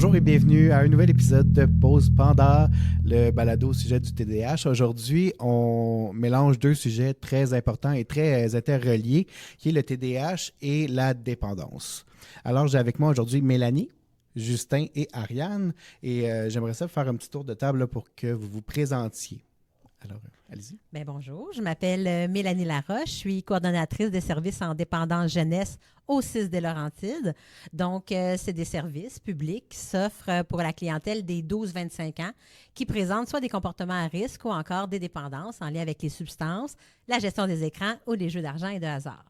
Bonjour et bienvenue à un nouvel épisode de Pause Panda, le balado au sujet du TDAH. Aujourd'hui, on mélange deux sujets très importants et très interreliés, qui est le TDAH et la dépendance. Alors, j'ai avec moi aujourd'hui Mélanie, Justin et Ariane, et j'aimerais ça faire un petit tour de table là, pour que vous vous présentiez. Alors, allez-y. Bien, bonjour, je m'appelle Mélanie Laroche, je suis coordonnatrice des services en dépendance jeunesse au CIS des Laurentides. Donc, c'est des services publics qui s'offrent pour la clientèle des 12-25 ans qui présentent soit des comportements à risque ou encore des dépendances en lien avec les substances, la gestion des écrans ou des jeux d'argent et de hasard.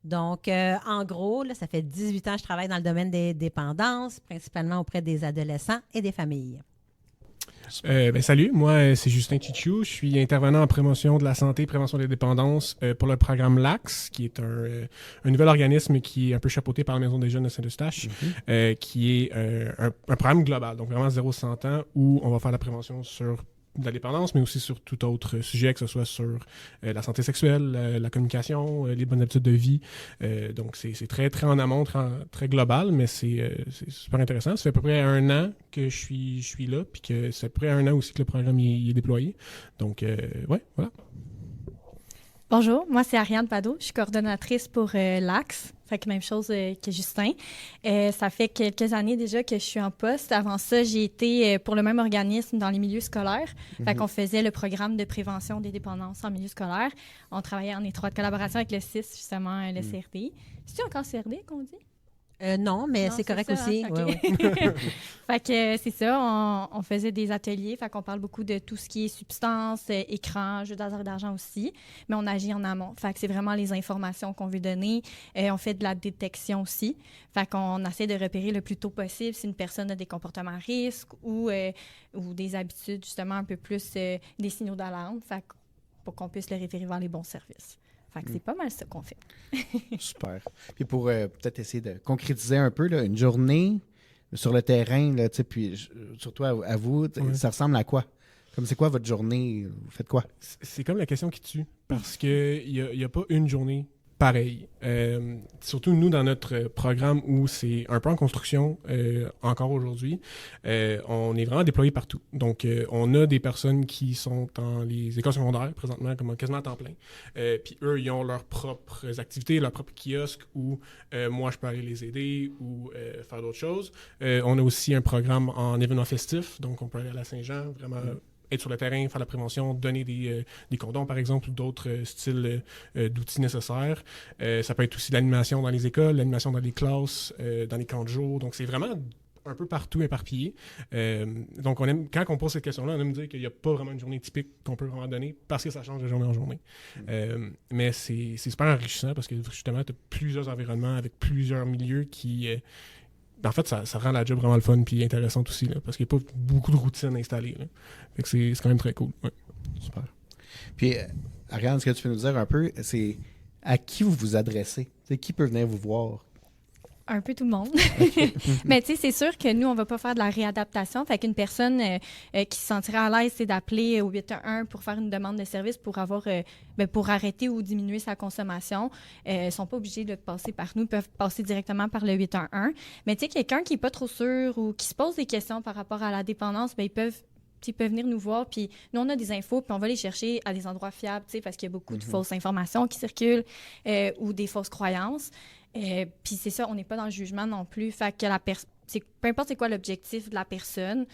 Donc, en gros, là, ça fait 18 ans que je travaille dans le domaine des dépendances, principalement auprès des adolescents et des familles. Salut, moi c'est Justin Chichou, je suis intervenant en promotion de la santé et prévention des dépendances pour le programme LAX, qui est un nouvel organisme qui est un peu chapeauté par la Maison des jeunes de Saint-Eustache, qui est un programme global, donc vraiment 0-100 ans, où on va faire la prévention sur de la dépendance, mais aussi sur tout autre sujet, que ce soit sur la santé sexuelle, la communication, les bonnes habitudes de vie. Donc, c'est très, très en amont, très global, mais c'est super intéressant. Ça fait à peu près 1 an que je suis là, puis que c'est à peu près 1 an aussi que le programme il est déployé. Donc, ouais, voilà. Bonjour, moi c'est Ariane Pado, je suis coordonnatrice pour l'AXE, fait que même chose que Justin. Ça fait quelques années déjà que je suis en poste. Avant ça, j'ai été pour le même organisme dans les milieux scolaires. Fait qu'on faisait le programme de prévention des dépendances en milieu scolaire. On travaillait en étroite collaboration avec le CIS, justement, le CRD. C'est-tu encore CRD qu'on dit? Non, mais c'est correct ça, aussi. hein? Ouais, Okay. ouais. Fait que c'est ça, on faisait des ateliers, fait qu'on parle beaucoup de tout ce qui est substances, écran, jeux d'hasard d'argent aussi, mais on agit en amont. Fait que c'est vraiment les informations qu'on veut donner. On fait de la détection aussi. Fait qu'on essaie de repérer le plus tôt possible si une personne a des comportements à risque ou des habitudes, justement, un peu plus des signaux d'alarme, fait pour qu'on puisse le référer vers les bons services. Fait que c'est pas mal ça qu'on fait. Super. Puis pour peut-être essayer de concrétiser un peu, là, une journée sur le terrain, là, puis surtout à vous, ça ressemble à quoi? Comme c'est quoi votre journée? Vous faites quoi? C'est comme la question qui tue, parce qu'il n'y a pas une journée pareille. Surtout nous, dans notre programme où c'est un peu en construction encore aujourd'hui, on est vraiment déployé partout. Donc, on a des personnes qui sont dans les écoles secondaires présentement, comme quasiment à temps plein. Puis eux, ils ont leurs propres activités, leurs propres kiosques où moi, je peux aller les aider ou faire d'autres choses. On a aussi un programme en événements festifs, donc on peut aller à la Saint-Jean, vraiment être sur le terrain, faire la prévention, donner des condoms, par exemple, ou d'autres styles d'outils nécessaires. Ça peut être aussi l'animation dans les écoles, l'animation dans les classes, dans les camps de jour. Donc, c'est vraiment un peu partout éparpillé. Donc, quand on pose cette question-là, on aime dire qu'il n'y a pas vraiment une journée typique qu'on peut vraiment donner parce que ça change de journée en journée. Mais c'est super enrichissant parce que, justement, tu as plusieurs environnements avec plusieurs milieux qui... en fait, ça rend la job vraiment le fun et intéressante aussi, là, parce qu'il n'y a pas beaucoup de routines installées. Là. Fait que c'est quand même très cool. Ouais. Super. Puis, Ariane, ce que tu peux nous dire un peu, c'est à qui vous vous adressez? T'sais, qui peut venir vous voir? Un peu tout le monde. Okay. Mais tu sais, c'est sûr que nous, on ne va pas faire de la réadaptation. Fait qu'une personne qui se sentirait à l'aise, c'est d'appeler au 811 pour faire une demande de service pour pour arrêter ou diminuer sa consommation. Ils ne sont pas obligés de passer par nous. Ils peuvent passer directement par le 811. Mais tu sais, quelqu'un qui n'est pas trop sûr ou qui se pose des questions par rapport à la dépendance, bien, ils peuvent venir nous voir, puis nous, on a des infos, puis on va les chercher à des endroits fiables, parce qu'il y a beaucoup de fausses informations qui circulent ou des fausses croyances. Puis c'est ça, on n'est pas dans le jugement non plus. Fait que peu importe c'est quoi l'objectif de la personne,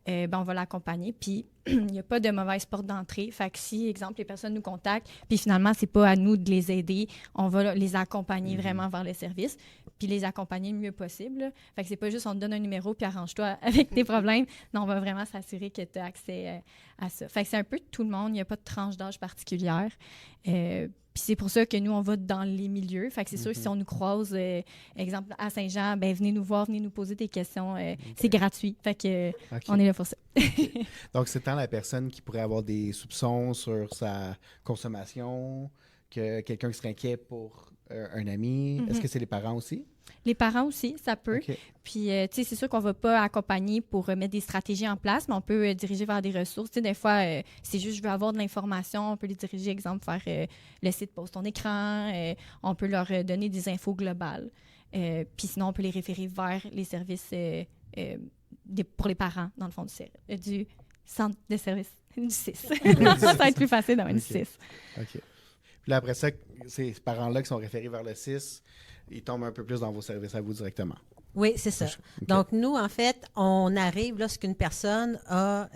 on va l'accompagner. Puis il n'y a pas de mauvaise porte d'entrée. Fait que si, exemple, les personnes nous contactent, puis finalement, c'est pas à nous de les aider, on va les accompagner vraiment vers le service, puis les accompagner le mieux possible. Là. Fait que c'est pas juste on te donne un numéro puis arrange-toi avec tes problèmes. Non, on va vraiment s'assurer que tu as accès à ça. Fait que c'est un peu tout le monde. Il n'y a pas de tranche d'âge particulière. Puis c'est pour ça que nous, on va dans les milieux. Fait que c'est sûr que si on nous croise, exemple, à Saint-Jean, venez nous voir, venez nous poser des questions. C'est gratuit. Fait que on est là pour ça. Donc, c'est tant la personne qui pourrait avoir des soupçons sur sa consommation que quelqu'un qui serait inquiet pour un ami. Est-ce que c'est les parents aussi? Les parents aussi, ça peut. Okay. Puis, tu sais, c'est sûr qu'on ne va pas accompagner pour mettre des stratégies en place, mais on peut diriger vers des ressources. Tu sais, des fois, c'est juste, je veux avoir de l'information, on peut les diriger, exemple, vers le site Pose ton écran. On peut leur donner des infos globales. Puis sinon, on peut les référer vers les services pour les parents, dans le fond, du centre de service du 6. Ça va être plus facile dans du 6. OK. Puis là, après ça, ces parents-là qui sont référés vers le 6, ils tombent un peu plus dans vos services à vous directement. Oui, c'est ça. OK. Donc, nous, en fait, on arrive lorsqu'une personne a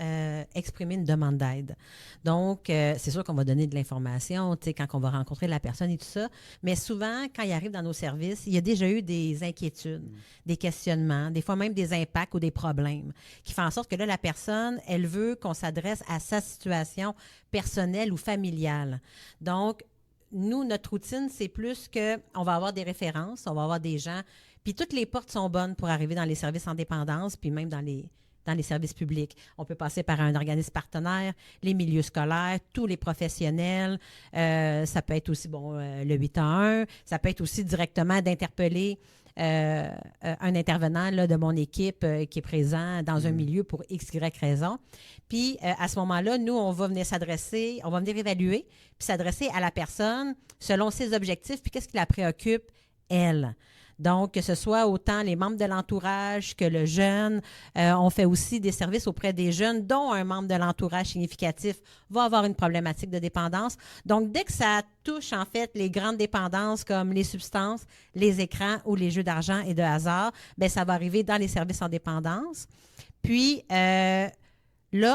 exprimé une demande d'aide. Donc, c'est sûr qu'on va donner de l'information, tu sais, quand on va rencontrer la personne et tout ça. Mais souvent, quand il arrive dans nos services, il y a déjà eu des inquiétudes, des questionnements, des fois même des impacts ou des problèmes qui font en sorte que là, la personne, elle veut qu'on s'adresse à sa situation personnelle ou familiale. Donc, nous, notre routine, c'est plus qu'on va avoir des références, on va avoir des gens. Puis toutes les portes sont bonnes pour arriver dans les services en dépendance, puis même dans les services publics. On peut passer par un organisme partenaire, les milieux scolaires, tous les professionnels. Ça peut être aussi le 811. Ça peut être aussi directement d'interpeller un intervenant là, de mon équipe qui est présent dans un milieu pour X, Y raison. Puis à ce moment-là, nous, on va venir s'adresser, on va venir évaluer, puis s'adresser à la personne selon ses objectifs, puis qu'est-ce qui la préoccupe, elle. Donc, que ce soit autant les membres de l'entourage que le jeune. On fait aussi des services auprès des jeunes, dont un membre de l'entourage significatif va avoir une problématique de dépendance. Donc, dès que ça touche, en fait, les grandes dépendances comme les substances, les écrans ou les jeux d'argent et de hasard, bien, ça va arriver dans les services en dépendance. Puis, là,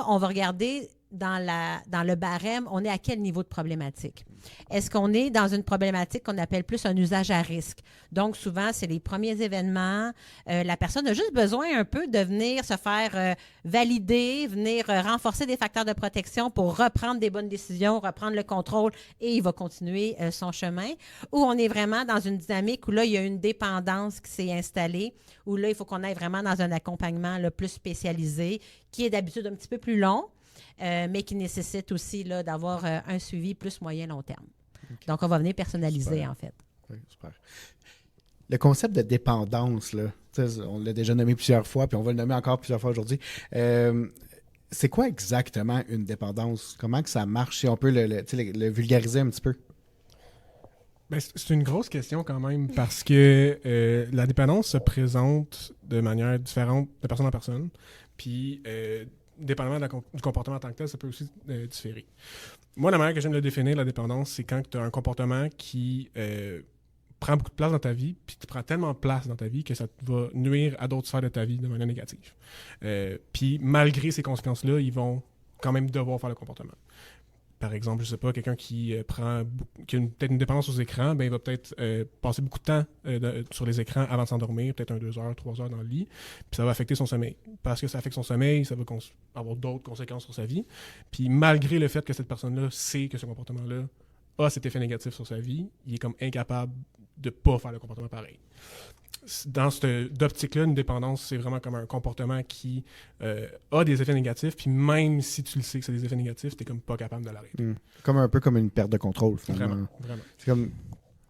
on va regarder dans le barème, on est à quel niveau de problématique? Est-ce qu'on est dans une problématique qu'on appelle plus un usage à risque? Donc, souvent, c'est les premiers événements. La personne a juste besoin un peu de venir se faire valider, venir renforcer des facteurs de protection pour reprendre des bonnes décisions, reprendre le contrôle et il va continuer son chemin. Ou on est vraiment dans une dynamique où là, il y a une dépendance qui s'est installée, où là, il faut qu'on aille vraiment dans un accompagnement là, plus spécialisé, qui est d'habitude un petit peu plus long. Mais qui nécessite aussi là, d'avoir un suivi plus moyen-long terme. Okay. Donc, on va venir personnaliser, super. En fait. Oui, super. Le concept de dépendance, là, on l'a déjà nommé plusieurs fois, puis on va le nommer encore plusieurs fois aujourd'hui. C'est quoi exactement une dépendance? Comment que ça marche? Si on peut le vulgariser un petit peu. Bien, c'est une grosse question quand même parce que la dépendance se présente de manière différente de personne en personne. Puis, dépendamment du comportement en tant que tel, ça peut aussi différer. Moi, la manière que j'aime le définir, la dépendance, c'est quand tu as un comportement qui prend beaucoup de place dans ta vie, puis tu prends tellement de place dans ta vie que ça va nuire à d'autres sphères de ta vie de manière négative. Puis, malgré ces conséquences-là, ils vont quand même devoir faire le comportement. Par exemple, je sais pas, quelqu'un qui a peut-être une dépendance aux écrans, ben il va peut-être passer beaucoup de temps sur les écrans avant de s'endormir, peut-être 2 heures, 3 heures dans le lit, puis ça va affecter son sommeil. Parce que ça affecte son sommeil, ça va avoir d'autres conséquences sur sa vie. Puis malgré le fait que cette personne-là sait que ce comportement-là a cet effet négatif sur sa vie, il est comme incapable de pas faire le comportement pareil. Dans cette optique-là, une dépendance, c'est vraiment comme un comportement qui a des effets négatifs, puis même si tu le sais que c'est des effets négatifs, t'es comme pas capable de l'arrêter. Comme un peu comme une perte de contrôle, finalement. Vraiment. C'est comme...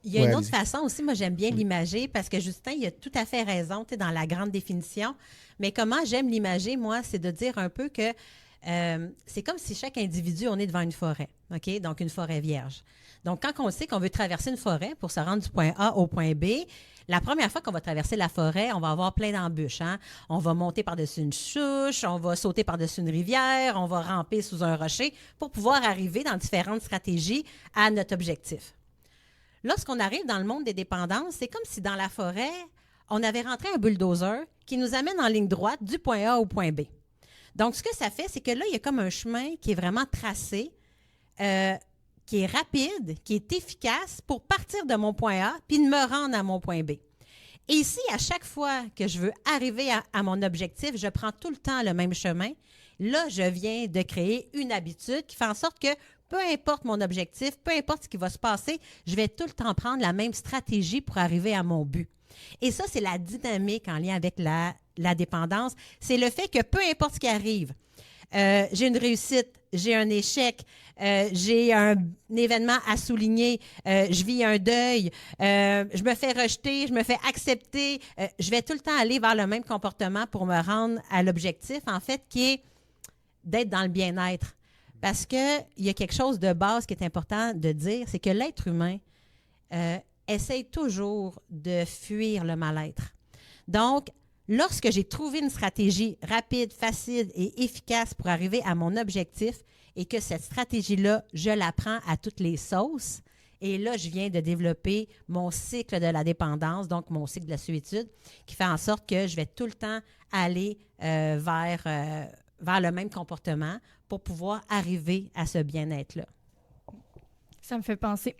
Il y a une autre façon aussi, moi j'aime bien l'imager, parce que Justin, il a tout à fait raison, tu sais, dans la grande définition, mais comment j'aime l'imager, moi, c'est de dire un peu que c'est comme si chaque individu, on est devant une forêt, OK? Donc, une forêt vierge. Donc, quand on sait qu'on veut traverser une forêt pour se rendre du point A au point B, la première fois qu'on va traverser la forêt, on va avoir plein d'embûches. Hein? On va monter par-dessus une chouche, on va sauter par-dessus une rivière, on va ramper sous un rocher pour pouvoir arriver dans différentes stratégies à notre objectif. Lorsqu'on arrive dans le monde des dépendances, c'est comme si dans la forêt, on avait rentré un bulldozer qui nous amène en ligne droite du point A au point B. Donc, ce que ça fait, c'est que là, il y a comme un chemin qui est vraiment tracé, qui est rapide, qui est efficace pour partir de mon point A puis de me rendre à mon point B. Et ici, à chaque fois que je veux arriver à mon objectif, je prends tout le temps le même chemin. Là, je viens de créer une habitude qui fait en sorte que peu importe mon objectif, peu importe ce qui va se passer, je vais tout le temps prendre la même stratégie pour arriver à mon but. Et ça, c'est la dynamique en lien avec la dépendance. C'est le fait que peu importe ce qui arrive, j'ai une réussite, j'ai un échec, j'ai un événement à souligner, je vis un deuil, je me fais rejeter, je me fais accepter, je vais tout le temps aller vers le même comportement pour me rendre à l'objectif, en fait, qui est d'être dans le bien-être. Parce qu'il y a quelque chose de base qui est important de dire, c'est que l'être humain essaye toujours de fuir le mal-être. Donc, Lorsque j'ai trouvé une stratégie rapide, facile et efficace pour arriver à mon objectif et que cette stratégie-là, je la prends à toutes les sauces, et là, je viens de développer mon cycle de la dépendance, donc mon cycle de la solitude, qui fait en sorte que je vais tout le temps aller vers le même comportement pour pouvoir arriver à ce bien-être-là. Ça me fait penser...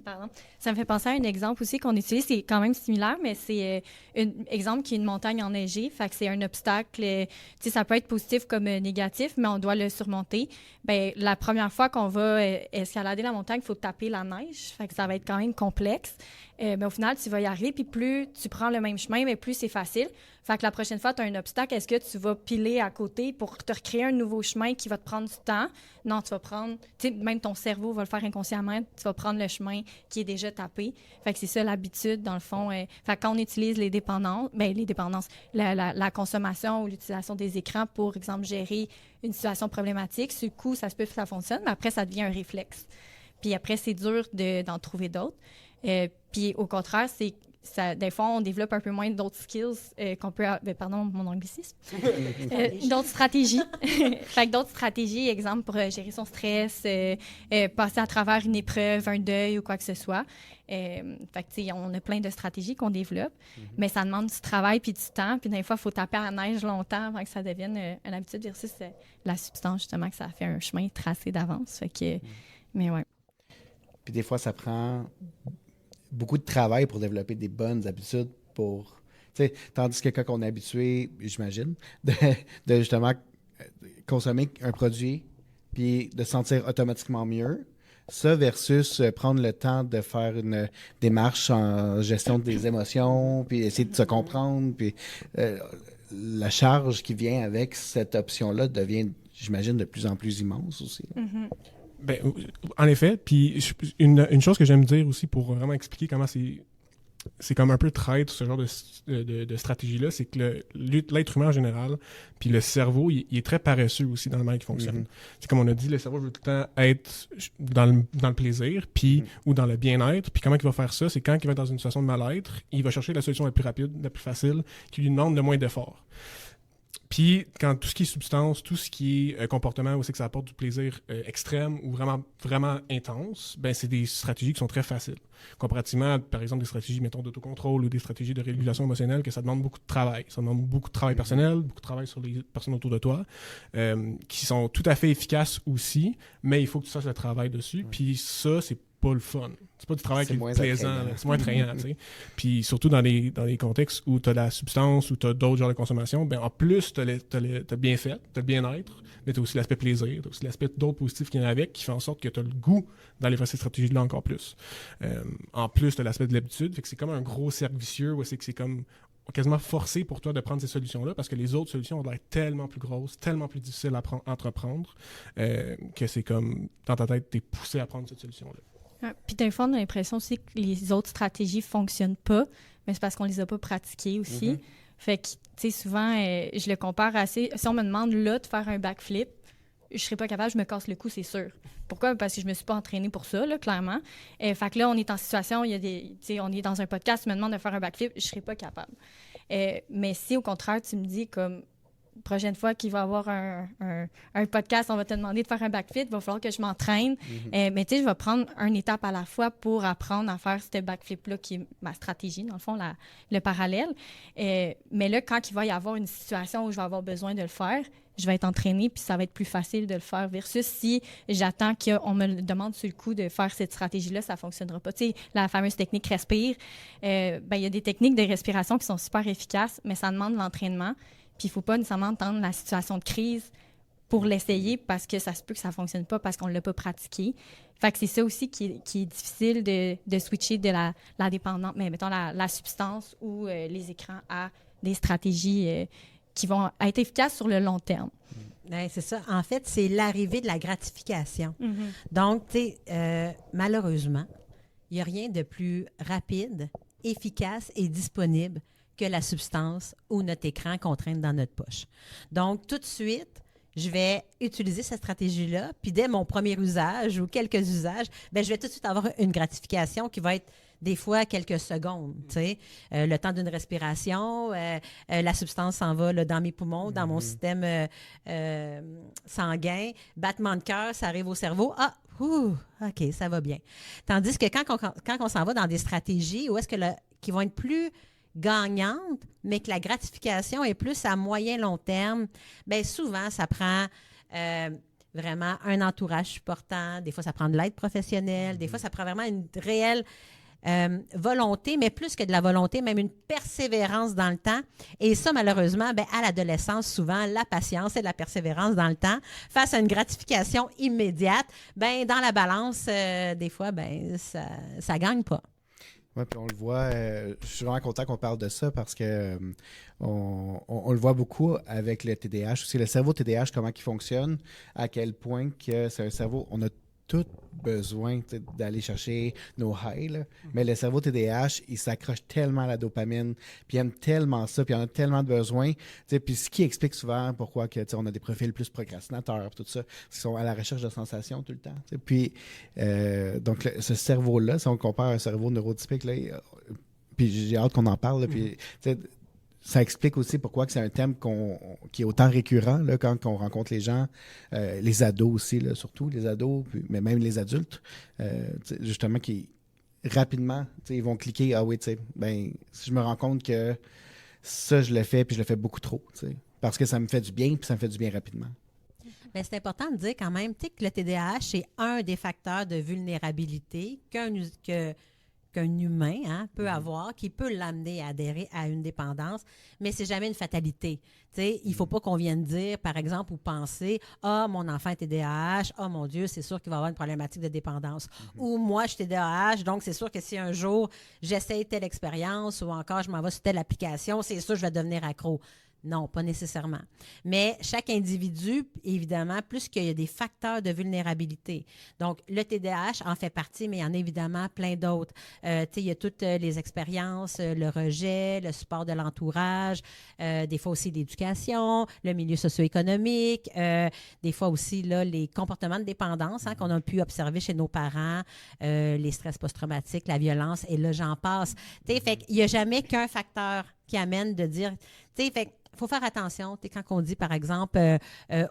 Pardon. Ça me fait penser à un exemple aussi qu'on utilise, c'est quand même similaire, mais c'est un exemple qui est une montagne enneigée. Fait que c'est un obstacle, ça peut être positif comme négatif, mais on doit le surmonter. Bien, la première fois qu'on va escalader la montagne, il faut taper la neige. Fait que ça va être quand même complexe. Mais au final, tu vas y arriver, puis plus tu prends le même chemin, mais plus c'est facile. Fait que la prochaine fois, tu as un obstacle, est-ce que tu vas piler à côté pour te recréer un nouveau chemin qui va te prendre du temps? Non, tu vas prendre, même ton cerveau va le faire inconsciemment, tu vas prendre le chemin qui est déjà tapé. Fait que c'est ça l'habitude, dans le fond. Fait que quand on utilise les dépendances, la consommation ou l'utilisation des écrans pour, exemple, gérer une situation problématique, sur le coup, ça se peut que ça fonctionne, mais après, ça devient un réflexe. Puis après, c'est dur d'en trouver d'autres. Puis au contraire, des fois, on développe un peu moins d'autres skills qu'on peut... pardon, mon anglicisme. D'autres stratégies. Fait que d'autres stratégies, exemple, pour gérer son stress, passer à travers une épreuve, un deuil ou quoi que ce soit. Fait que, tu sais, on a plein de stratégies qu'on développe, mais ça demande du travail puis du temps. Puis des fois, il faut taper à la neige longtemps avant que ça devienne une habitude versus la substance, justement, que ça fait un chemin tracé d'avance. Fait que... Mais ouais. Puis des fois, ça prend beaucoup de travail pour développer des bonnes habitudes tandis que quand on est habitué, j'imagine, de justement consommer un produit puis de se sentir automatiquement mieux, ça versus prendre le temps de faire une démarche en gestion des émotions, puis essayer de se comprendre, puis la charge qui vient avec cette option-là devient, j'imagine, de plus en plus immense aussi. Mm-hmm. Ben, en effet, puis une chose que j'aime dire aussi pour vraiment expliquer comment c'est comme un peu traître ce genre de stratégie-là, c'est que l'être humain en général, puis le cerveau, il est très paresseux aussi dans le manière qu'il fonctionne. C'est comme on a dit, le cerveau veut tout le temps être dans le plaisir, puis ou dans le bien-être. Puis comment il va faire ça? C'est quand il va être dans une situation de mal-être, il va chercher la solution la plus rapide, la plus facile, qui lui demande le moins d'efforts. Puis, quand tout ce qui est substance, tout ce qui est comportement aussi que ça apporte du plaisir extrême ou vraiment, vraiment intense, ben c'est des stratégies qui sont très faciles. Comparativement à, par exemple, des stratégies, mettons, d'autocontrôle ou des stratégies de régulation émotionnelle, que ça demande beaucoup de travail. Ça demande beaucoup de travail personnel, beaucoup de travail sur les personnes autour de toi, qui sont tout à fait efficaces aussi, mais il faut que tu fasses le travail dessus. Puis ça, c'est pas le fun. C'est pas du travail qui est plaisant. C'est moins attrayant, tu sais. Puis surtout dans les contextes où tu as la substance, où tu as d'autres genres de consommation, ben en plus, tu as bien fait, tu as le bien-être, mais tu as aussi l'aspect plaisir, tu as aussi l'aspect d'autres positifs qui viennent avec, qui fait en sorte que tu as le goût d'aller faire ces stratégies-là encore plus. En plus, tu as l'aspect de l'habitude, fait que c'est comme un gros cercle vicieux, où c'est que c'est comme quasiment forcé pour toi de prendre ces solutions-là parce que les autres solutions ont l'air tellement plus grosses, tellement plus difficiles à entreprendre, que c'est comme, dans ta tête, tu es poussé à prendre cette solution-là. Puis des fois, on a l'impression aussi que les autres stratégies ne fonctionnent pas, mais c'est parce qu'on ne les a pas pratiquées aussi. Fait que, tu sais, souvent, je le compare assez... Si on me demande, là, de faire un backflip, je ne serais pas capable, je me casse le cou, c'est sûr. Pourquoi? Parce que je ne me suis pas entraînée pour ça, là, clairement. Fait que là, on est en situation, on est dans un podcast, tu me demandes de faire un backflip, je ne serais pas capable. Mais si, au contraire, tu me dis comme... prochaine fois qu'il va y avoir un podcast, on va te demander de faire un backflip, il va falloir que je m'entraîne. Mais tu sais, je vais prendre une étape à la fois pour apprendre à faire ce backflip-là qui est ma stratégie, dans le fond, le parallèle. Mais là, quand il va y avoir une situation où je vais avoir besoin de le faire, je vais être entraînée, puis ça va être plus facile de le faire versus si j'attends qu'on me demande sur le coup de faire cette stratégie-là, ça ne fonctionnera pas. Tu sais, la fameuse technique respire, il y a des techniques de respiration qui sont super efficaces, mais ça demande l'entraînement. Puis il ne faut pas nécessairement attendre la situation de crise pour l'essayer parce que ça se peut que ça ne fonctionne pas parce qu'on ne l'a pas pratiqué. Fait que c'est ça aussi qui est difficile de switcher de la dépendance, mais mettons la substance ou les écrans à des stratégies qui vont être efficaces sur le long terme. Bien, c'est ça. En fait, c'est l'arrivée de la gratification. Donc, tu sais, malheureusement, il n'y a rien de plus rapide, efficace et disponible que la substance ou notre écran qu'on traîne dans notre poche. Donc, tout de suite, je vais utiliser cette stratégie-là, puis dès mon premier usage ou quelques usages, ben, je vais tout de suite avoir une gratification qui va être des fois quelques secondes. Tu sais. Le temps d'une respiration, la substance s'en va là, dans mes poumons, dans mon système sanguin, battement de cœur, ça arrive au cerveau. Ah, OK, ça va bien. Tandis que quand on s'en va dans des stratégies où est-ce que qui vont être plus gagnantes, mais que la gratification est plus à moyen-long terme, bien souvent, ça prend vraiment un entourage supportant. Des fois, ça prend de l'aide professionnelle. Des fois, ça prend vraiment une réelle volonté, mais plus que de la volonté, même une persévérance dans le temps. Et ça, malheureusement, ben, à l'adolescence, souvent, la patience et la persévérance dans le temps, face à une gratification immédiate, ben, dans la balance, des fois, ben, ça gagne pas. Oui, puis on le voit, je suis vraiment content qu'on parle de ça parce que on le voit beaucoup avec le TDAH. Aussi, le cerveau TDAH, comment il fonctionne, à quel point que c'est un cerveau, on a tout besoin d'aller chercher nos highs, là. Mais le cerveau TDAH, il s'accroche tellement à la dopamine, puis il aime tellement ça, puis il en a tellement de besoin. Puis ce qui explique souvent pourquoi que, on a des profils plus procrastinateurs, tout ça, ils sont à la recherche de sensations tout le temps. Puis, donc, ce cerveau-là, si on compare à un cerveau neurotypique, là, puis j'ai hâte qu'on en parle, là, puis, ça explique aussi pourquoi que c'est un thème qui est autant récurrent là, quand on rencontre les gens, les ados aussi, là, surtout les ados, mais même les adultes, justement, qui rapidement, ils vont cliquer « Ah oui, ben, si je me rends compte que ça, je le fais, puis je le fais beaucoup trop, parce que ça me fait du bien, puis ça me fait du bien rapidement. » Mais c'est important de dire quand même que le TDAH est un des facteurs de vulnérabilité qu'un humain peut avoir, qui peut l'amener à adhérer à une dépendance, mais c'est jamais une fatalité. Il ne faut pas qu'on vienne dire, par exemple, ou penser « Ah, mon enfant est TDAH, ah, mon Dieu, c'est sûr qu'il va avoir une problématique de dépendance. Ou « Moi, je suis TDAH, donc c'est sûr que si un jour, j'essaye telle expérience ou encore je m'en vais sur telle application, c'est sûr que je vais devenir accro. » Non, pas nécessairement. Mais chaque individu, évidemment, plus qu'il y a des facteurs de vulnérabilité. Donc, le TDAH en fait partie, mais il y en a évidemment plein d'autres. Il y a toutes les expériences, le rejet, le support de l'entourage, des fois aussi l'éducation, le milieu socio-économique, des fois aussi là, les comportements de dépendance qu'on a pu observer chez nos parents, les stress post-traumatiques, la violence, et là, j'en passe. Fait qu'il n'y a jamais qu'un facteur qui amène de dire... Fait il faut faire attention. Quand on dit, par exemple,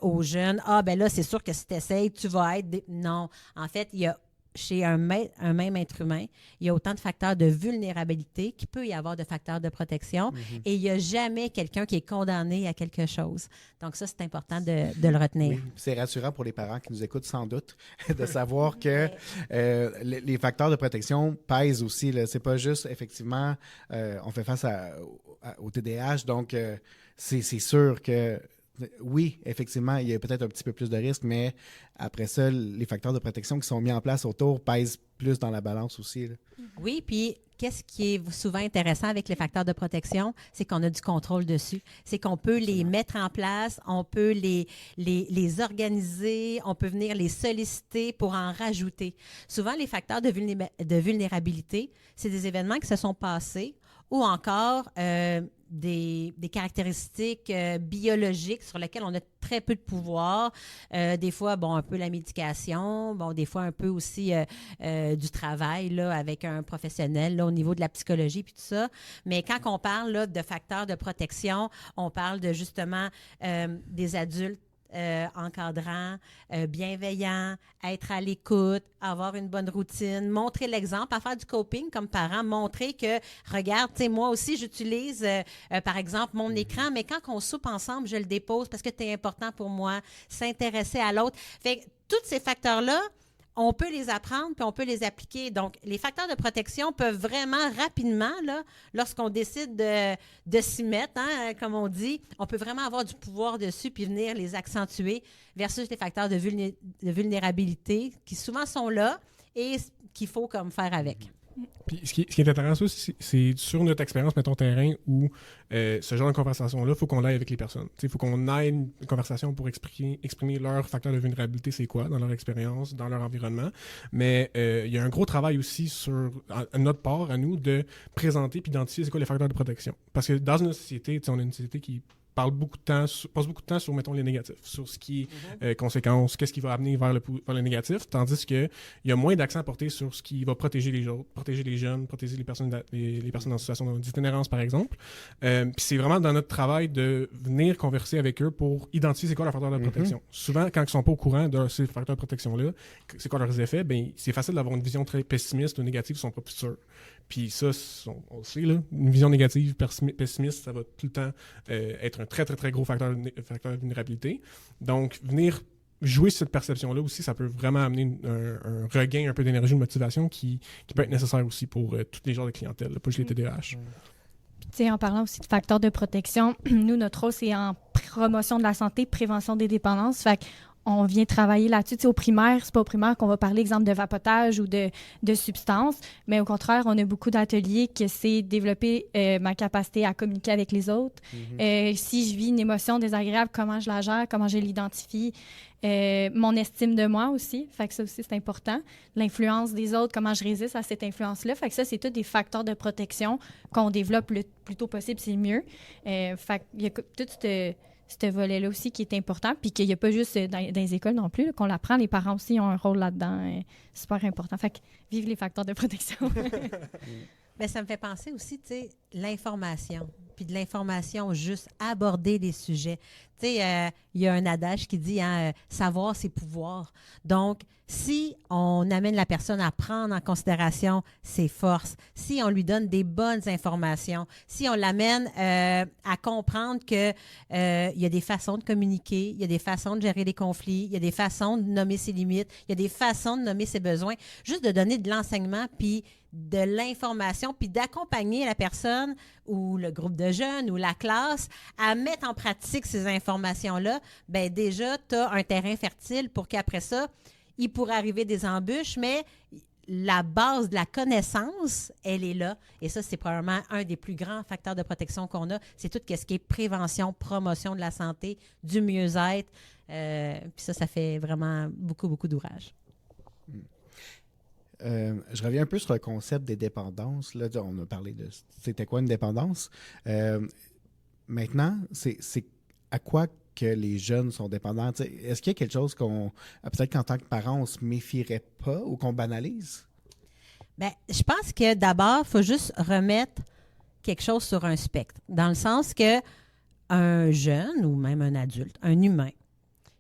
aux jeunes, « Ah, ben là, c'est sûr que si tu essayes, tu vas être... » Non. En fait, il y a chez un même être humain, il y a autant de facteurs de vulnérabilité qu'il peut y avoir de facteurs de protection. Et il n'y a jamais quelqu'un qui est condamné à quelque chose. Donc ça, c'est important de le retenir. Oui, c'est rassurant pour les parents qui nous écoutent sans doute de savoir que les facteurs de protection pèsent aussi. Ce n'est pas juste, effectivement, on fait face au TDAH, donc c'est sûr que oui, effectivement, il y a peut-être un petit peu plus de risques, mais après ça, les facteurs de protection qui sont mis en place autour pèsent plus dans la balance aussi. Là. Oui, puis qu'est-ce qui est souvent intéressant avec les facteurs de protection, c'est qu'on a du contrôle dessus. C'est qu'on peut les mettre en place, on peut les organiser, on peut venir les solliciter pour en rajouter. Souvent, les facteurs de vulnérabilité, c'est des événements qui se sont passés ou encore des caractéristiques biologiques sur lesquelles on a très peu de pouvoir. Des fois, un peu la médication, des fois un peu aussi du travail là, avec un professionnel là, au niveau de la psychologie puis tout ça. Mais quand on parle là, de facteurs de protection, on parle de justement des adultes encadrant, bienveillant, être à l'écoute, avoir une bonne routine, montrer l'exemple, à faire du coping comme parent, montrer que, regarde, tu sais, moi aussi, j'utilise, par exemple, mon écran, mais quand on soupe ensemble, je le dépose parce que tu es important pour moi, s'intéresser à l'autre. Fait que tous ces facteurs-là, on peut les apprendre puis on peut les appliquer. Donc, les facteurs de protection peuvent vraiment rapidement, là, lorsqu'on décide de s'y mettre, comme on dit, on peut vraiment avoir du pouvoir dessus puis venir les accentuer versus les facteurs de vulnérabilité qui souvent sont là et qu'il faut comme faire avec. Puis ce qui est intéressant aussi, c'est sur notre expérience, mettons, terrain, où ce genre de conversation-là, il faut qu'on l'aille avec les personnes. Il faut qu'on aille une conversation pour exprimer leur facteur de vulnérabilité, c'est quoi, dans leur expérience, dans leur environnement. Mais il y a un gros travail aussi à notre part, à nous, de présenter puis d'identifier c'est quoi les facteurs de protection. Parce que dans une société, on a une société qui passe beaucoup de temps sur, mettons, les négatifs, sur ce qui est conséquences, qu'est-ce qui va amener vers le négatif, tandis qu'il y a moins d'accent à porter sur ce qui va protéger les autres, protéger les jeunes, protéger les personnes en situation d'itinérance, par exemple. Puis c'est vraiment dans notre travail de venir converser avec eux pour identifier c'est quoi leur facteur de protection. Souvent, quand ils ne sont pas au courant de ces facteurs de protection-là, c'est quoi leurs effets, ben c'est facile d'avoir une vision très pessimiste ou négative, ils ne sont pas plus sûrs. Puis ça, on le sait, là, une vision négative, pessimiste, ça va tout le temps être un très, très, très gros facteur de vulnérabilité. Donc, venir jouer sur cette perception-là aussi, ça peut vraiment amener un regain un peu d'énergie, de motivation qui peut être nécessaire aussi pour tous les genres de clientèle, pas juste les TDAH. En parlant aussi de facteurs de protection, nous, notre rôle, c'est en promotion de la santé, prévention des dépendances. Fait on vient travailler là-dessus. Au primaire, c'est pas au primaire qu'on va parler, exemple, de vapotage ou de substances, mais au contraire, on a beaucoup d'ateliers que c'est développer ma capacité à communiquer avec les autres. Si je vis une émotion désagréable, comment je la gère, comment je l'identifie, mon estime de moi aussi. Fait que ça aussi, c'est important. L'influence des autres, comment je résiste à cette influence-là. Fait que ça, c'est tous des facteurs de protection qu'on développe le plus tôt possible, c'est mieux. Fait qu'il y a tout ce volet-là aussi qui est important, puis qu'il n'y a pas juste dans les écoles non plus, qu'on l'apprend. Les parents aussi ont un rôle là-dedans super important. Fait que vive les facteurs de protection. Bien, ça me fait penser aussi, tu sais, l'information, puis de l'information, juste aborder des sujets. Tu sais, il y a un adage qui dit savoir, c'est pouvoir. Donc, si on amène la personne à prendre en considération ses forces, si on lui donne des bonnes informations, si on l'amène à comprendre qu'il y a des façons de communiquer, il y a des façons de gérer les conflits, il y a des façons de nommer ses limites, il y a des façons de nommer ses besoins, juste de donner de l'enseignement, puis de l'information, puis d'accompagner la personne ou le groupe de jeunes ou la classe à mettre en pratique ces informations-là, bien déjà, tu as un terrain fertile pour qu'après ça, il pourrait arriver des embûches, mais la base de la connaissance, elle est là. Et ça, c'est probablement un des plus grands facteurs de protection qu'on a. C'est tout ce qui est prévention, promotion de la santé, du mieux-être. Puis ça fait vraiment beaucoup, beaucoup d'ouvrage. Je reviens un peu sur le concept des dépendances. Là, on a parlé de c'était quoi une dépendance. Maintenant, c'est à quoi que les jeunes sont dépendants? Est-ce qu'il y a quelque chose peut-être qu'en tant que parent, on ne se méfierait pas ou qu'on banalise? Bien, je pense que d'abord, il faut juste remettre quelque chose sur un spectre. Dans le sens que un jeune ou même un adulte, un humain,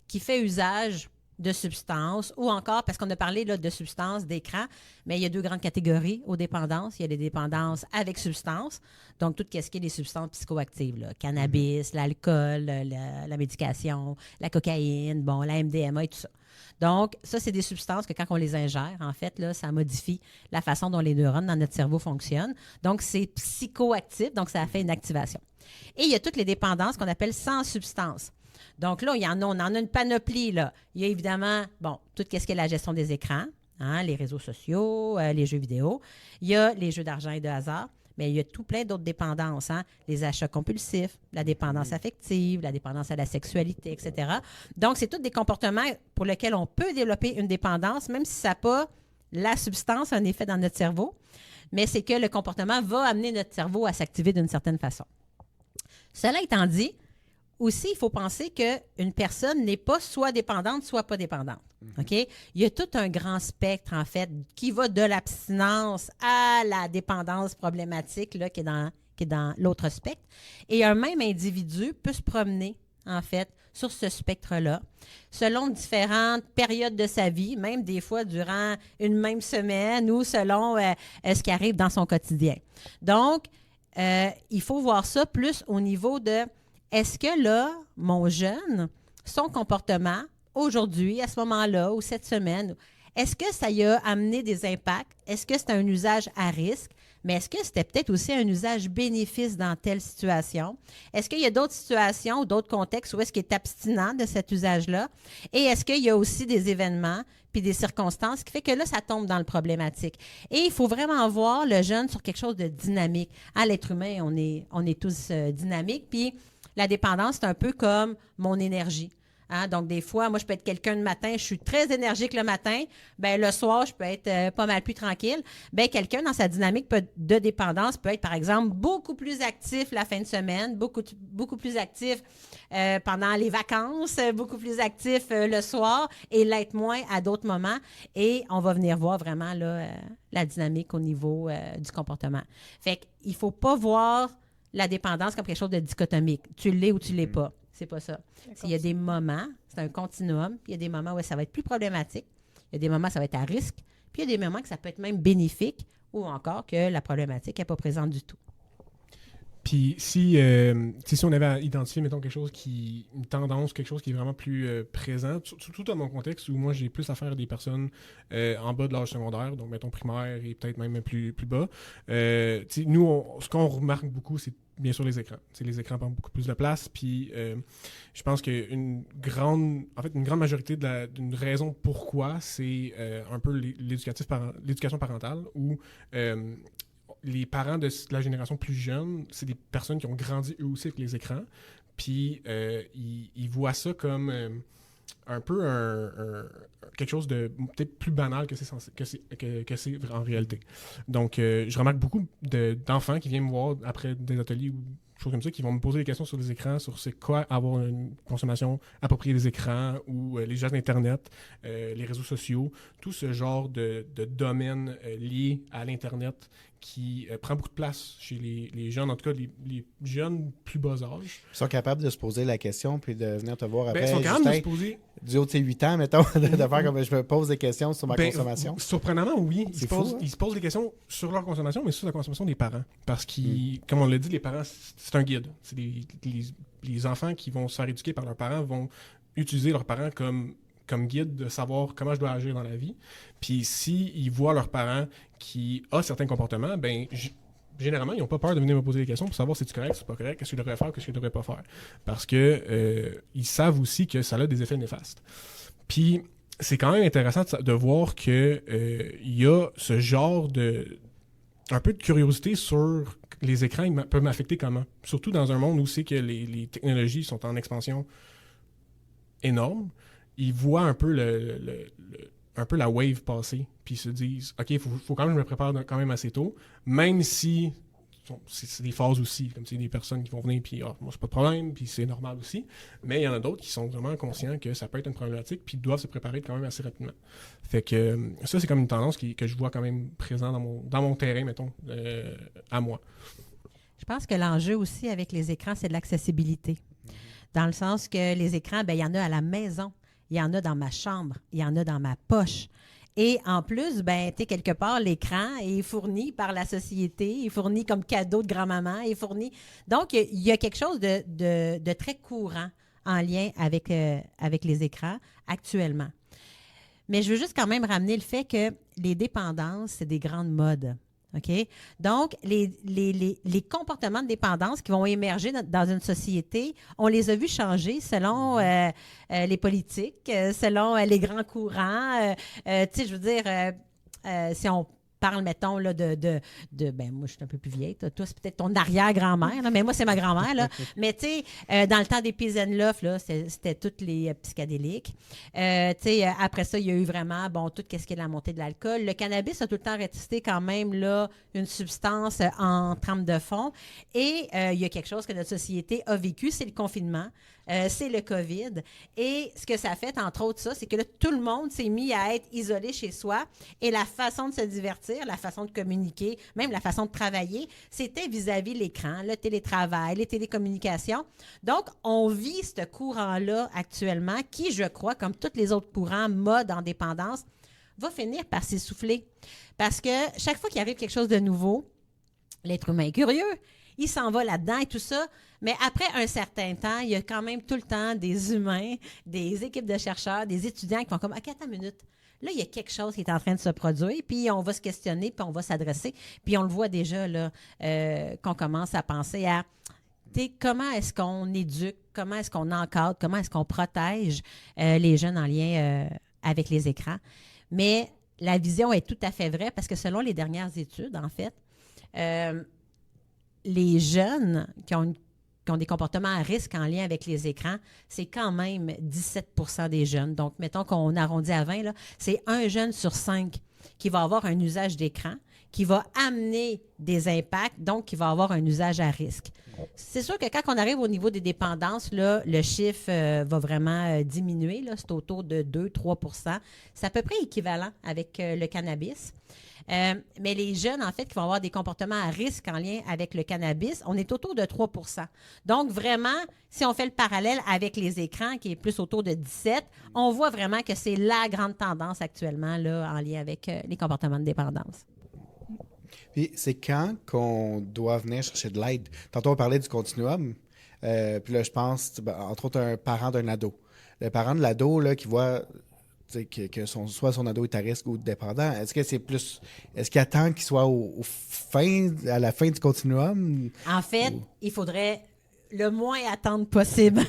qui fait usage de substances ou encore, parce qu'on a parlé là, de substances, d'écran, mais il y a deux grandes catégories aux dépendances. Il y a les dépendances avec substances, donc tout ce qui est les substances psychoactives, là, cannabis, l'alcool, la médication, la cocaïne, bon, la MDMA et tout ça. Donc, ça, c'est des substances que quand on les ingère, en fait, là, ça modifie la façon dont les neurones dans notre cerveau fonctionnent. Donc, c'est psychoactif, donc ça fait une activation. Et il y a toutes les dépendances qu'on appelle sans substance. Donc là, on en a une panoplie. Là. Il y a évidemment, tout ce qui est la gestion des écrans, les réseaux sociaux, les jeux vidéo. Il y a les jeux d'argent et de hasard, mais il y a tout plein d'autres dépendances. Les achats compulsifs, la dépendance affective, la dépendance à la sexualité, etc. Donc, c'est tous des comportements pour lesquels on peut développer une dépendance, même si ça n'a pas la substance, un effet dans notre cerveau, mais c'est que le comportement va amener notre cerveau à s'activer d'une certaine façon. Cela étant dit, aussi, il faut penser qu'une personne n'est pas soit dépendante, soit pas dépendante. OK? Il y a tout un grand spectre, en fait, qui va de l'abstinence à la dépendance problématique là, qui est dans l'autre spectre. Et un même individu peut se promener, en fait, sur ce spectre-là, selon différentes périodes de sa vie, même des fois durant une même semaine ou selon ce qui arrive dans son quotidien. Donc, il faut voir ça plus au niveau de... Est-ce que là, mon jeune, son comportement, aujourd'hui, à ce moment-là, ou cette semaine, est-ce que ça y a amené des impacts? Est-ce que c'est un usage à risque? Mais est-ce que c'était peut-être aussi un usage bénéfice dans telle situation? Est-ce qu'il y a d'autres situations ou d'autres contextes où est-ce qu'il est abstinent de cet usage-là? Et est-ce qu'il y a aussi des événements puis des circonstances qui fait que là, ça tombe dans le problématique? Et il faut vraiment voir le jeune sur quelque chose de dynamique. L'être humain, on est tous dynamiques, puis la dépendance, c'est un peu comme mon énergie. Hein? Donc, des fois, moi, je peux être quelqu'un le matin, je suis très énergique le matin. Bien, le soir, je peux être pas mal plus tranquille. Bien, quelqu'un dans sa dynamique de dépendance peut être, par exemple, beaucoup plus actif la fin de semaine, beaucoup plus actif pendant les vacances, beaucoup plus actif le soir et l'être moins à d'autres moments. Et on va venir voir vraiment là, la dynamique au niveau du comportement. Fait qu'il ne faut pas voir la dépendance comme quelque chose de dichotomique. Tu l'es ou tu ne l'es pas. C'est pas ça. Il y a des moments, c'est un continuum, puis il y a des moments où ça va être plus problématique, il y a des moments où ça va être à risque, puis il y a des moments que ça peut être même bénéfique ou encore que la problématique n'est pas présente du tout. Puis si on avait à identifier, mettons, une tendance, quelque chose qui est vraiment plus présent, surtout dans mon contexte où moi j'ai plus affaire à des personnes en bas de l'âge secondaire, donc mettons primaire et peut-être même plus bas, nous, ce qu'on remarque beaucoup, c'est bien sûr les écrans. Les écrans prennent beaucoup plus de place, puis je pense qu'une grande majorité d'une raison pourquoi, c'est un peu l'éducation parentale, où les parents de la génération plus jeune, c'est des personnes qui ont grandi eux aussi avec les écrans, puis ils voient ça comme un peu quelque chose de peut-être plus banal que c'est en réalité. Donc, je remarque beaucoup d'enfants qui viennent me voir après des ateliers ou des choses comme ça, qui vont me poser des questions sur les écrans, sur c'est quoi avoir une consommation appropriée des écrans ou les usages d'Internet, les réseaux sociaux, tout ce genre de domaine lié à l'Internet qui prend beaucoup de place chez les jeunes, en tout cas les jeunes plus bas âge. Ils sont capables de se poser la question puis de venir te voir après. Ils sont capables de se poser... Du haut de ses 8 ans, mettons, de faire comme je me pose des questions sur ma consommation. Surprenamment, oui. Ils se posent des questions sur leur consommation, mais sur la consommation des parents. Parce que, comme on l'a dit, les parents, c'est un guide. C'est les enfants qui vont se faire éduquer par leurs parents vont utiliser leurs parents comme guide de savoir comment je dois agir dans la vie. Puis s'ils voient leurs parents qui ont certains comportements, ben généralement, ils n'ont pas peur de venir me poser des questions pour savoir si c'est correct, si c'est pas correct, qu'est-ce qu'ils devraient faire, qu'est-ce qu'ils ne devraient pas faire. Parce que ils savent aussi que ça a des effets néfastes. Puis c'est quand même intéressant de voir que il y a ce genre un peu de curiosité sur les écrans, ils peuvent m'affecter comment. Surtout dans un monde où c'est que les technologies sont en expansion énorme. Ils voient un peu un peu la wave passer, puis ils se disent « OK, il faut quand même que je me prépare quand même assez tôt, même si c'est des phases aussi, comme c'est des personnes qui vont venir, puis moi, c'est pas de problème, puis c'est normal aussi. Mais il y en a d'autres qui sont vraiment conscients que ça peut être une problématique, puis ils doivent se préparer quand même assez rapidement. Fait que ça, c'est comme une tendance que je vois quand même présent dans mon terrain, mettons, à moi. Je pense que l'enjeu aussi avec les écrans, c'est de l'accessibilité. Dans le sens que les écrans, bien, il y en a à la maison. Il y en a dans ma chambre, il y en a dans ma poche. Et en plus, ben, tu sais, quelque part, l'écran est fourni par la société, il est fourni comme cadeau de grand-maman, il est fourni... Donc, il y a quelque chose de très courant en lien avec les écrans actuellement. Mais je veux juste quand même ramener le fait que les dépendances, c'est des grandes modes. OK? Donc, les comportements de dépendance qui vont émerger dans une société, on les a vus changer selon les politiques, selon les grands courants. Tu sais, je veux dire, si on parle, mettons, là, ben, moi, je suis un peu plus vieille. Toi, c'est peut-être ton arrière-grand-mère, là, mais moi, c'est ma grand-mère. Là. Mais, tu sais, dans le temps des Peace and Love, là, c'était toutes les psychédéliques. Tu sais, après ça, il y a eu vraiment, bon, tout ce qui est la montée de l'alcool. Le cannabis a tout le temps resté quand même, là, une substance en trame de fond. Et il y a quelque chose que notre société a vécu, c'est le confinement. C'est le COVID. Et ce que ça fait, entre autres, ça, c'est que là, tout le monde s'est mis à être isolé chez soi. Et la façon de se divertir, la façon de communiquer, même la façon de travailler, c'était vis-à-vis l'écran, le télétravail, les télécommunications. Donc, on vit ce courant-là actuellement qui, je crois, comme tous les autres courants, mode en dépendance, va finir par s'essouffler. Parce que chaque fois qu'il arrive quelque chose de nouveau, l'être humain est curieux. Il s'en va là-dedans et tout ça. Mais après un certain temps, il y a quand même tout le temps des humains, des équipes de chercheurs, des étudiants qui vont comme « OK, attends une minute. Là, il y a quelque chose qui est en train de se produire, puis on va se questionner, puis on va s'adresser. » Puis on le voit déjà, là, qu'on commence à penser à comment est-ce qu'on éduque, comment est-ce qu'on encadre, comment est-ce qu'on protège les jeunes en lien avec les écrans. Mais la vision est tout à fait vraie parce que selon les dernières études, en fait, les jeunes qui ont une qui ont des comportements à risque en lien avec les écrans, c'est quand même 17% des jeunes. Donc, mettons qu'on arrondit à 20, là, c'est 1 jeune sur 5 qui va avoir un usage d'écran, qui va amener des impacts, donc qui va avoir un usage à risque. C'est sûr que quand on arrive au niveau des dépendances, là, le chiffre va vraiment diminuer. Là, c'est autour de 2-3%. C'est à peu près équivalent avec le cannabis. Mais les jeunes, en fait, qui vont avoir des comportements à risque en lien avec le cannabis, on est autour de 3%. Donc, vraiment, si on fait le parallèle avec les écrans, qui est plus autour de 17%, on voit vraiment que c'est la grande tendance actuellement là, en lien avec les comportements de dépendance. Puis c'est quand qu'on doit venir chercher de l'aide? Tantôt, on parlait du continuum. Puis là, je pense, entre autres, un parent d'un ado. Le parent de l'ado là, qui voit que soit son ado est à risque ou dépendant, est-ce que c'est plus... Est-ce qu'il attend qu'il soit à la fin du continuum? En fait, il faudrait le moins attendre possible.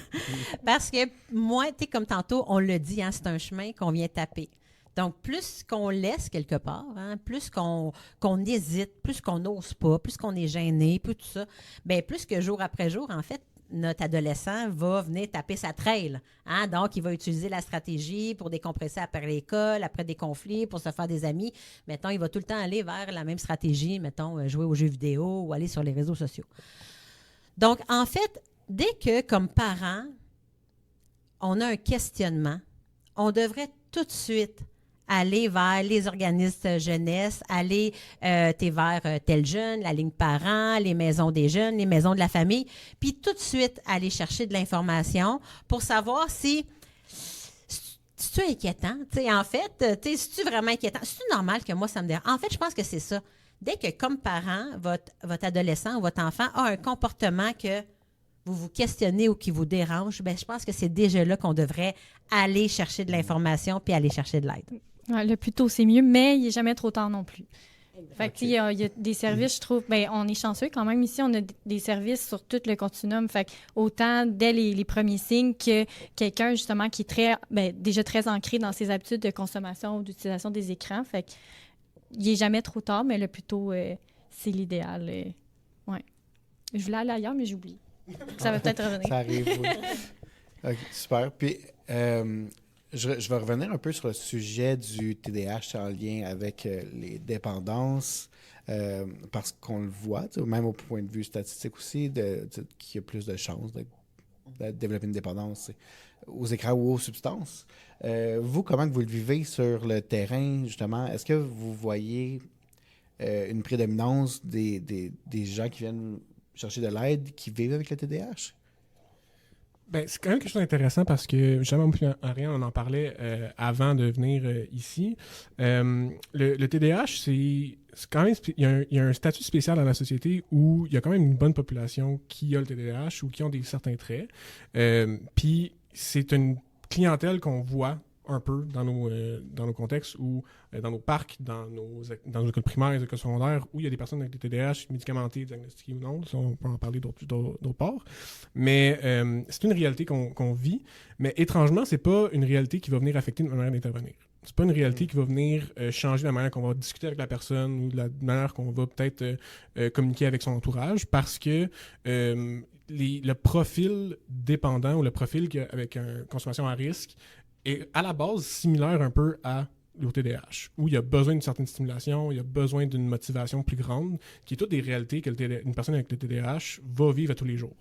Parce que moi, tu sais, comme tantôt, on le dit, hein, c'est un chemin qu'on vient taper. Donc, plus qu'on laisse quelque part, hein, plus qu'on hésite, plus qu'on n'ose pas, plus qu'on est gêné, plus tout ça, bien, plus que jour après jour, en fait, notre adolescent va venir taper sa trail. Hein? Donc, il va utiliser la stratégie pour décompresser après l'école, après des conflits, pour se faire des amis. Mettons, il va tout le temps aller vers la même stratégie, mettons, jouer aux jeux vidéo ou aller sur les réseaux sociaux. Donc, en fait, dès que, comme parents, on a un questionnement, on devrait tout de suite aller vers les organismes jeunesse, aller vers tel jeune, la ligne parents, les maisons des jeunes, les maisons de la famille, puis tout de suite aller chercher de l'information pour savoir si c'est-tu inquiétant? T'sais, en fait, c'est-tu vraiment inquiétant? C'est-tu normal que moi, ça me dérange? En fait, je pense que c'est ça. Dès que, comme parent, votre adolescent ou votre enfant a un comportement que vous vous questionnez ou qui vous dérange, bien, je pense que c'est déjà là qu'on devrait aller chercher de l'information puis aller chercher de l'aide. Ouais, le plus tôt, c'est mieux, mais il n'est jamais trop tard non plus. Fait que, il y a des services, je trouve, ben, on est chanceux quand même. Ici, on a des services sur tout le continuum. Fait que, autant dès les premiers signes que quelqu'un, justement, qui est très, déjà très ancré dans ses habitudes de consommation ou d'utilisation des écrans. Fait que, il n'est jamais trop tard, mais le plus tôt, c'est l'idéal. Ouais. Je voulais aller ailleurs, mais j'oublie. Ça va peut-être revenir. Ça arrive, oui. Okay, super. Puis, je vais revenir un peu sur le sujet du TDAH en lien avec les dépendances, parce qu'on le voit, même au point de vue statistique aussi, qu'il y a plus de chances de développer une dépendance aux écrans ou aux substances. Vous, comment que vous le vivez sur le terrain, justement? Est-ce que vous voyez une prédominance des gens qui viennent chercher de l'aide, qui vivent avec le TDAH? Ben, c'est quand même quelque chose d'intéressant parce que, justement, Ariane, on en parlait avant de venir ici. Le TDAH, c'est quand même... Il y a un statut spécial dans la société où il y a quand même une bonne population qui a le TDAH ou qui ont certains traits. Puis, c'est une clientèle qu'on voit un peu dans nos contextes ou dans nos parcs, dans nos écoles primaires, les écoles secondaires, où il y a des personnes avec des TDAH médicamentées, diagnostiquées ou non. Ça, on peut en parler d'autre part. Mais c'est une réalité qu'on vit. Mais étrangement, c'est pas une réalité qui va venir affecter notre manière d'intervenir. C'est pas une réalité qui va venir changer la manière qu'on va discuter avec la personne ou la manière qu'on va peut-être communiquer avec son entourage parce que le profil dépendant ou le profil avec une consommation à risque est à la base similaire un peu au TDAH, où il y a besoin d'une certaine stimulation, il y a besoin d'une motivation plus grande, qui est toutes des réalités qu'une personne avec le TDAH va vivre à tous les jours.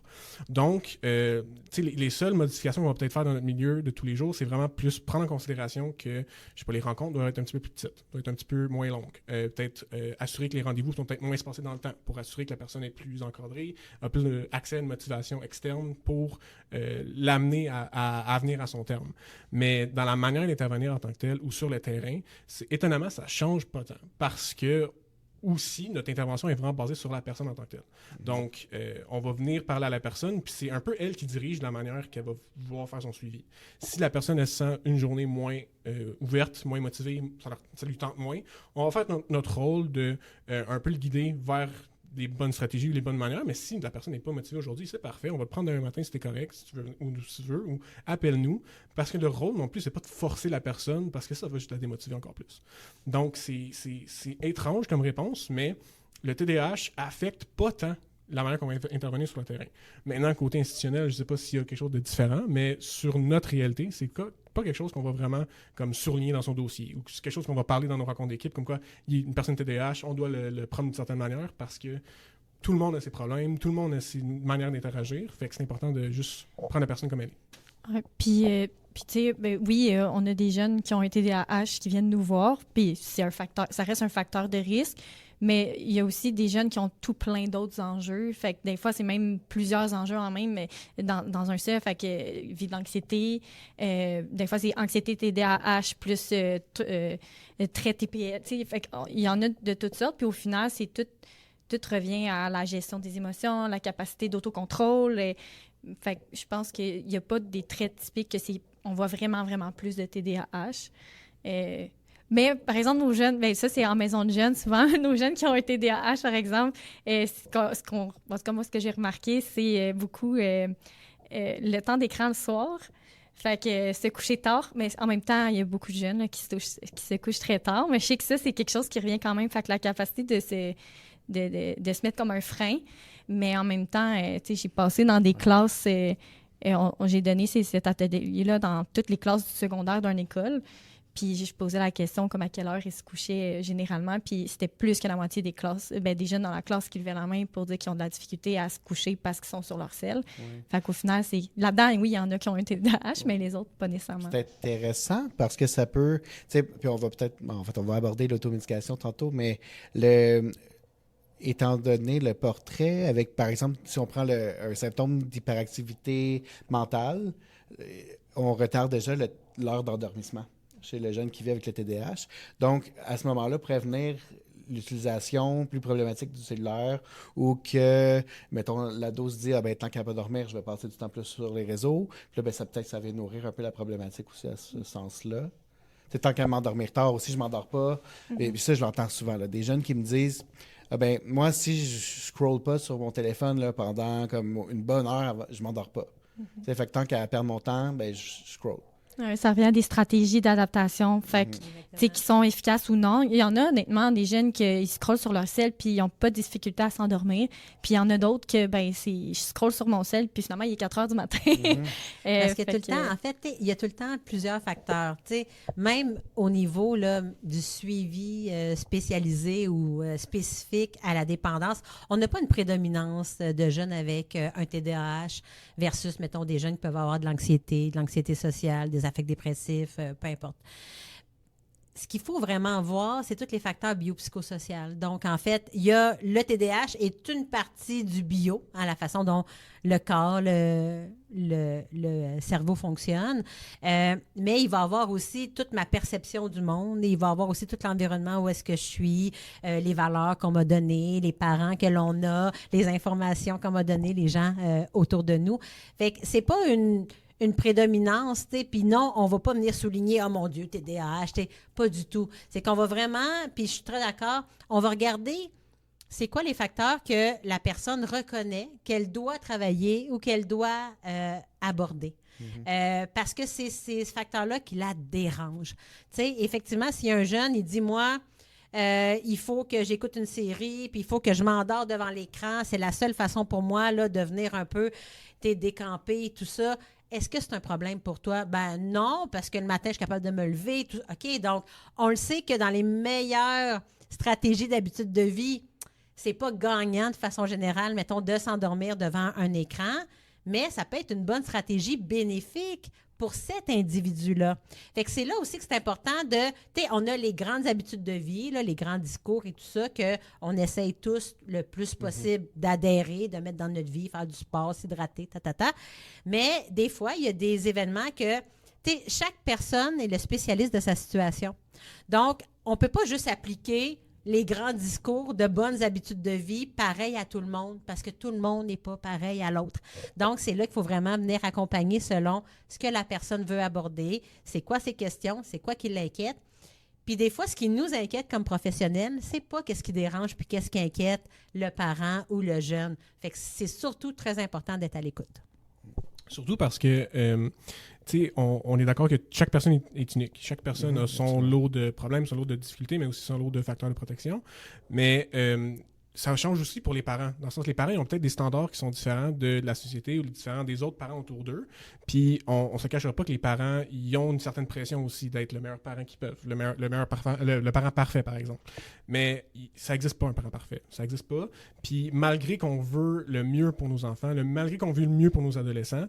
Donc, les seules modifications qu'on va peut-être faire dans notre milieu de tous les jours, c'est vraiment plus prendre en considération que, je sais pas, les rencontres doivent être un petit peu plus petites, doivent être un petit peu moins longues. Peut-être assurer que les rendez-vous sont peut-être moins espacés dans le temps pour assurer que la personne est plus encadrée, a plus accès à une motivation externe pour l'amener à venir à son terme. Mais dans la manière d'intervenir en tant que tel ou sur le terrain, étonnamment, ça change pas tant parce que aussi, notre intervention est vraiment basée sur la personne en tant que telle. Donc, on va venir parler à la personne, puis c'est un peu elle qui dirige la manière qu'elle va vouloir faire son suivi. Si la personne, elle se sent une journée moins ouverte, moins motivée, ça lui tente moins, on va faire notre rôle de un peu le guider vers des bonnes stratégies ou les bonnes manières, mais si la personne n'est pas motivée aujourd'hui, c'est parfait, on va te prendre demain matin si t'es correct, si tu veux, ou appelle-nous, parce que le rôle non plus, c'est pas de forcer la personne, parce que ça va juste la démotiver encore plus. Donc, c'est étrange comme réponse, mais le TDAH affecte pas tant la manière qu'on va intervenir sur le terrain. Maintenant, côté institutionnel, je ne sais pas s'il y a quelque chose de différent, mais sur notre réalité, c'est pas quelque chose qu'on va vraiment comme surligner dans son dossier ou c'est quelque chose qu'on va parler dans nos rencontres d'équipe, comme quoi il y a une personne TDAH, on doit le prendre d'une certaine manière parce que tout le monde a ses problèmes, tout le monde a ses manières d'interagir, fait que c'est important de juste prendre la personne comme elle est. Ouais, puis tu sais, oui, on a des jeunes qui ont été TDAH qui viennent nous voir, puis c'est un facteur, ça reste un facteur de risque, mais il y a aussi des jeunes qui ont tout plein d'autres enjeux, fait que des fois, c'est même plusieurs enjeux en même, mais dans un seul, fait que vie d'anxiété, des fois, c'est anxiété TDAH plus trait TPL, tu sais, fait qu'il y en a de toutes sortes, puis au final, c'est tout revient à la gestion des émotions, la capacité d'autocontrôle. Fait que je pense qu'il n'y a pas des traits typiques que on voit vraiment, vraiment plus de TDAH. Mais, par exemple, nos jeunes, bien, ça, c'est en maison de jeunes, souvent. Nos jeunes qui ont un TDAH, par exemple, ce que j'ai remarqué, c'est beaucoup le temps d'écran le soir. Fait que se coucher tard, mais en même temps, il y a beaucoup de jeunes là, qui se couchent très tard. Mais je sais que ça, c'est quelque chose qui revient quand même. Fait que la capacité de se mettre comme un frein. Mais en même temps, j'ai passé dans des classes, j'ai donné cet atelier-là dans toutes les classes du secondaire d'une école. Puis je posais la question comme à quelle heure ils se couchaient généralement. Puis c'était plus que la moitié des classes, des jeunes dans la classe qui levaient la main pour dire qu'ils ont de la difficulté à se coucher parce qu'ils sont sur leur selle. Oui. Fait qu'au final, là-dedans, oui, il y en a qui ont un TDAH, mais les autres, pas nécessairement. C'est intéressant parce que ça peut... Puis on va peut-être... En fait, on va aborder l'automédication tantôt, mais étant donné le portrait, avec, par exemple, si on prend un symptôme d'hyperactivité mentale, on retarde déjà l'heure d'endormissement chez le jeune qui vit avec le TDAH. Donc, à ce moment-là, prévenir l'utilisation plus problématique du cellulaire ou que, mettons, l'ado se dit « Ah ben tant qu'elle va dormir, je vais passer du temps plus sur les réseaux. » Puis là, ben, ça vient nourrir un peu la problématique aussi à ce sens-là. C'est tant qu'à m'endormir tard aussi, je m'endors pas. Et puis ça, je l'entends souvent, là, des jeunes qui me disent ah ben, moi, si je scrolle pas sur mon téléphone là, pendant comme une bonne heure, je m'endors pas. Fait que tant qu'à perdre mon temps, ben, je scroll. Ouais, ça revient à des stratégies d'adaptation, fait que, qui sont efficaces ou non. Il y en a, honnêtement, des jeunes qui scrollent sur leur sel puis ils n'ont pas de difficulté à s'endormir. Puis il y en a d'autres que, je scrolle sur mon sel puis finalement, il est 4 heures du matin. Parce que tout le temps, en fait, il y a tout le temps plusieurs facteurs. Même au niveau là, du suivi spécialisé ou spécifique à la dépendance, on n'a pas une prédominance de jeunes avec un TDAH versus, mettons, des jeunes qui peuvent avoir de l'anxiété sociale, des affects dépressifs, peu importe. Ce qu'il faut vraiment voir, c'est tous les facteurs biopsychosociaux. Donc, en fait, il y a le TDAH est une partie du bio, la façon dont le corps, le cerveau fonctionne. Mais il va avoir aussi toute ma perception du monde. Il va avoir aussi tout l'environnement où est-ce que je suis, les valeurs qu'on m'a données, les parents que l'on a, les informations qu'on m'a données, les gens autour de nous. Fait que c'est pas une prédominance, puis non, on ne va pas venir souligner « Oh mon Dieu, TDAH », pas du tout. C'est qu'on va vraiment, puis je suis très d'accord, on va regarder c'est quoi les facteurs que la personne reconnaît, qu'elle doit travailler ou qu'elle doit aborder. Parce que c'est ces facteurs-là qui la dérangent. Tu sais, effectivement, s'il y a un jeune, il dit « Moi, il faut que j'écoute une série, puis il faut que je m'endors devant l'écran. C'est la seule façon pour moi là, de venir un peu décampé et tout ça. » Est-ce que c'est un problème pour toi? Ben non, parce que le matin, je suis capable de me lever. OK, donc on le sait que dans les meilleures stratégies d'habitude de vie, c'est pas gagnant de façon générale, mettons, de s'endormir devant un écran, mais ça peut être une bonne stratégie bénéfique pour cet individu-là. Fait que c'est là aussi que c'est important de... Tu sais, on a les grandes habitudes de vie, là, les grands discours et tout ça, qu'on essaye tous le plus possible d'adhérer, de mettre dans notre vie, faire du sport, s'hydrater, Mais des fois, il y a des événements que... Tu sais, chaque personne est le spécialiste de sa situation. Donc, on ne peut pas juste appliquer les grands discours de bonnes habitudes de vie pareil à tout le monde parce que tout le monde n'est pas pareil à l'autre. Donc, c'est là qu'il faut vraiment venir accompagner selon ce que la personne veut aborder, c'est quoi ses questions, c'est quoi qui l'inquiète. Puis des fois, ce qui nous inquiète comme professionnels, c'est pas qu'est-ce qui dérange puis qu'est-ce qui inquiète le parent ou le jeune. Fait que c'est surtout très important d'être à l'écoute. Surtout parce que, tu sais, on est d'accord que chaque personne est unique. Chaque personne a son lot de problèmes, son lot de difficultés, mais aussi son lot de facteurs de protection. Mais ça change aussi pour les parents. Dans le sens que les parents ils ont peut-être des standards qui sont différents de la société ou différents des autres parents autour d'eux. Puis on se cachera pas que les parents ils ont une certaine pression aussi d'être le meilleur parent qu'ils peuvent, le parent parfait par exemple. Mais ça n'existe pas un parent parfait, ça n'existe pas. Puis malgré qu'on veut le mieux pour nos enfants, malgré qu'on veut le mieux pour nos adolescents,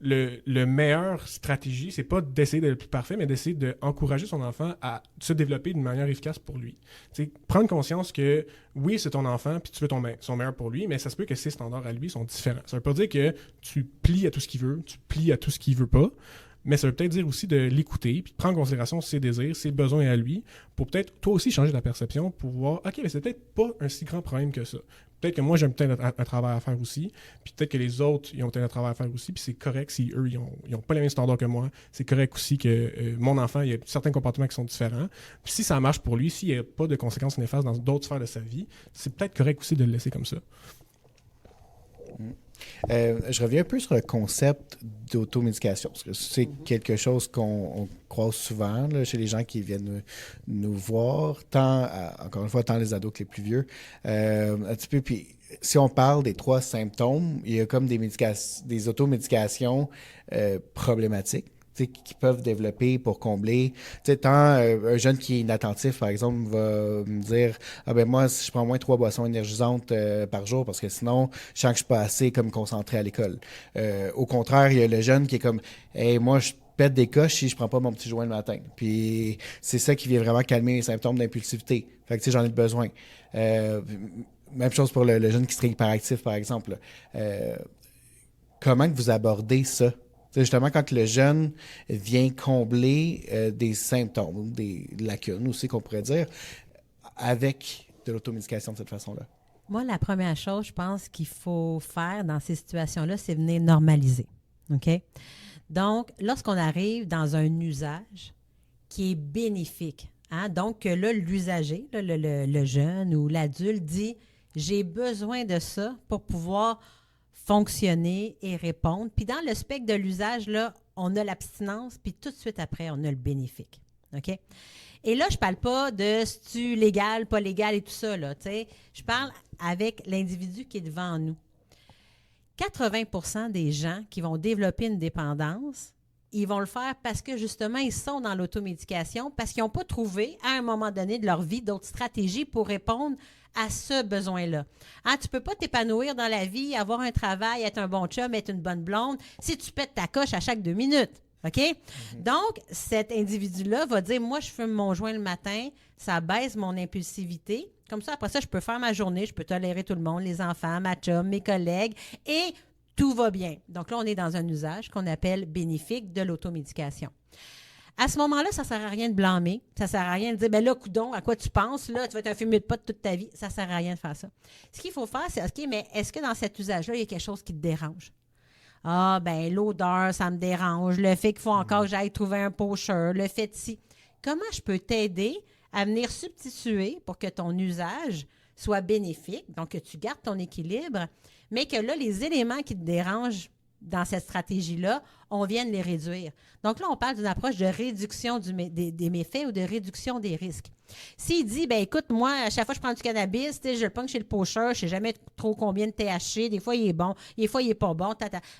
le meilleure stratégie, c'est pas d'essayer d'être le plus parfait, mais d'essayer d'encourager son enfant à se développer d'une manière efficace pour lui. T'sais, prendre conscience que oui, c'est ton enfant, puis tu veux son meilleur pour lui, mais ça se peut que ses standards à lui sont différents. Ça veut pas dire que tu plies à tout ce qu'il veut, tu plies à tout ce qu'il veut pas, mais ça veut peut-être dire aussi de l'écouter, puis de prendre en considération ses désirs, ses besoins à lui, pour peut-être toi aussi changer ta perception, pour voir, OK, mais c'est peut-être pas un si grand problème que ça. Peut-être que moi, j'ai peut-être un travail à faire aussi, puis peut-être que les autres, ils ont peut-être un travail à faire aussi, puis c'est correct si eux, ils ont pas les mêmes standards que moi. C'est correct aussi que mon enfant, il y a certains comportements qui sont différents. Puis si ça marche pour lui, s'il n'y a pas de conséquences néfastes dans d'autres sphères de sa vie, c'est peut-être correct aussi de le laisser comme ça. Je reviens un peu sur le concept d'automédication, parce que c'est quelque chose qu'on croise souvent là, chez les gens qui viennent nous voir, encore une fois, tant les ados que les plus vieux. Un petit peu, puis si on parle des 3 symptômes, il y a comme des automédications problématiques qui peuvent développer pour combler. Tant un jeune qui est inattentif, par exemple, va me dire « Ah ben moi, si je prends au moins 3 boissons énergisantes par jour, parce que sinon, je sens que je suis pas assez comme concentré à l'école. » Au contraire, il y a le jeune qui est comme « Hey, moi, je pète des coches si je prends pas mon petit joint le matin. » Puis c'est ça qui vient vraiment calmer les symptômes d'impulsivité. Fait que j'en ai besoin. Même chose pour le jeune qui serait hyperactif, par exemple. Comment que vous abordez ça? C'est justement quand le jeune vient combler des symptômes, des lacunes aussi qu'on pourrait dire, avec de l'automédication de cette façon-là. Moi, la première chose, je pense qu'il faut faire dans ces situations-là, c'est venir normaliser. OK? Donc, lorsqu'on arrive dans un usage qui est bénéfique, donc là, l'usager, le jeune ou l'adulte dit « j'ai besoin de ça pour pouvoir fonctionner et répondre. » Puis dans le spectre de l'usage, là, on a l'abstinence, puis tout de suite après, on a le bénéfique. OK? Et là, je ne parle pas de si-tu légal, pas légal et tout ça, là, tu sais. Je parle avec l'individu qui est devant nous. 80% des gens qui vont développer une dépendance, ils vont le faire parce que, justement, ils sont dans l'automédication, parce qu'ils n'ont pas trouvé, à un moment donné de leur vie, d'autres stratégies pour répondre à ce besoin-là. Tu ne peux pas t'épanouir dans la vie, avoir un travail, être un bon chum, être une bonne blonde, si tu pètes ta coche à chaque 2 minutes. OK? Donc, cet individu-là va dire, moi, je fume mon joint le matin, ça baisse mon impulsivité. Comme ça, après ça, je peux faire ma journée, je peux tolérer tout le monde, les enfants, ma chum, mes collègues, et tout va bien. Donc là, on est dans un usage qu'on appelle bénéfique de l'automédication. À ce moment-là, ça ne sert à rien de blâmer. Ça ne sert à rien de dire, ben là, coudon, à quoi tu penses? Là, tu vas être un fumeux de pote toute ta vie. Ça ne sert à rien de faire ça. Ce qu'il faut faire, c'est, OK, mais est-ce que dans cet usage-là, il y a quelque chose qui te dérange? Ah, ben l'odeur, ça me dérange. Le fait qu'il faut encore que j'aille trouver un pocheur. Le fait de si. Comment je peux t'aider à venir substituer pour que ton usage soit bénéfique, donc que tu gardes ton équilibre, mais que là, les éléments qui te dérangent dans cette stratégie-là, on vient de les réduire. Donc là, on parle d'une approche de réduction des méfaits ou de réduction des risques. S'il dit, ben écoute, moi, à chaque fois que je prends du cannabis, je le pogne chez le pocheur, je ne sais jamais trop combien de THC, des fois il est bon, des fois il n'est pas bon,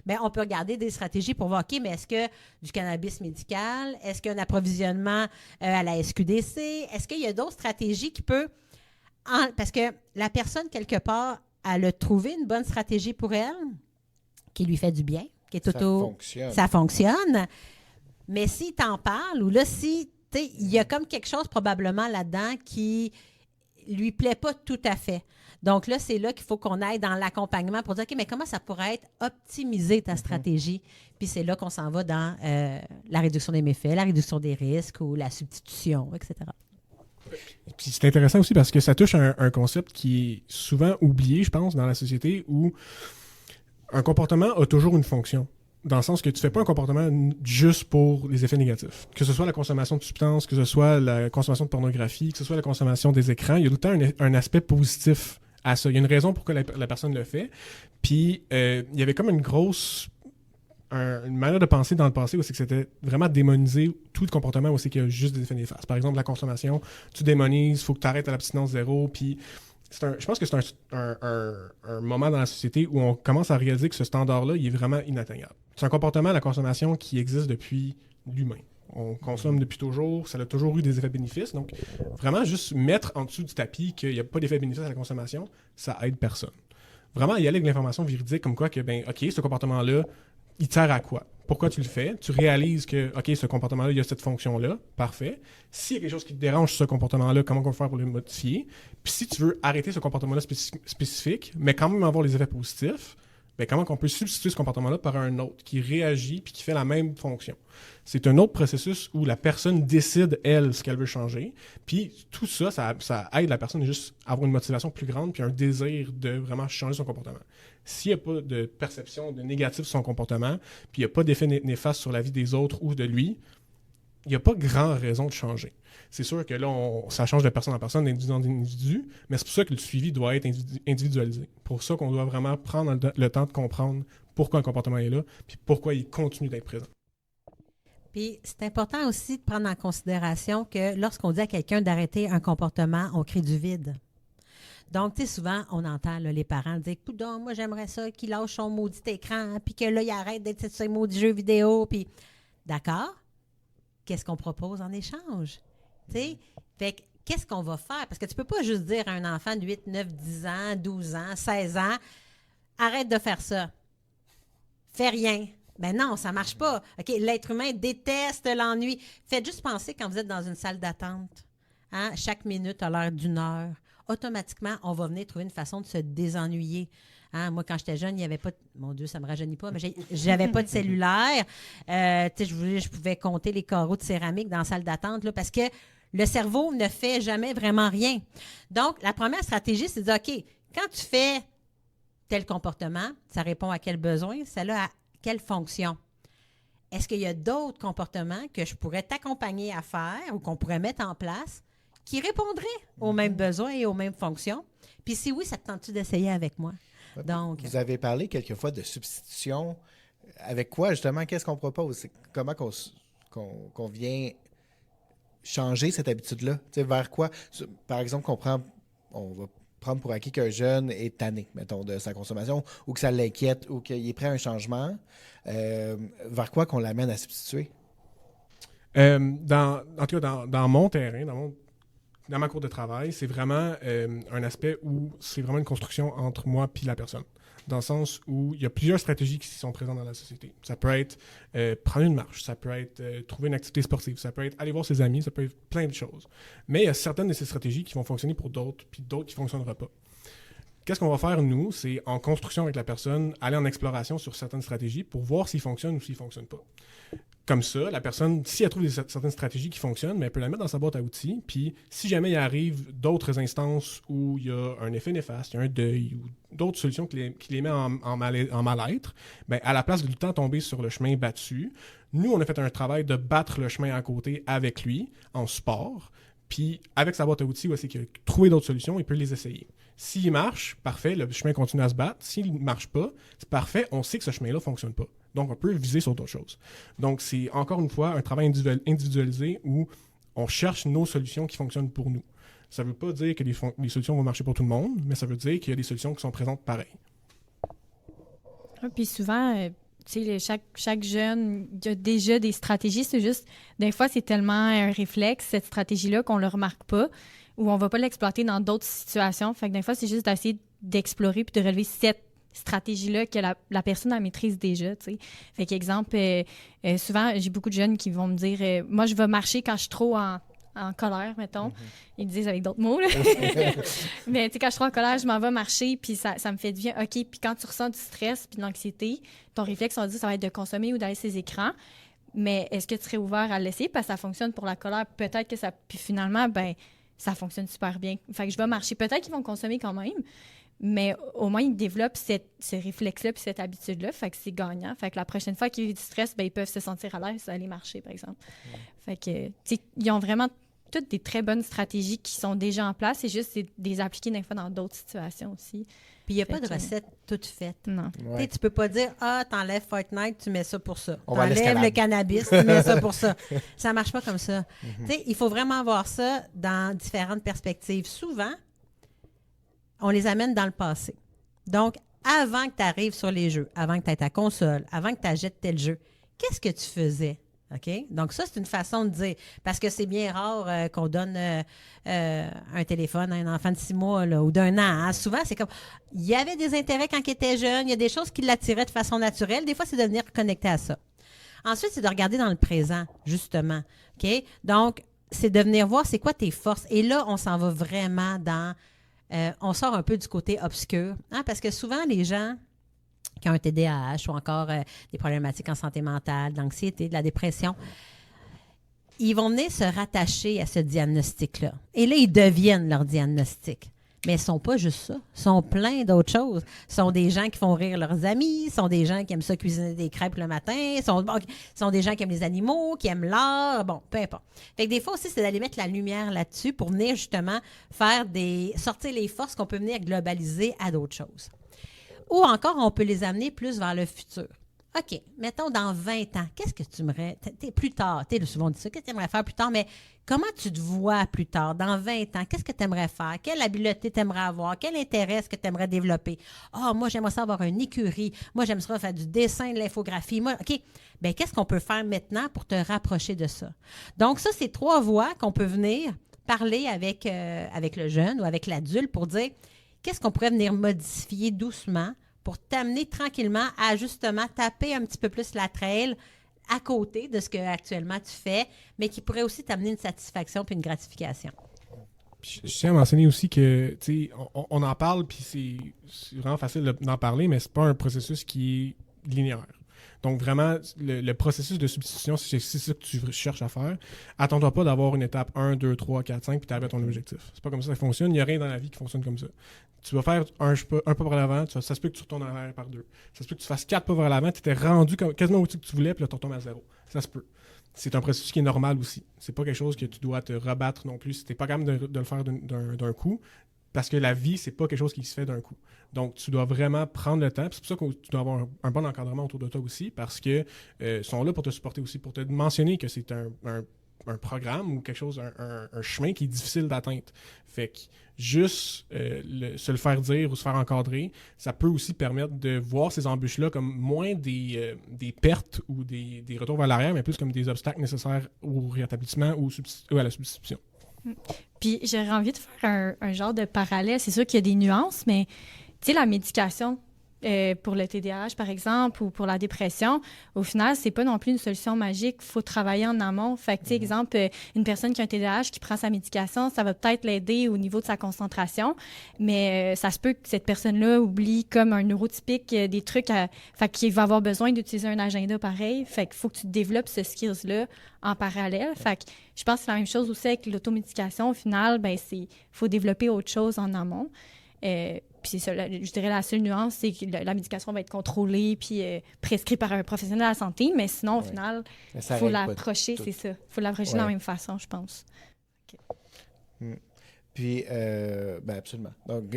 ben, on peut regarder des stratégies pour voir, OK, mais est-ce que du cannabis médical, est-ce qu'il y a un approvisionnement à la SQDC, est-ce qu'il y a d'autres stratégies qui peuvent... Parce que la personne, quelque part, elle a trouvé une bonne stratégie pour elle, qui lui fait du bien, qui est ça fonctionne. Mais si t'en parles, ou là, si, il y a comme quelque chose probablement là-dedans qui lui plaît pas tout à fait. Donc là, c'est là qu'il faut qu'on aille dans l'accompagnement pour dire, OK, mais comment ça pourrait être optimiser ta stratégie? Puis c'est là qu'on s'en va dans la réduction des méfaits, la réduction des risques ou la substitution, etc. Puis c'est intéressant aussi parce que ça touche un concept qui est souvent oublié, je pense, dans la société où un comportement a toujours une fonction. Dans le sens que tu ne fais pas un comportement juste pour les effets négatifs. Que ce soit la consommation de substances, que ce soit la consommation de pornographie, que ce soit la consommation des écrans, il y a tout le temps un aspect positif à ça. Il y a une raison pourquoi la personne le fait. Puis, il y avait comme une manière de penser dans le passé où c'est que c'était vraiment démoniser tout le comportement où c'est qu'il y a juste des effets néfastes. Par exemple, la consommation, tu démonises, il faut que tu arrêtes à l'abstinence zéro, puis je pense que c'est un moment dans la société où on commence à réaliser que ce standard-là, il est vraiment inatteignable. C'est un comportement, la consommation, qui existe depuis l'humain. On consomme depuis toujours, ça a toujours eu des effets bénéfices. Donc, vraiment, juste mettre en dessous du tapis qu'il n'y a pas d'effet bénéfice à la consommation, ça aide personne. Vraiment, y aller avec l'information véridique comme quoi que, OK, ce comportement-là, il sert à quoi? Pourquoi tu le fais? Tu réalises que, OK, ce comportement-là, il y a cette fonction-là. Parfait. S'il y a quelque chose qui te dérange ce comportement-là, comment on va faire pour le modifier? Puis si tu veux arrêter ce comportement-là spécifique, mais quand même avoir les effets positifs, comment on peut substituer ce comportement-là par un autre qui réagit puis qui fait la même fonction. C'est un autre processus où la personne décide, elle, ce qu'elle veut changer. Puis tout ça, ça aide la personne à juste avoir une motivation plus grande puis un désir de vraiment changer son comportement. S'il n'y a pas de perception de négatif sur son comportement, puis il n'y a pas d'effet néfaste sur la vie des autres ou de lui, il n'y a pas grand raison de changer. C'est sûr que là, ça change de personne en personne, d'individu en individu, mais c'est pour ça que le suivi doit être individualisé. Pour ça qu'on doit vraiment prendre le temps de comprendre pourquoi un comportement est là, puis pourquoi il continue d'être présent. Puis c'est important aussi de prendre en considération que lorsqu'on dit à quelqu'un d'arrêter un comportement, on crée du vide. Donc, tu sais, souvent, on entend là, les parents dire « Coudonc, moi, j'aimerais ça qu'il lâche son maudit écran, puis que là, il arrête d'être sur ses maudits jeux vidéo. » Puis, d'accord, qu'est-ce qu'on propose en échange? Tu sais, fait que, qu'est-ce qu'on va faire? Parce que tu peux pas juste dire à un enfant de 8, 9, 10 ans, 12 ans, 16 ans, « Arrête de faire ça. Fais rien. » Ben non, ça marche pas. OK, l'être humain déteste l'ennui. Faites juste penser quand vous êtes dans une salle d'attente. Hein? Chaque minute a l'air d'une heure. Automatiquement, on va venir trouver une façon de se désennuyer. Hein? Moi, quand j'étais jeune, il n'y avait pas... Mon Dieu, ça ne me rajeunit pas, mais j'avais pas de cellulaire. Je pouvais compter les carreaux de céramique dans la salle d'attente là, parce que le cerveau ne fait jamais vraiment rien. Donc, la première stratégie, c'est de dire, OK, quand tu fais tel comportement, ça répond à quel besoin, ça a quelle fonction? Est-ce qu'il y a d'autres comportements que je pourrais t'accompagner à faire ou qu'on pourrait mettre en place qui répondraient aux mêmes besoins et aux mêmes fonctions? Puis si oui, ça te tente-tu d'essayer avec moi? Donc, vous avez parlé quelquefois de substitution. Avec quoi, justement, qu'est-ce qu'on propose? C'est comment qu'on vient changer cette habitude-là? Tu sais, vers quoi? Par exemple, on va prendre pour acquis qu'un jeune est tanné, mettons, de sa consommation, ou que ça l'inquiète, ou qu'il est prêt à un changement. Vers quoi qu'on l'amène à substituer? En tout cas, dans mon terrain, dans ma cour de travail, c'est vraiment un aspect où c'est vraiment une construction entre moi et la personne. Dans le sens où il y a plusieurs stratégies qui sont présentes dans la société. Ça peut être prendre une marche, ça peut être trouver une activité sportive, ça peut être aller voir ses amis, ça peut être plein de choses. Mais il y a certaines de ces stratégies qui vont fonctionner pour d'autres, puis d'autres qui ne fonctionneront pas. Qu'est-ce qu'on va faire, nous, c'est en construction avec la personne, aller en exploration sur certaines stratégies pour voir s'ils fonctionnent ou s'ils ne fonctionnent pas. Comme ça, la personne, si elle trouve certaines stratégies qui fonctionnent, mais elle peut la mettre dans sa boîte à outils. Puis, si jamais il arrive d'autres instances où il y a un effet néfaste, il y a un deuil ou d'autres solutions qui les met en mal-être, bien, à la place de tout le temps tomber sur le chemin battu, nous, on a fait un travail de battre le chemin à côté avec lui, en sport. Puis, avec sa boîte à outils, c'est qu'il a trouvé d'autres solutions, il peut les essayer. S'il marche, parfait, le chemin continue à se battre. S'il ne marche pas, c'est parfait, on sait que ce chemin-là ne fonctionne pas. Donc, on peut viser sur d'autres choses. Donc, c'est encore une fois un travail individualisé où on cherche nos solutions qui fonctionnent pour nous. Ça ne veut pas dire que les solutions vont marcher pour tout le monde, mais ça veut dire qu'il y a des solutions qui sont présentes pareil. Puis souvent, tu sais, chaque jeune, il y a déjà des stratégies. C'est juste, des fois, c'est tellement un réflexe, cette stratégie-là, qu'on ne le remarque pas ou on ne va pas l'exploiter dans d'autres situations. Fait que des fois, c'est juste d'essayer d'explorer puis de relever cette stratégie-là que la personne la maîtrise déjà, tu sais. Fait qu'exemple, souvent, j'ai beaucoup de jeunes qui vont me dire moi, je vais marcher quand je suis trop en colère, mettons. Ils disent avec d'autres mots, là. Mais tu sais, quand je suis trop en colère, je m'en vais marcher, puis ça me fait du bien. OK, puis quand tu ressens du stress puis de l'anxiété, ton réflexe, on va dire, ça va être de consommer ou d'aller ses écrans. Mais est-ce que tu serais ouvert à le laisser? Parce que ça fonctionne pour la colère. Peut-être que ça... Puis finalement, ben ça fonctionne super bien. Fait que je vais marcher. Peut-être qu'ils vont consommer quand même, mais au moins, ils développent ce réflexe-là puis cette habitude-là. Fait que c'est gagnant. Fait que la prochaine fois qu'ils vivent du stress, ben, ils peuvent se sentir à l'aise d'aller marcher, par exemple. Fait que, tu sais, ils ont vraiment toutes des très bonnes stratégies qui sont déjà en place. C'est juste des appliquer des fois dans d'autres situations aussi. Puis il n'y a pas de recette toute faite. Non. Ouais. Tu peux pas dire « Ah, t'enlèves Fortnite, tu mets ça pour ça. T'enlèves le cannabis, tu mets ça pour ça. » Ça marche pas comme ça. Tu sais, il faut vraiment voir ça dans différentes perspectives. Souvent, on les amène dans le passé. Donc, avant que tu arrives sur les jeux, avant que tu aies ta console, avant que tu achètes tel jeu, qu'est-ce que tu faisais? OK? Donc, ça, c'est une façon de dire. Parce que c'est bien rare qu'on donne un téléphone à un enfant de 6 mois là, ou d'1 an. Hein? Souvent, c'est comme. Il y avait des intérêts quand il était jeune, il y a des choses qui l'attiraient de façon naturelle. Des fois, c'est de venir connecter à ça. Ensuite, c'est de regarder dans le présent, justement. OK? Donc, c'est de venir voir c'est quoi tes forces. Et là, on s'en va vraiment dans. On sort un peu du côté obscur. Hein? Parce que souvent, les gens qui ont un TDAH ou encore des problématiques en santé mentale, de l'anxiété, de la dépression, ils vont venir se rattacher à ce diagnostic-là. Et là, ils deviennent leur diagnostic. Mais ils ne sont pas juste ça. Ils sont plein d'autres choses. Ce sont des gens qui font rire leurs amis, ce sont des gens qui aiment ça cuisiner des crêpes le matin, ce sont des gens qui aiment les animaux, qui aiment l'art, bon, peu importe. Fait que des fois aussi, c'est d'aller mettre la lumière là-dessus pour venir justement sortir les forces qu'on peut venir globaliser à d'autres choses. Ou encore, on peut les amener plus vers le futur. OK, mettons dans 20 ans, qu'est-ce que tu aimerais, plus tard, souvent on dit ça, qu'est-ce que tu aimerais faire plus tard, mais comment tu te vois plus tard, dans 20 ans, qu'est-ce que tu aimerais faire? Quelle habileté tu aimerais avoir? Quel intérêt est-ce que tu aimerais développer? Moi, j'aimerais ça avoir une écurie. Moi, j'aimerais ça faire du dessin, de l'infographie. Moi, OK, bien, qu'est-ce qu'on peut faire maintenant pour te rapprocher de ça? Donc, ça, c'est 3 voies qu'on peut venir parler avec le jeune ou avec l'adulte pour dire qu'est-ce qu'on pourrait venir modifier doucement pour t'amener tranquillement à justement taper un petit peu plus la trail à côté de ce que actuellement tu fais, mais qui pourrait aussi t'amener une satisfaction puis une gratification. Je tiens à mentionner aussi que, tu sais, on en parle, puis c'est vraiment facile d'en parler, mais c'est pas un processus qui est linéaire. Donc, vraiment, le processus de substitution, si c'est ça que tu cherches à faire, attends-toi pas d'avoir une étape 1, 2, 3, 4, 5, puis t'arrives à ton objectif. C'est pas comme ça que ça fonctionne. Il n'y a rien dans la vie qui fonctionne comme ça. Tu vas faire un pas vers l'avant, ça se peut que tu retournes en arrière par 2. Ça se peut que tu fasses 4 pas vers l'avant, tu étais rendu quasiment au-dessus que tu voulais, puis là, tu retombes à 0. Ça se peut. C'est un processus qui est normal aussi. C'est pas quelque chose que tu dois te rebattre non plus. Si t'es pas capable de le faire d'un coup, parce que la vie, c'est pas quelque chose qui se fait d'un coup. Donc, tu dois vraiment prendre le temps. C'est pour ça que tu dois avoir un bon encadrement autour de toi aussi, parce que sont là pour te supporter aussi, pour te mentionner que c'est un programme ou quelque chose, un chemin qui est difficile d'atteindre. Fait que juste se le faire dire ou se faire encadrer, ça peut aussi permettre de voir ces embûches-là comme moins des pertes ou des retours vers l'arrière, mais plus comme des obstacles nécessaires au rétablissement ou à la substitution. Puis j'aurais envie de faire un genre de parallèle. C'est sûr qu'il y a des nuances, mais tu sais, la médication pour le TDAH, par exemple, ou pour la dépression, au final, c'est pas non plus une solution magique. Il faut travailler en amont. Fait que, tu sais, exemple, une personne qui a un TDAH qui prend sa médication, ça va peut-être l'aider au niveau de sa concentration, mais ça se peut que cette personne-là oublie comme un neurotypique des trucs. Fait qu'il va avoir besoin d'utiliser un agenda pareil. Fait qu'il faut que tu développes ce skill-là en parallèle. Fait que je pense que c'est la même chose aussi avec l'automédication. Au final, ben faut développer autre chose en amont. Puis c'est ça, je dirais la seule nuance, c'est que la médication va être contrôlée puis prescrite par un professionnel de la santé, mais sinon, au final, il faut l'approcher, c'est ça. Il faut l'approcher de la même façon, je pense. Okay. Puis, ben absolument. Donc,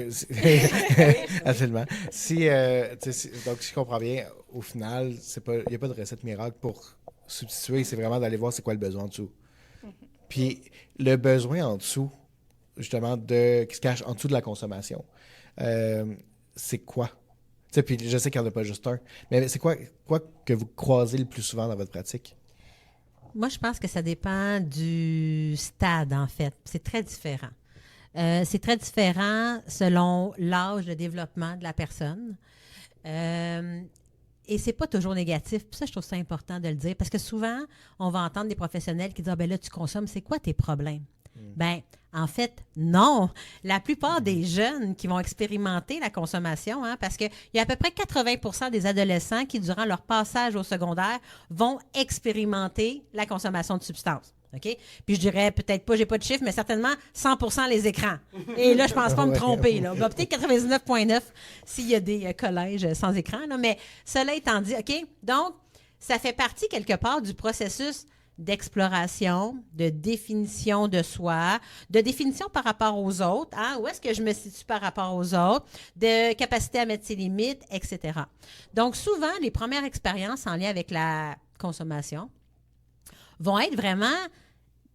absolument. Donc, si je comprends bien, au final, il n'y a pas de recette miracle pour substituer, c'est vraiment d'aller voir c'est quoi le besoin en dessous. Puis, le besoin en dessous, justement, qui se cache en dessous de la consommation, c'est quoi? Puis je sais qu'il n'y en a pas juste un, mais c'est quoi que vous croisez le plus souvent dans votre pratique? Moi, je pense que ça dépend du stade, en fait. C'est très différent. C'est très différent selon l'âge de développement de la personne. Et c'est pas toujours négatif. Puis ça, je trouve ça important de le dire. Parce que souvent, on va entendre des professionnels qui disent « Ah ben là, tu consommes, c'est quoi tes problèmes? » Ben, en fait, non. La plupart des jeunes qui vont expérimenter la consommation, parce qu'il y a à peu près 80% des adolescents qui, durant leur passage au secondaire, vont expérimenter la consommation de substances. OK? Puis je dirais peut-être pas, j'ai pas de chiffre, mais certainement 100% les écrans. Et là, je pense pas me tromper. Là. Ben, peut-être 99,9 s'il y a des collèges sans écran. Là. Mais cela étant dit, OK? Donc, ça fait partie quelque part du processus d'exploration, de définition de soi, de définition par rapport aux autres, où est-ce que je me situe par rapport aux autres, de capacité à mettre ses limites, etc. Donc, souvent, les premières expériences en lien avec la consommation vont être vraiment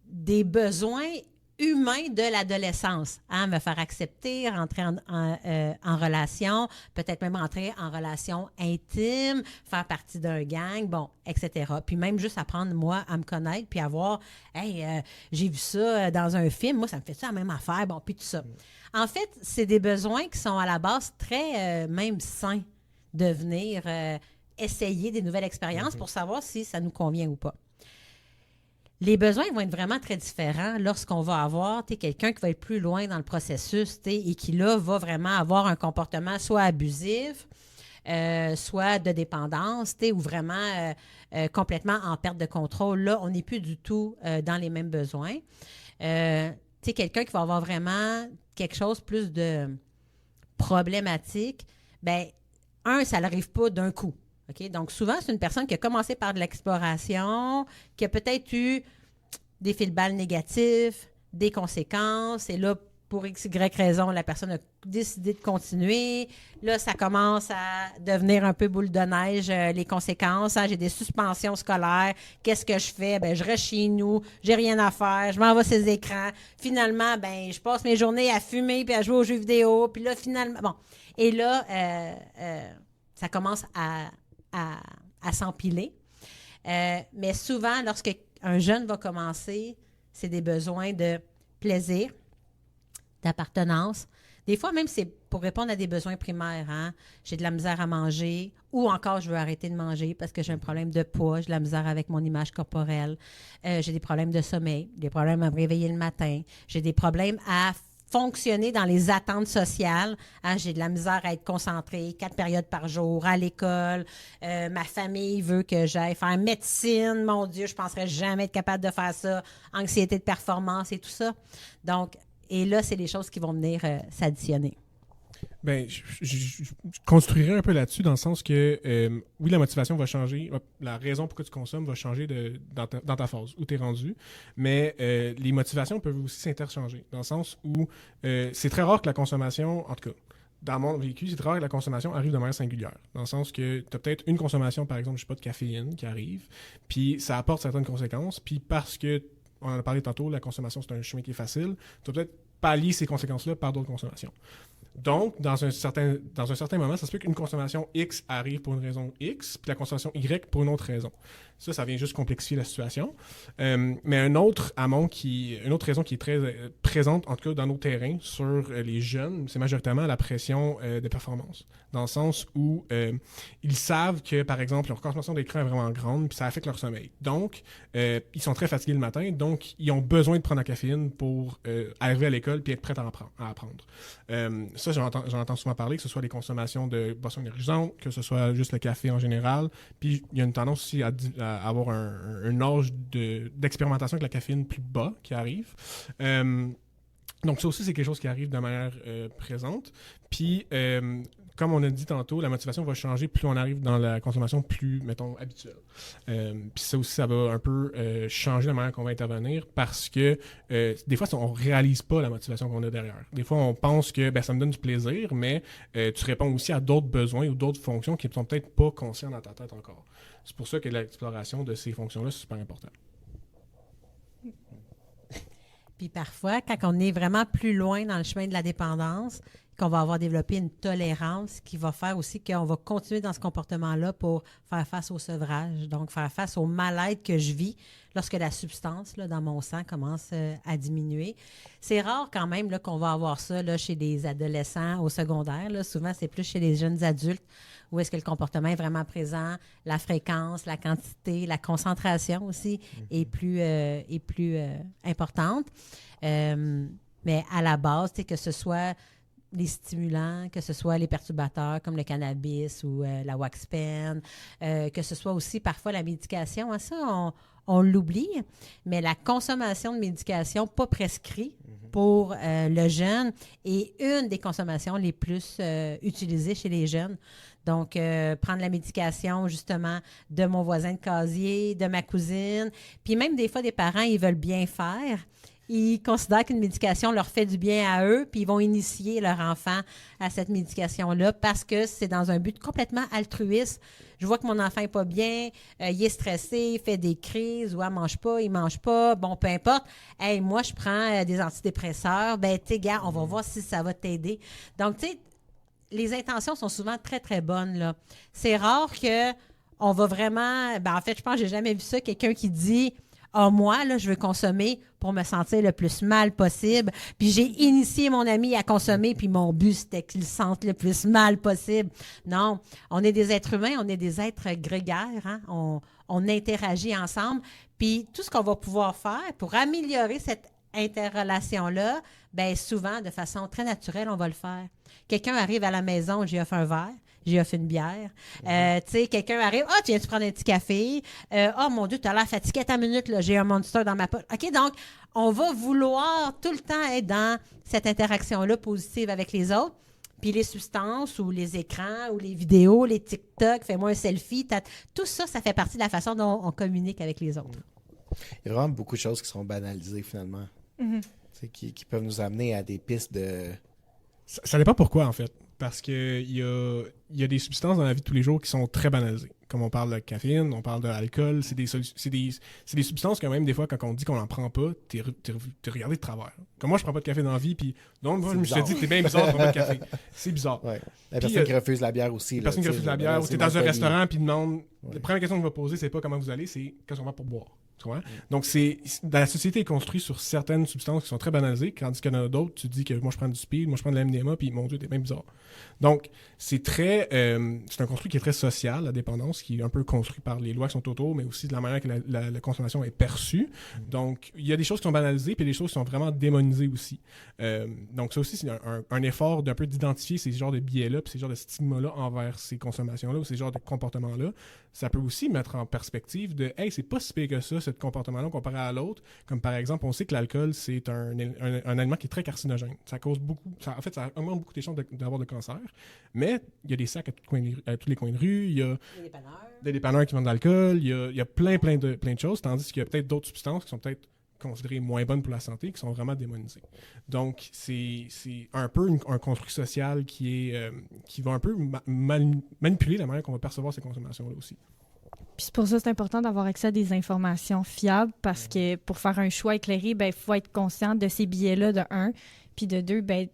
des besoins humain de l'adolescence. Hein? Me faire accepter, rentrer en relation, peut-être même entrer en relation intime, faire partie d'un gang, bon, etc. Puis même juste apprendre, moi, à me connaître, puis à voir, hey, j'ai vu ça dans un film, moi, ça me fait ça la même affaire, bon, puis tout ça. En fait, c'est des besoins qui sont à la base très, même sains, de venir essayer des nouvelles expériences pour savoir si ça nous convient ou pas. Les besoins vont être vraiment très différents lorsqu'on va avoir quelqu'un qui va être plus loin dans le processus et qui, là, va vraiment avoir un comportement soit abusif, soit de dépendance, ou vraiment complètement en perte de contrôle. Là, on n'est plus du tout dans les mêmes besoins. Quelqu'un qui va avoir vraiment quelque chose plus de problématique, bien, ça n'arrive pas d'un coup. Okay? Donc, souvent, c'est une personne qui a commencé par de l'exploration, qui a peut-être eu des fils-balles négatifs, des conséquences, et là, pour X, Y raison, la personne a décidé de continuer. Là, ça commence à devenir un peu boule de neige, les conséquences. Hein? J'ai des suspensions scolaires. Qu'est-ce que je fais? Ben, je reste chez nous, j'ai rien à faire, je m'en vais sur les écrans. Finalement, ben, je passe mes journées à fumer puis à jouer aux jeux vidéo. Puis là, finalement, bon. Et là, ça commence à s'empiler. Mais souvent, lorsqu'un jeune va commencer, c'est des besoins de plaisir, d'appartenance. Des fois, même, c'est pour répondre à des besoins primaires. Hein? J'ai de la misère à manger ou encore, je veux arrêter de manger parce que j'ai un problème de poids, j'ai de la misère avec mon image corporelle, j'ai des problèmes de sommeil, des problèmes à me réveiller le matin, j'ai des problèmes à fonctionner dans les attentes sociales. Hein, j'ai de la misère à être concentrée 4 périodes par jour à l'école. Ma famille veut que j'aille faire médecine. Mon Dieu, je ne penserais jamais être capable de faire ça. Anxiété de performance et tout ça. Donc, et là, c'est les choses qui vont venir s'additionner. Bien, je construirais un peu là-dessus dans le sens que, oui, la motivation va changer, la raison pourquoi tu consommes va changer dans ta phase où tu es rendu, mais les motivations peuvent aussi s'interchanger dans le sens où c'est très rare que la consommation, en tout cas, dans mon vécu, c'est très rare que la consommation arrive de manière singulière. Dans le sens que tu as peut-être une consommation, par exemple, je sais pas, de caféine qui arrive, puis ça apporte certaines conséquences, puis parce que, on en a parlé tantôt, la consommation, c'est un chemin qui est facile, tu vas peut-être pallier ces conséquences-là par d'autres consommations. Donc, dans un certain moment, ça se peut qu'une consommation X arrive pour une raison X, puis la consommation Y pour une autre raison. Ça vient juste complexifier la situation. Mais une autre raison qui est très présente, en tout cas dans nos terrains, sur les jeunes, c'est majoritairement la pression de performance. Dans le sens où ils savent que, par exemple, leur consommation d'écran est vraiment grande, puis ça affecte leur sommeil. Donc, ils sont très fatigués le matin, donc ils ont besoin de prendre la caféine pour arriver à l'école puis être prêts à apprendre. Ça, j'en entends souvent parler, que ce soit les consommations de boissons énergisantes, que ce soit juste le café en général. Puis il y a une tendance aussi à avoir un âge d'expérimentation avec la caféine plus bas qui arrive. Donc ça aussi, c'est quelque chose qui arrive de manière présente. Puis, comme on a dit tantôt, la motivation va changer plus on arrive dans la consommation plus, mettons, habituelle. Puis ça aussi, ça va un peu changer la manière qu'on va intervenir parce que des fois, on ne réalise pas la motivation qu'on a derrière. Des fois, on pense que ça me donne du plaisir, mais tu réponds aussi à d'autres besoins ou d'autres fonctions qui ne sont peut-être pas conscientes dans ta tête encore. C'est pour ça que l'exploration de ces fonctions-là, c'est super important. Puis parfois, quand on est vraiment plus loin dans le chemin de la dépendance, qu'on va avoir développé une tolérance qui va faire aussi qu'on va continuer dans ce comportement-là pour faire face au sevrage, donc faire face au mal-être que je vis lorsque la substance là, dans mon sang commence à diminuer. C'est rare quand même là, qu'on va avoir ça là, chez des adolescents au secondaire. Là. Souvent, c'est plus chez les jeunes adultes où est-ce que le comportement est vraiment présent, la fréquence, la quantité, la concentration aussi est plus importante. Mais à la base, que ce soit les stimulants, que ce soit les perturbateurs comme le cannabis ou la wax pen, que ce soit aussi parfois la médication. Hein, ça, on l'oublie, mais la consommation de médication pas prescrite pour le jeune est une des consommations les plus utilisées chez les jeunes. Donc, prendre la médication, justement, de mon voisin de casier, de ma cousine. Puis même des fois, des parents, ils veulent bien faire ils considèrent qu'une médication leur fait du bien à eux, puis ils vont initier leur enfant à cette médication-là parce que c'est dans un but complètement altruiste. Je vois que mon enfant n'est pas bien, il est stressé, il fait des crises, ou il ne mange pas, bon, peu importe. Hey, moi, je prends des antidépresseurs. Ben, tu sais, gars, on va voir si ça va t'aider. Donc, tu sais, les intentions sont souvent très, très bonnes, là. C'est rare que on va vraiment... Ben, en fait, je pense que j'ai jamais vu ça, quelqu'un qui dit... Ah, moi, là, je veux consommer pour me sentir le plus mal possible. Puis j'ai initié mon ami à consommer, puis mon but, c'était qu'il se sente le plus mal possible. Non, on est des êtres humains, on est des êtres grégaires, hein? On interagit ensemble. Puis tout ce qu'on va pouvoir faire pour améliorer cette interrelation-là, bien souvent, de façon très naturelle, on va le faire. Quelqu'un arrive à la maison, j'ai offert un verre. J'ai offert une bière. Tu sais, quelqu'un arrive. Ah, tu viens-tu prendre un petit café? Oh mon Dieu, tu as l'air fatigué. Attends une minute, là, j'ai un Monster dans ma poche. OK, donc, on va vouloir tout le temps être dans cette interaction-là positive avec les autres. Puis les substances ou les écrans ou les vidéos, les TikTok, fais-moi un selfie. Tout ça, ça fait partie de la façon dont on communique avec les autres. Il y a vraiment beaucoup de choses qui sont banalisées, finalement. Qui peuvent nous amener à des pistes de... Ça dépend pourquoi, en fait. Parce qu'il y a des substances dans la vie de tous les jours qui sont très banalisées. Comme on parle de caféine, on parle de l'alcool. C'est des substances que même des fois, quand on dit qu'on n'en prend pas, t'es regardé de travers. Comme moi, je prends pas de café dans la vie, puis donc moi, je me suis dit, t'es bien bizarre, je prends pas de café. C'est bizarre. Ouais. La personne qui refuse la bière aussi. La personne qui refuse la bière, ou t'es dans un restaurant, puis demande... La première question qu'on va poser, c'est pas comment vous allez, c'est qu'est-ce qu'on va pour boire. Donc, la société est construite sur certaines substances qui sont très banalisées, tandis qu'il y en a d'autres, tu dis que moi je prends du speed, moi je prends de la MDMA, puis mon Dieu, t'es bien bizarre. Donc, c'est un construit qui est très social, la dépendance, qui est un peu construit par les lois qui sont autour, mais aussi de la manière que la consommation est perçue. Donc, il y a des choses qui sont banalisées, puis des choses qui sont vraiment démonisées aussi. Donc, ça aussi, c'est un effort d'un peu d'identifier ces genres de biais-là, puis ces genres de stigmas-là envers ces consommations-là, ou ces genres de comportements-là. Ça peut aussi mettre en perspective de « Hey, c'est pas si pire que ça, ce comportement-là, comparé à l'autre. » Comme par exemple, on sait que l'alcool, c'est un aliment qui est très carcinogène. Ça cause beaucoup... Ça augmente beaucoup les chances d'avoir de cancer. Mais il y a des sacs à tous les coins de rue, il y a des dépanneurs qui vendent de l'alcool, il y a plein de choses, tandis qu'il y a peut-être d'autres substances qui sont peut-être considérées moins bonnes pour la santé, qui sont vraiment démonisées. Donc, c'est un peu un construit social qui va un peu manipuler la manière qu'on va percevoir ces consommations-là aussi. Puis c'est pour ça que c'est important d'avoir accès à des informations fiables, parce que pour faire un choix éclairé, il faut être conscient de ces biais-là, de un, puis de deux, tu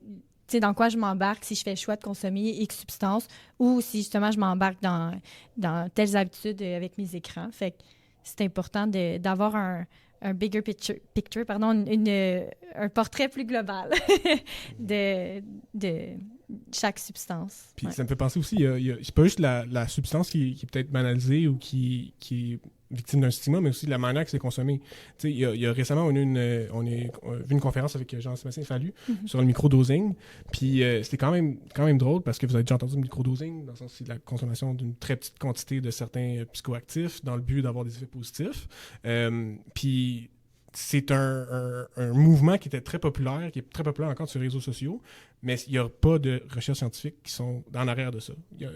sais, dans quoi je m'embarque si je fais le choix de consommer X substances, ou si justement je m'embarque dans telles habitudes avec mes écrans. Fait que c'est important d'avoir un bigger picture, un portrait plus global de chaque substance. Puis ça me fait penser aussi, c'est pas juste la substance qui est peut-être banalisée ou qui est victime d'un stigma, mais aussi de la manière que c'est consommé. Tu sais, il y a récemment, on a vu une conférence avec Jean-Sébastien Fallu sur le microdosing. Puis c'était quand même drôle, parce que vous avez déjà entendu le microdosing, dans le sens c'est la consommation d'une très petite quantité de certains psychoactifs dans le but d'avoir des effets positifs. Puis c'est un mouvement qui était très populaire, qui est très populaire encore sur les réseaux sociaux, mais il n'y a pas de recherches scientifiques qui sont en arrière de ça.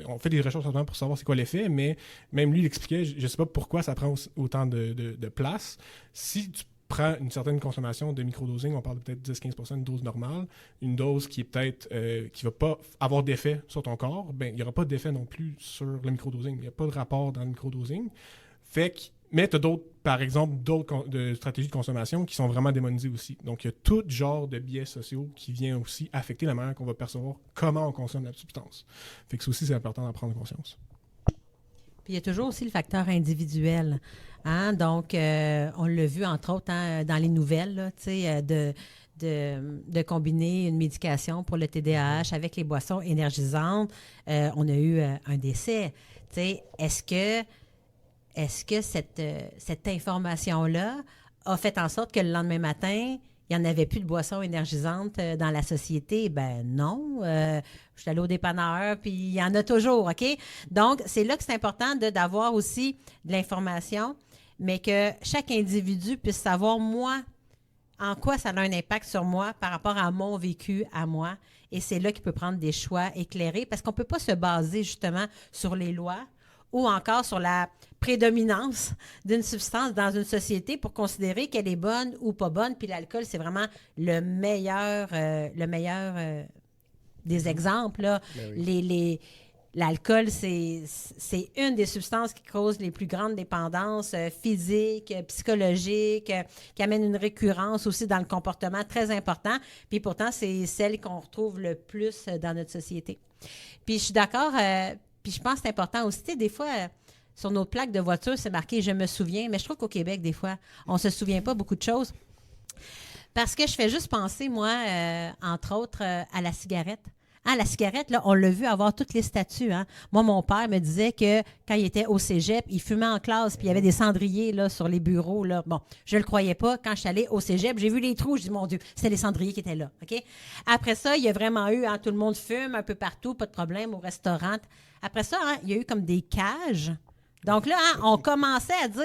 On fait des recherches pour savoir c'est quoi l'effet, mais même lui, il expliquait, je ne sais pas pourquoi ça prend autant de place. Si tu prends une certaine consommation de microdosing, on parle de peut-être 10-15% d'une dose normale, une dose qui est peut-être qui ne va pas avoir d'effet sur ton corps, ben il n'y aura pas d'effet non plus sur le microdosing. Il n'y a pas de rapport dans le microdosing. Mais tu as par exemple, d'autres stratégies de consommation qui sont vraiment démonisées aussi. Donc, il y a tout genre de biais sociaux qui vient aussi affecter la manière qu'on va percevoir comment on consomme la substance. Fait que ça aussi, c'est important d'en prendre conscience. Puis il y a toujours aussi le facteur individuel. Hein? Donc, on l'a vu, entre autres, dans les nouvelles, là, de combiner une médication pour le TDAH avec les boissons énergisantes. On a eu un décès. Est-ce que cette information-là a fait en sorte que le lendemain matin, il n'y en avait plus de boissons énergisantes dans la société? Ben non. Je suis allée au dépanneur, puis il y en a toujours, OK? Donc, c'est là que c'est important d'avoir aussi de l'information, mais que chaque individu puisse savoir, moi, en quoi ça a un impact sur moi par rapport à mon vécu à moi. Et c'est là qu'il peut prendre des choix éclairés, parce qu'on ne peut pas se baser justement sur les lois ou encore sur la prédominance d'une substance dans une société pour considérer qu'elle est bonne ou pas bonne. Puis l'alcool, c'est vraiment le meilleur des exemples. Là. Ben oui. L'alcool, c'est une des substances qui cause les plus grandes dépendances physiques, psychologiques, qui amène une récurrence aussi dans le comportement très important. Puis pourtant, c'est celle qu'on retrouve le plus dans notre société. Puis je suis d'accord, puis je pense que c'est important aussi. Tu sais, des fois, sur nos plaques de voiture, c'est marqué « Je me souviens », mais je trouve qu'au Québec, des fois, on ne se souvient pas beaucoup de choses. Parce que je fais juste penser, moi, entre autres, à la cigarette. Ah, la cigarette, là, on l'a vu avoir toutes les statuts. Hein? Moi, mon père me disait que quand il était au cégep, il fumait en classe, puis il y avait des cendriers là, sur les bureaux. Là. Bon, je ne le croyais pas. Quand je suis allée au cégep, j'ai vu les trous. Je dis, mon Dieu, c'était les cendriers qui étaient là. OK? Après ça, il y a vraiment eu, hein, tout le monde fume un peu partout, pas de problème, au restaurant. Après ça, hein, il y a eu comme des cages. Donc là, hein, on commençait à dire...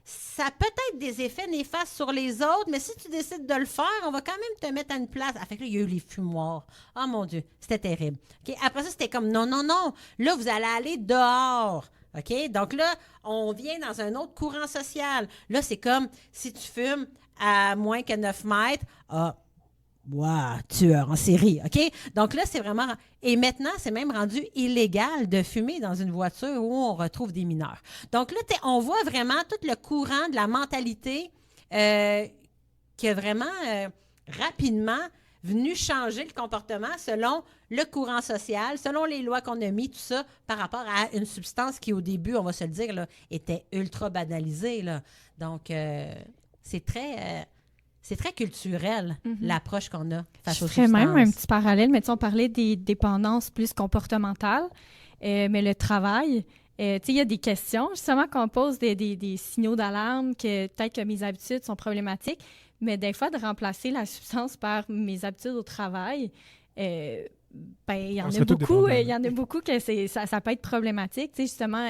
Ça a peut-être des effets néfastes sur les autres, mais si tu décides de le faire, on va quand même te mettre à une place. Ah, fait que là, il y a eu les fumoirs. Oh mon Dieu, c'était terrible. Okay? Après ça, c'était comme non. Là, vous allez aller dehors. OK? Donc là, on vient dans un autre courant social. Là, c'est comme si tu fumes à moins que 9 mètres. Ah, wow, tueur en série, OK? Donc là, c'est vraiment... Et maintenant, c'est même rendu illégal de fumer dans une voiture où on retrouve des mineurs. Donc là, on voit vraiment tout le courant de la mentalité qui a vraiment rapidement venu changer le comportement selon le courant social, selon les lois qu'on a mis, tout ça, par rapport à une substance qui, au début, on va se le dire, là, était ultra banalisée. Là. Donc, c'est très... C'est très culturel, l'approche qu'on a face aux substances. Je ferais même un petit parallèle, mais on parlait des dépendances plus comportementales, mais le travail, il y a des questions, justement, qu'on pose des signaux d'alarme, que peut-être que mes habitudes sont problématiques, mais des fois, de remplacer la substance par mes habitudes au travail, il y en a beaucoup que ça peut être problématique. Justement,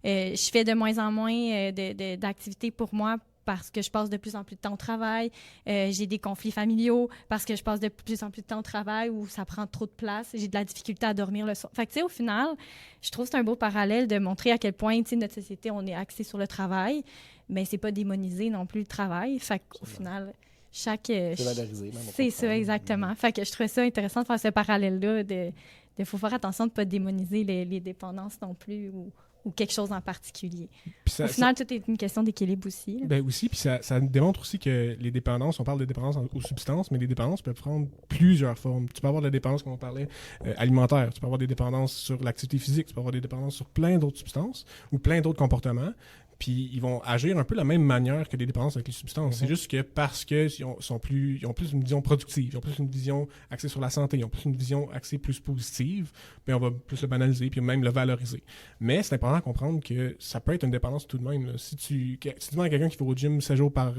je fais de moins en moins d'activités pour moi parce que je passe de plus en plus de temps au travail. J'ai des conflits familiaux parce que je passe de plus en plus de temps au travail où ça prend trop de place. J'ai de la difficulté à dormir le soir. Fait que, au final, je trouve que c'est un beau parallèle de montrer à quel point, notre société, on est axé sur le travail, mais c'est pas démoniser non plus le travail. Fait qu'au final, c'est valorisé. C'est ça, exactement. Fait que je trouvais ça intéressant de faire ce parallèle-là. Il faut faire attention de ne pas démoniser les dépendances non plus ou quelque chose en particulier. Au final, tout est une question d'équilibre aussi. Ben aussi, puis ça démontre aussi que les dépendances, on parle de dépendance aux substances, mais les dépendances peuvent prendre plusieurs formes. Tu peux avoir de la dépendance, comme on parlait, alimentaire, tu peux avoir des dépendances sur l'activité physique, tu peux avoir des dépendances sur plein d'autres substances ou plein d'autres comportements. Puis ils vont agir un peu de la même manière que les dépendances avec les substances. C'est juste que parce qu'ils ont plus une vision productive, ils ont plus une vision axée sur la santé, ils ont plus une vision axée plus positive, puis on va plus le banaliser, puis même le valoriser. Mais c'est important de comprendre que ça peut être une dépendance tout de même. Là. Si tu demandes à quelqu'un qui va au gym 7 jours par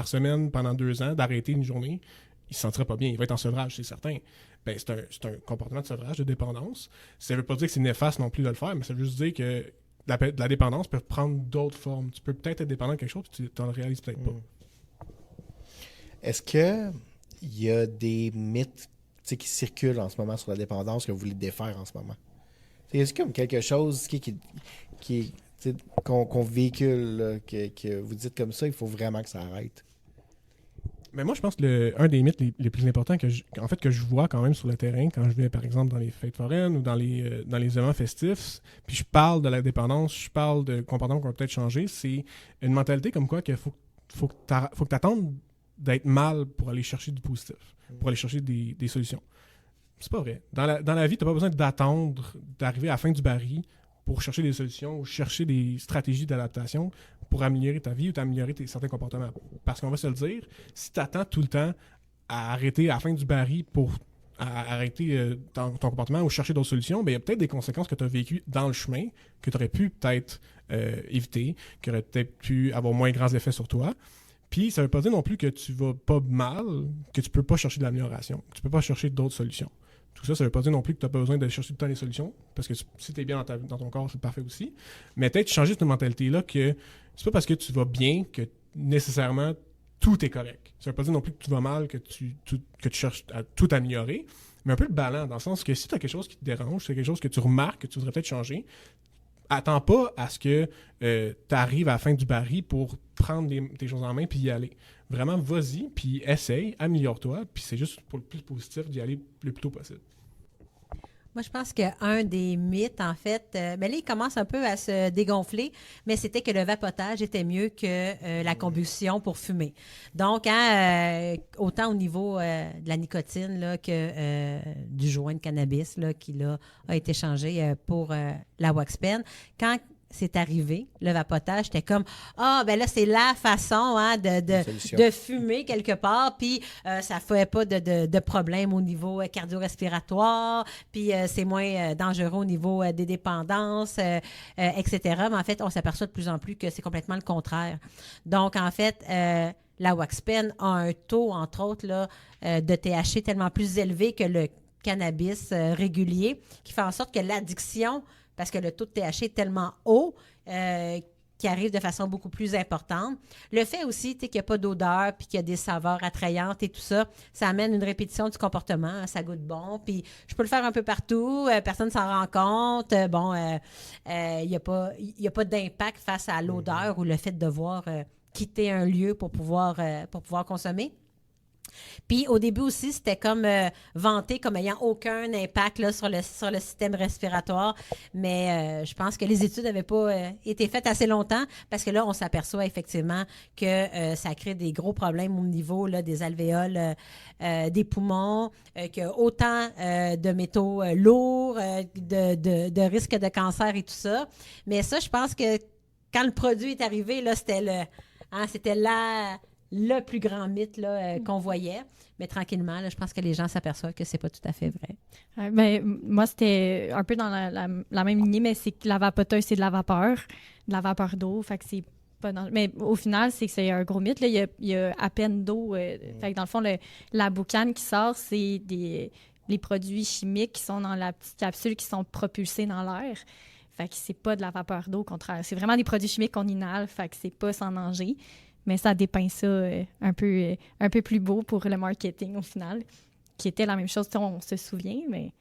semaine pendant 2 ans d'arrêter une journée, il se sentira pas bien. Il va être en sevrage, c'est certain. Ben, c'est un comportement de sevrage, de dépendance. Ça veut pas dire que c'est néfaste non plus de le faire, mais ça veut juste dire que la dépendance peut prendre d'autres formes. Tu peux peut-être être dépendant de quelque chose et tu n'en réalises peut-être pas. Est-ce qu'il y a des mythes qui circulent en ce moment sur la dépendance que vous voulez défaire en ce moment? Est-ce comme quelque chose qu'on véhicule, là, que vous dites comme ça, il faut vraiment que ça arrête? Mais moi, je pense que un des mythes les plus importants que je vois quand même sur le terrain, quand je vais, par exemple, dans les fêtes foraines ou dans les événements festifs, puis je parle de la dépendance, je parle de comportements qu'on va peut-être changer, c'est une mentalité comme quoi qu'il faut que tu attendes d'être mal pour aller chercher du positif, pour aller chercher des solutions. C'est pas vrai. Dans la vie, tu n'as pas besoin d'attendre d'arriver à la fin du baril pour chercher des solutions ou chercher des stratégies d'adaptation pour améliorer ta vie ou améliorer certains comportements. Parce qu'on va se le dire, si tu attends tout le temps à arrêter à la fin du baril pour arrêter ton comportement ou chercher d'autres solutions, il y a peut-être des conséquences que tu as vécues dans le chemin que tu aurais pu peut-être éviter, qui auraient peut-être pu avoir moins grands effets sur toi. Puis ça ne veut pas dire non plus que tu vas pas mal, que tu peux pas chercher de l'amélioration, que tu peux pas chercher d'autres solutions. Tout ça, ça ne veut pas dire non plus que tu n'as pas besoin de chercher tout le temps les solutions, parce que si tu es bien dans ton corps, c'est parfait aussi. Mais peut-être changer cette mentalité-là que c'est pas parce que tu vas bien que nécessairement tout est correct. Ça ne veut pas dire non plus que tu vas mal, que tu cherches à tout améliorer, mais un peu le ballon, dans le sens que si tu as quelque chose qui te dérange, c'est quelque chose que tu remarques, que tu voudrais peut-être changer, attends pas à ce que tu arrives à la fin du baril pour prendre tes choses en main puis y aller. Vraiment, vas-y, puis essaye, améliore-toi, puis c'est juste pour le plus positif d'y aller le plus tôt possible. Moi, je pense qu'un des mythes, en fait, là, il commence un peu à se dégonfler, mais c'était que le vapotage était mieux que la combustion pour fumer. Donc, autant au niveau de la nicotine là, que du joint de cannabis là, qui là, a été changé pour la wax pen, quand c'est arrivé, le vapotage, c'était comme ben là, c'est la façon de fumer quelque part, puis ça ne fait pas de problème au niveau cardio-respiratoire, puis c'est moins dangereux au niveau des dépendances, etc. Mais en fait, on s'aperçoit de plus en plus que c'est complètement le contraire. Donc, en fait, la wax pen a un taux, entre autres, là, de THC tellement plus élevé que le cannabis régulier, qui fait en sorte que l'addiction, parce que le taux de THC est tellement haut qui arrive de façon beaucoup plus importante. Le fait aussi qu'il n'y a pas d'odeur puis qu'il y a des saveurs attrayantes et tout ça, ça amène une répétition du comportement. Ça goûte bon. Puis je peux le faire un peu partout. Personne ne s'en rend compte. Il n'y a pas d'impact face à l'odeur ou le fait de devoir quitter un lieu pour pouvoir consommer. Puis au début aussi, c'était comme vanté comme ayant aucun impact là, sur le système respiratoire. Mais je pense que les études n'avaient pas été faites assez longtemps parce que là, on s'aperçoit effectivement que ça crée des gros problèmes au niveau là, des alvéoles, des poumons, qu'il y a autant de métaux lourds, de risques de cancer et tout ça. Mais ça, je pense que quand le produit est arrivé, là, c'était le plus grand mythe là, qu'on voyait. Mais tranquillement, là, je pense que les gens s'aperçoivent que c'est pas tout à fait vrai. Moi, c'était un peu dans la même lignée, mais c'est que la vapoteuse, c'est de la vapeur d'eau. Fait que c'est pas mais au final, c'est un gros mythe. Là. Il y a à peine d'eau. Fait que dans le fond, la boucane qui sort, c'est les produits chimiques qui sont dans la petite capsule qui sont propulsés dans l'air. Fait que c'est pas de la vapeur d'eau, au contraire. C'est vraiment des produits chimiques qu'on inhale, fait que c'est pas sans danger. Mais ça dépeint ça un peu plus beau pour le marketing au final, qui était la même chose, on se souvient, mais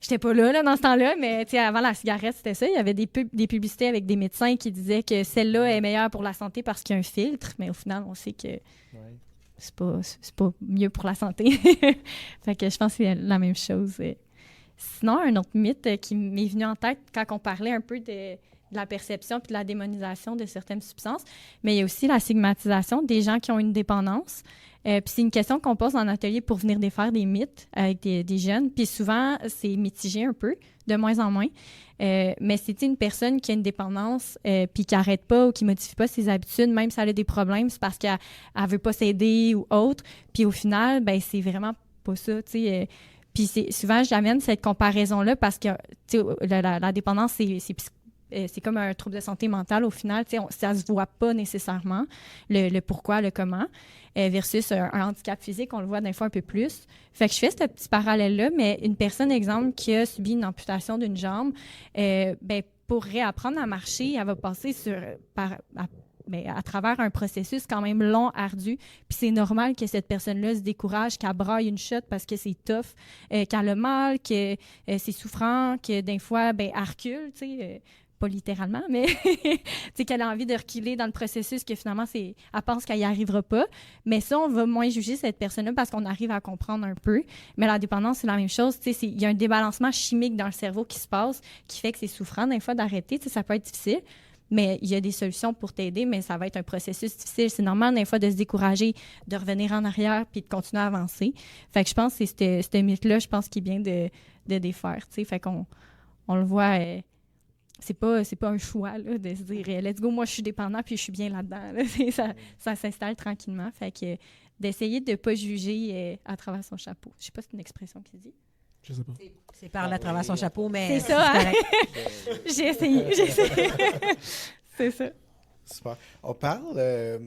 j'étais pas là dans ce temps-là, mais avant la cigarette, c'était ça. Il y avait des publicités avec des médecins qui disaient que celle-là est meilleure pour la santé parce qu'il y a un filtre, mais au final, on sait que c'est pas mieux pour la santé. Fait que je pense que c'est la même chose. Sinon, un autre mythe qui m'est venu en tête quand on parlait un peu de la perception puis de la démonisation de certaines substances, mais il y a aussi la stigmatisation des gens qui ont une dépendance. Puis c'est une question qu'on pose en atelier pour venir défaire des mythes avec des jeunes. Puis souvent, c'est mitigé un peu, de moins en moins. Mais c'est une personne qui a une dépendance puis qui n'arrête pas ou qui ne modifie pas ses habitudes, même si elle a des problèmes, c'est parce qu'elle ne veut pas s'aider ou autre. Puis au final, ben c'est vraiment pas ça, tu sais. Puis souvent, j'amène cette comparaison-là parce que la dépendance, c'est comme un trouble de santé mentale au final. Ça ne se voit pas nécessairement, le pourquoi, le comment, versus un handicap physique, on le voit des fois un peu plus. Fait que je fais ce petit parallèle-là, mais une personne, exemple, qui a subi une amputation d'une jambe, pour réapprendre à marcher, elle va passer à travers un processus quand même long, ardu. Puis c'est normal que cette personne-là se décourage, qu'elle braille une shot parce que c'est tough, qu'elle a mal, que c'est souffrant, que des fois, elle recule, tu sais, pas littéralement, mais qu'elle a envie de reculer dans le processus, que finalement, elle pense qu'elle n'y arrivera pas. Mais ça, on va moins juger cette personne-là parce qu'on arrive à comprendre un peu. Mais la dépendance, c'est la même chose. Il y a un débalancement chimique dans le cerveau qui se passe qui fait que c'est souffrant des fois d'arrêter. Ça peut être difficile. Mais il y a des solutions pour t'aider, mais ça va être un processus difficile. C'est normal, des fois, de se décourager, de revenir en arrière puis de continuer à avancer. Fait que je pense que c'est ce mythe-là, je pense, qui est bien de défaire. T'sais. Fait qu'on le voit, c'est pas un choix là, de se dire « let's go, moi, je suis dépendant puis je suis bien là-dedans. Là. » Ça s'installe tranquillement. Fait que d'essayer de ne pas juger à travers son chapeau. Je sais pas si c'est une expression qui se dit. Je sais pas. C'est par à travers son chapeau, mais c'est ça. Hein? J'ai essayé. C'est ça. Super. On parle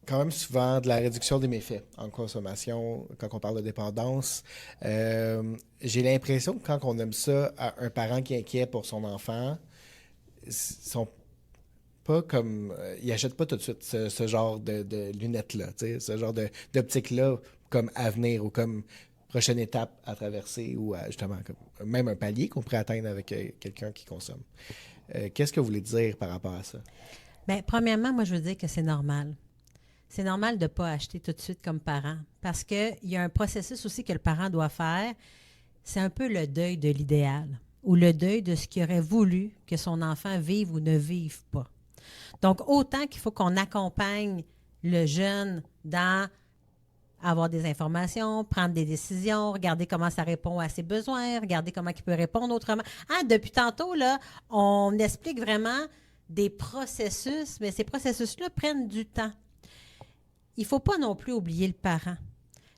quand même souvent de la réduction des méfaits en consommation quand on parle de dépendance. J'ai l'impression que quand on aime ça à un parent qui est inquiet pour son enfant, ils sont pas comme... ils n'achètent pas tout de suite ce genre de lunettes-là, ce genre d'optique-là comme avenir ou comme prochaine étape à traverser ou justement même un palier qu'on pourrait atteindre avec quelqu'un qui consomme. Qu'est-ce que vous voulez dire par rapport à ça? Bien, premièrement, moi, je veux dire que c'est normal. C'est normal de ne pas acheter tout de suite comme parent parce qu'il y a un processus aussi que le parent doit faire. C'est un peu le deuil de l'idéal ou le deuil de ce qu'il aurait voulu que son enfant vive ou ne vive pas. Donc, autant qu'il faut qu'on accompagne le jeune dans avoir des informations, prendre des décisions, regarder comment ça répond à ses besoins, regarder comment il peut répondre autrement. Depuis tantôt, là, on explique vraiment des processus, mais ces processus-là prennent du temps. Il ne faut pas non plus oublier le parent.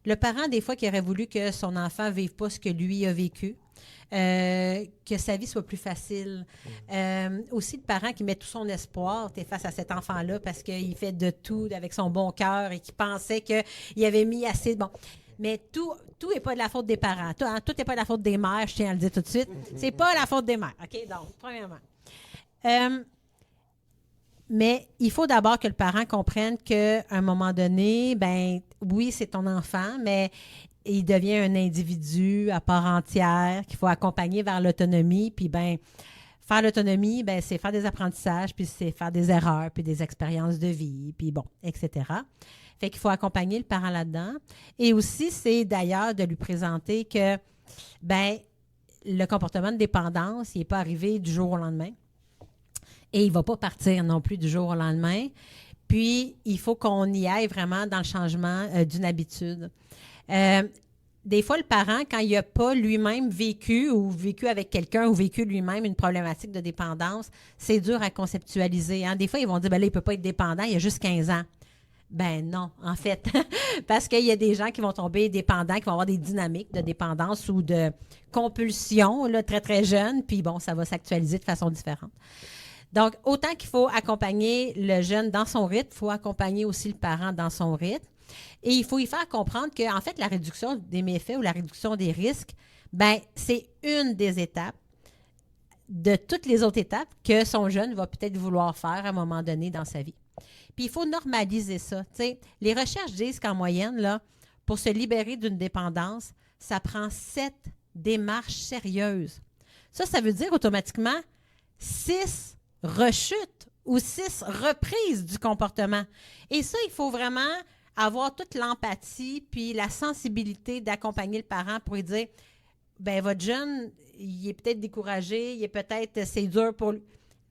Le parent, des fois, qui aurait voulu que son enfant ne vive pas ce que lui a vécu, que sa vie soit plus facile. Aussi, le parent qui met tout son espoir face à cet enfant-là parce qu'il fait de tout avec son bon cœur et qui pensait qu'il avait mis assez... Bon, mais tout n'est pas de la faute des parents. Tout n'est pas de la faute des mères, je tiens à le dire tout de suite. C'est pas la faute des mères. OK? Donc, premièrement. Mais il faut d'abord que le parent comprenne qu'à un moment donné, ben oui, c'est ton enfant, mais il devient un individu à part entière qu'il faut accompagner vers l'autonomie. Puis ben faire l'autonomie, ben c'est faire des apprentissages, puis c'est faire des erreurs, puis des expériences de vie, puis bon, etc. Fait qu'il faut accompagner le parent là-dedans. Et aussi, c'est d'ailleurs de lui présenter que ben le comportement de dépendance, il n'est pas arrivé du jour au lendemain. Et il ne va pas partir non plus du jour au lendemain. Puis, il faut qu'on y aille vraiment dans le changement d'une habitude. Des fois, le parent, quand il n'a pas lui-même vécu ou vécu avec quelqu'un ou vécu lui-même une problématique de dépendance, c'est dur à conceptualiser. Des fois, ils vont dire, ben là, il ne peut pas être dépendant, il a juste 15 ans. Ben non, en fait. Parce qu'il y a des gens qui vont tomber dépendants, qui vont avoir des dynamiques de dépendance ou de compulsion là, très, très jeunes. Puis bon, ça va s'actualiser de façon différente. Donc, autant qu'il faut accompagner le jeune dans son rythme, il faut accompagner aussi le parent dans son rythme. Et il faut y faire comprendre qu'en fait, la réduction des méfaits ou la réduction des risques, ben c'est une des étapes de toutes les autres étapes que son jeune va peut-être vouloir faire à un moment donné dans sa vie. Puis, il faut normaliser ça. T'sais. Les recherches disent qu'en moyenne, là, pour se libérer d'une dépendance, ça prend 7 démarches sérieuses. Ça veut dire automatiquement 6 rechutes ou 6 reprises du comportement. Et ça, il faut vraiment avoir toute l'empathie puis la sensibilité d'accompagner le parent pour lui dire, ben votre jeune, il est peut-être découragé, c'est dur pour lui.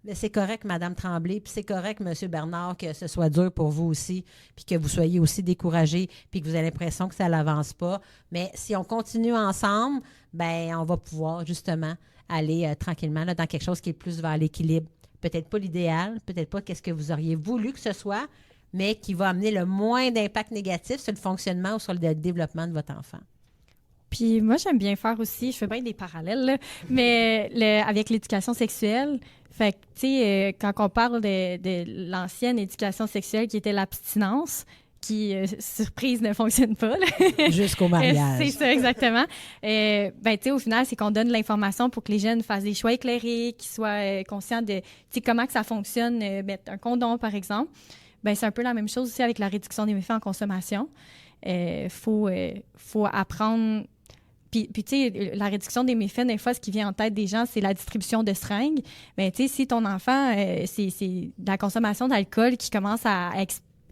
Mais c'est correct, Mme Tremblay, puis c'est correct, M. Bernard, que ce soit dur pour vous aussi, puis que vous soyez aussi découragé, puis que vous avez l'impression que ça n'avance pas. Mais si on continue ensemble, ben on va pouvoir justement aller tranquillement là, dans quelque chose qui est plus vers l'équilibre. Peut-être pas l'idéal, peut-être pas qu'est-ce que vous auriez voulu que ce soit, mais qui va amener le moins d'impact négatif sur le fonctionnement ou sur le développement de votre enfant. Puis moi, j'aime bien faire aussi, je fais bien des parallèles, là, mais avec l'éducation sexuelle. Fait que, tu sais, quand on parle de l'ancienne éducation sexuelle qui était l'abstinence, qui, surprise, ne fonctionne pas. Là. Jusqu'au mariage. C'est ça, exactement. Ben, tu sais, au final, c'est qu'on donne de l'information pour que les jeunes fassent des choix éclairés, qu'ils soient conscients de, tu sais, comment que ça fonctionne, mettre un condom, par exemple. Ben, c'est un peu la même chose aussi avec la réduction des méfaits en consommation. Faut apprendre... Puis tu sais, la réduction des méfaits, des fois, ce qui vient en tête des gens, c'est la distribution de seringues. Mais tu sais, si ton enfant, c'est de la consommation d'alcool qui commence à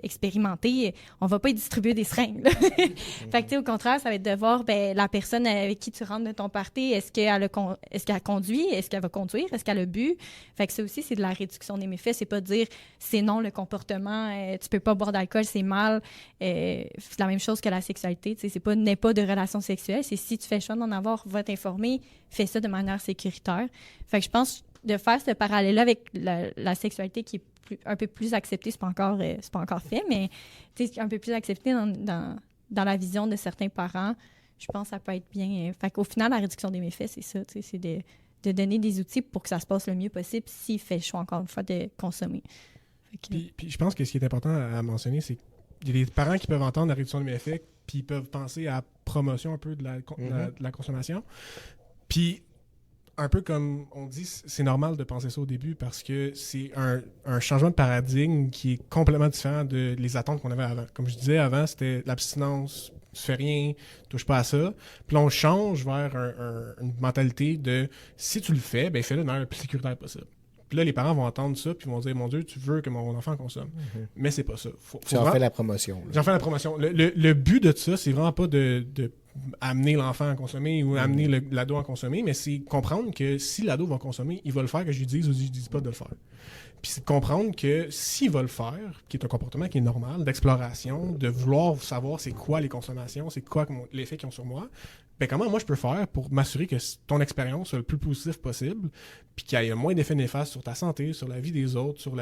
expérimenter, on va pas y distribuer des seringues. Là. Fait que, tu sais, au contraire, ça va être de voir la personne avec qui tu rentres de ton party, est-ce qu'elle conduit, est-ce qu'elle va conduire, est-ce qu'elle a bu. Fait que ça aussi, c'est de la réduction des méfaits. C'est pas de dire c'est non le comportement, tu peux pas boire d'alcool, c'est mal. C'est la même chose que la sexualité. Tu sais, c'est pas n'est pas de relation sexuelle. C'est si tu fais le choix d'en avoir, va t'informer, fais ça de manière sécuritaire. Fait que je pense de faire ce parallèle-là avec la sexualité qui est un peu plus accepté, c'est pas encore fait, mais un peu plus accepté dans la vision de certains parents, je pense que ça peut être bien. Fait qu'au final, la réduction des méfaits, c'est ça, c'est de donner des outils pour que ça se passe le mieux possible s'il fait le choix, encore une fois, de consommer. Puis je pense que ce qui est important à mentionner, c'est qu'il y a des parents qui peuvent entendre la réduction des méfaits, puis ils peuvent penser à la promotion un peu de la consommation. Puis un peu comme on dit, c'est normal de penser ça au début parce que c'est un changement de paradigme qui est complètement différent de les attentes qu'on avait avant. Comme je disais avant, c'était l'abstinence tu fais rien, touche pas à ça. Puis là, on change vers une mentalité de si tu le fais, ben fais-le de manière la plus sécuritaire possible. Puis là, les parents vont entendre ça, puis vont dire, mon Dieu, tu veux que mon enfant consomme. Mais c'est pas ça. Tu en fais la promotion. J'en fais la promotion. Le but de ça, c'est vraiment pas de amener l'enfant à consommer ou amener l'ado à consommer, mais c'est comprendre que si l'ado va consommer, il va le faire que je lui dise ou je lui dise pas de le faire. Puis c'est de comprendre que s'il va le faire, qui est un comportement qui est normal, d'exploration, de vouloir savoir c'est quoi les consommations, c'est quoi l'effet qu'ils ont sur moi, ben comment moi je peux faire pour m'assurer que ton expérience soit le plus positif possible, puis qu'il y ait moins d'effets néfastes sur ta santé, sur la vie des autres, sur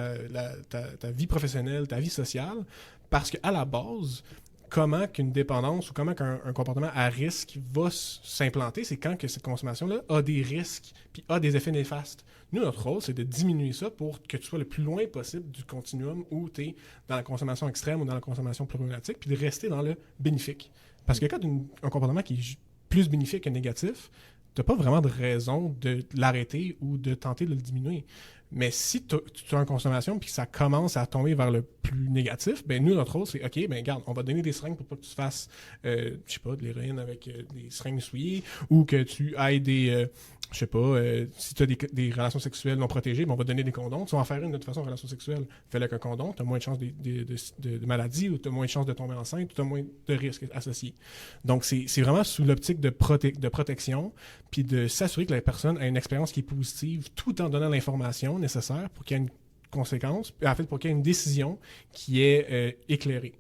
ta vie professionnelle, ta vie sociale, parce qu'à la base, comment qu'une dépendance ou comment qu'un comportement à risque va s'implanter, c'est quand que cette consommation-là a des risques puis a des effets néfastes. Nous, notre rôle, c'est de diminuer ça pour que tu sois le plus loin possible du continuum où tu es dans la consommation extrême ou dans la consommation problématique, puis de rester dans le bénéfique. Parce que quand un comportement qui est plus bénéfique que négatif, tu n'as pas vraiment de raison de l'arrêter ou de tenter de le diminuer. Mais si tu as une consommation puis que ça commence à tomber vers le plus négatif, ben nous, notre rôle, c'est OK, ben regarde, on va donner des seringues pour pas que tu fasses, je sais pas, de l'héroïne avec des seringues souillées ou que tu ailles des, je sais pas, si tu as des relations sexuelles non protégées, ben on va donner des condoms. Tu vas en faire une de toute façon, relation sexuelle. Fais-le avec un condom, tu as moins de chances de maladie ou tu as moins de chances de tomber enceinte ou tu as moins de risques associés. Donc, c'est vraiment sous l'optique de protection puis de s'assurer que la personne a une expérience qui est positive tout en donnant l'information nécessaire pour qu'il y ait une conséquence, en fait, pour qu'il y ait une décision qui est éclairée.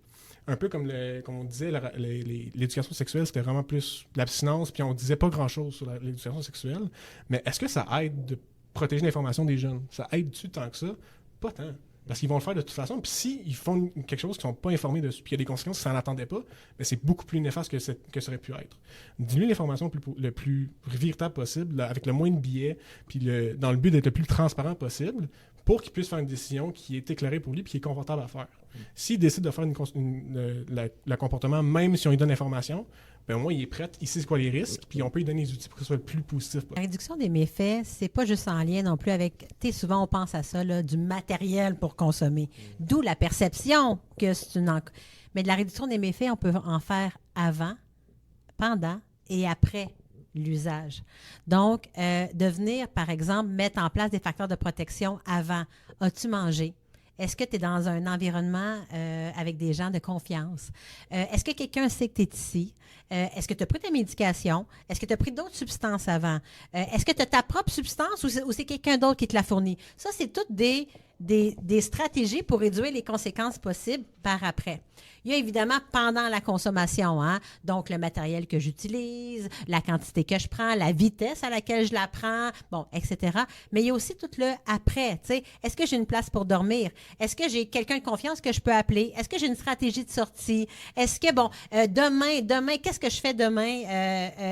Un peu comme on disait, l'éducation sexuelle, c'était vraiment plus l'abstinence, puis on disait pas grand-chose sur l'éducation sexuelle. Mais est-ce que ça aide de protéger l'information des jeunes? Ça aide-tu tant que ça? Pas tant. Parce qu'ils vont le faire de toute façon. Puis s'ils font quelque chose qu'ils ne sont pas informés dessus, puis il y a des conséquences qu'ils s'en attendaient pas, bien, c'est beaucoup plus néfaste que ça aurait pu être. Diminuer l'information le plus véritable possible, là, avec le moins de biais, puis dans le but d'être le plus transparent possible, pour qu'il puisse faire une décision qui est éclairée pour lui puis qui est confortable à faire. S'il décide de faire le comportement, même si on lui donne l'information, ben au moins il est prêt, il sait c'est quoi les risques, puis on peut lui donner les outils pour que ce soit le plus positif possible. La réduction des méfaits, c'est pas juste en lien non plus avec, tu sais, souvent on pense à ça, là, du matériel pour consommer. D'où la perception que c'est mais de la réduction des méfaits, on peut en faire avant, pendant et après l'usage. Donc, de venir, par exemple, mettre en place des facteurs de protection avant. As-tu mangé? Est-ce que tu es dans un environnement avec des gens de confiance? Est-ce que quelqu'un sait que tu es ici? Est-ce que tu as pris ta médication? Est-ce que tu as pris d'autres substances avant? Est-ce que tu as ta propre substance ou c'est quelqu'un d'autre qui te la fournit? Ça, c'est toutes des stratégies pour réduire les conséquences possibles par après. Il y a évidemment pendant la consommation, hein? Donc le matériel que j'utilise, la quantité que je prends, la vitesse à laquelle je la prends, bon, etc. Mais il y a aussi tout le après. Tu sais, est-ce que j'ai une place pour dormir? Est-ce que j'ai quelqu'un de confiance que je peux appeler? Est-ce que j'ai une stratégie de sortie? Est-ce que, bon, demain, qu'est-ce que je fais demain?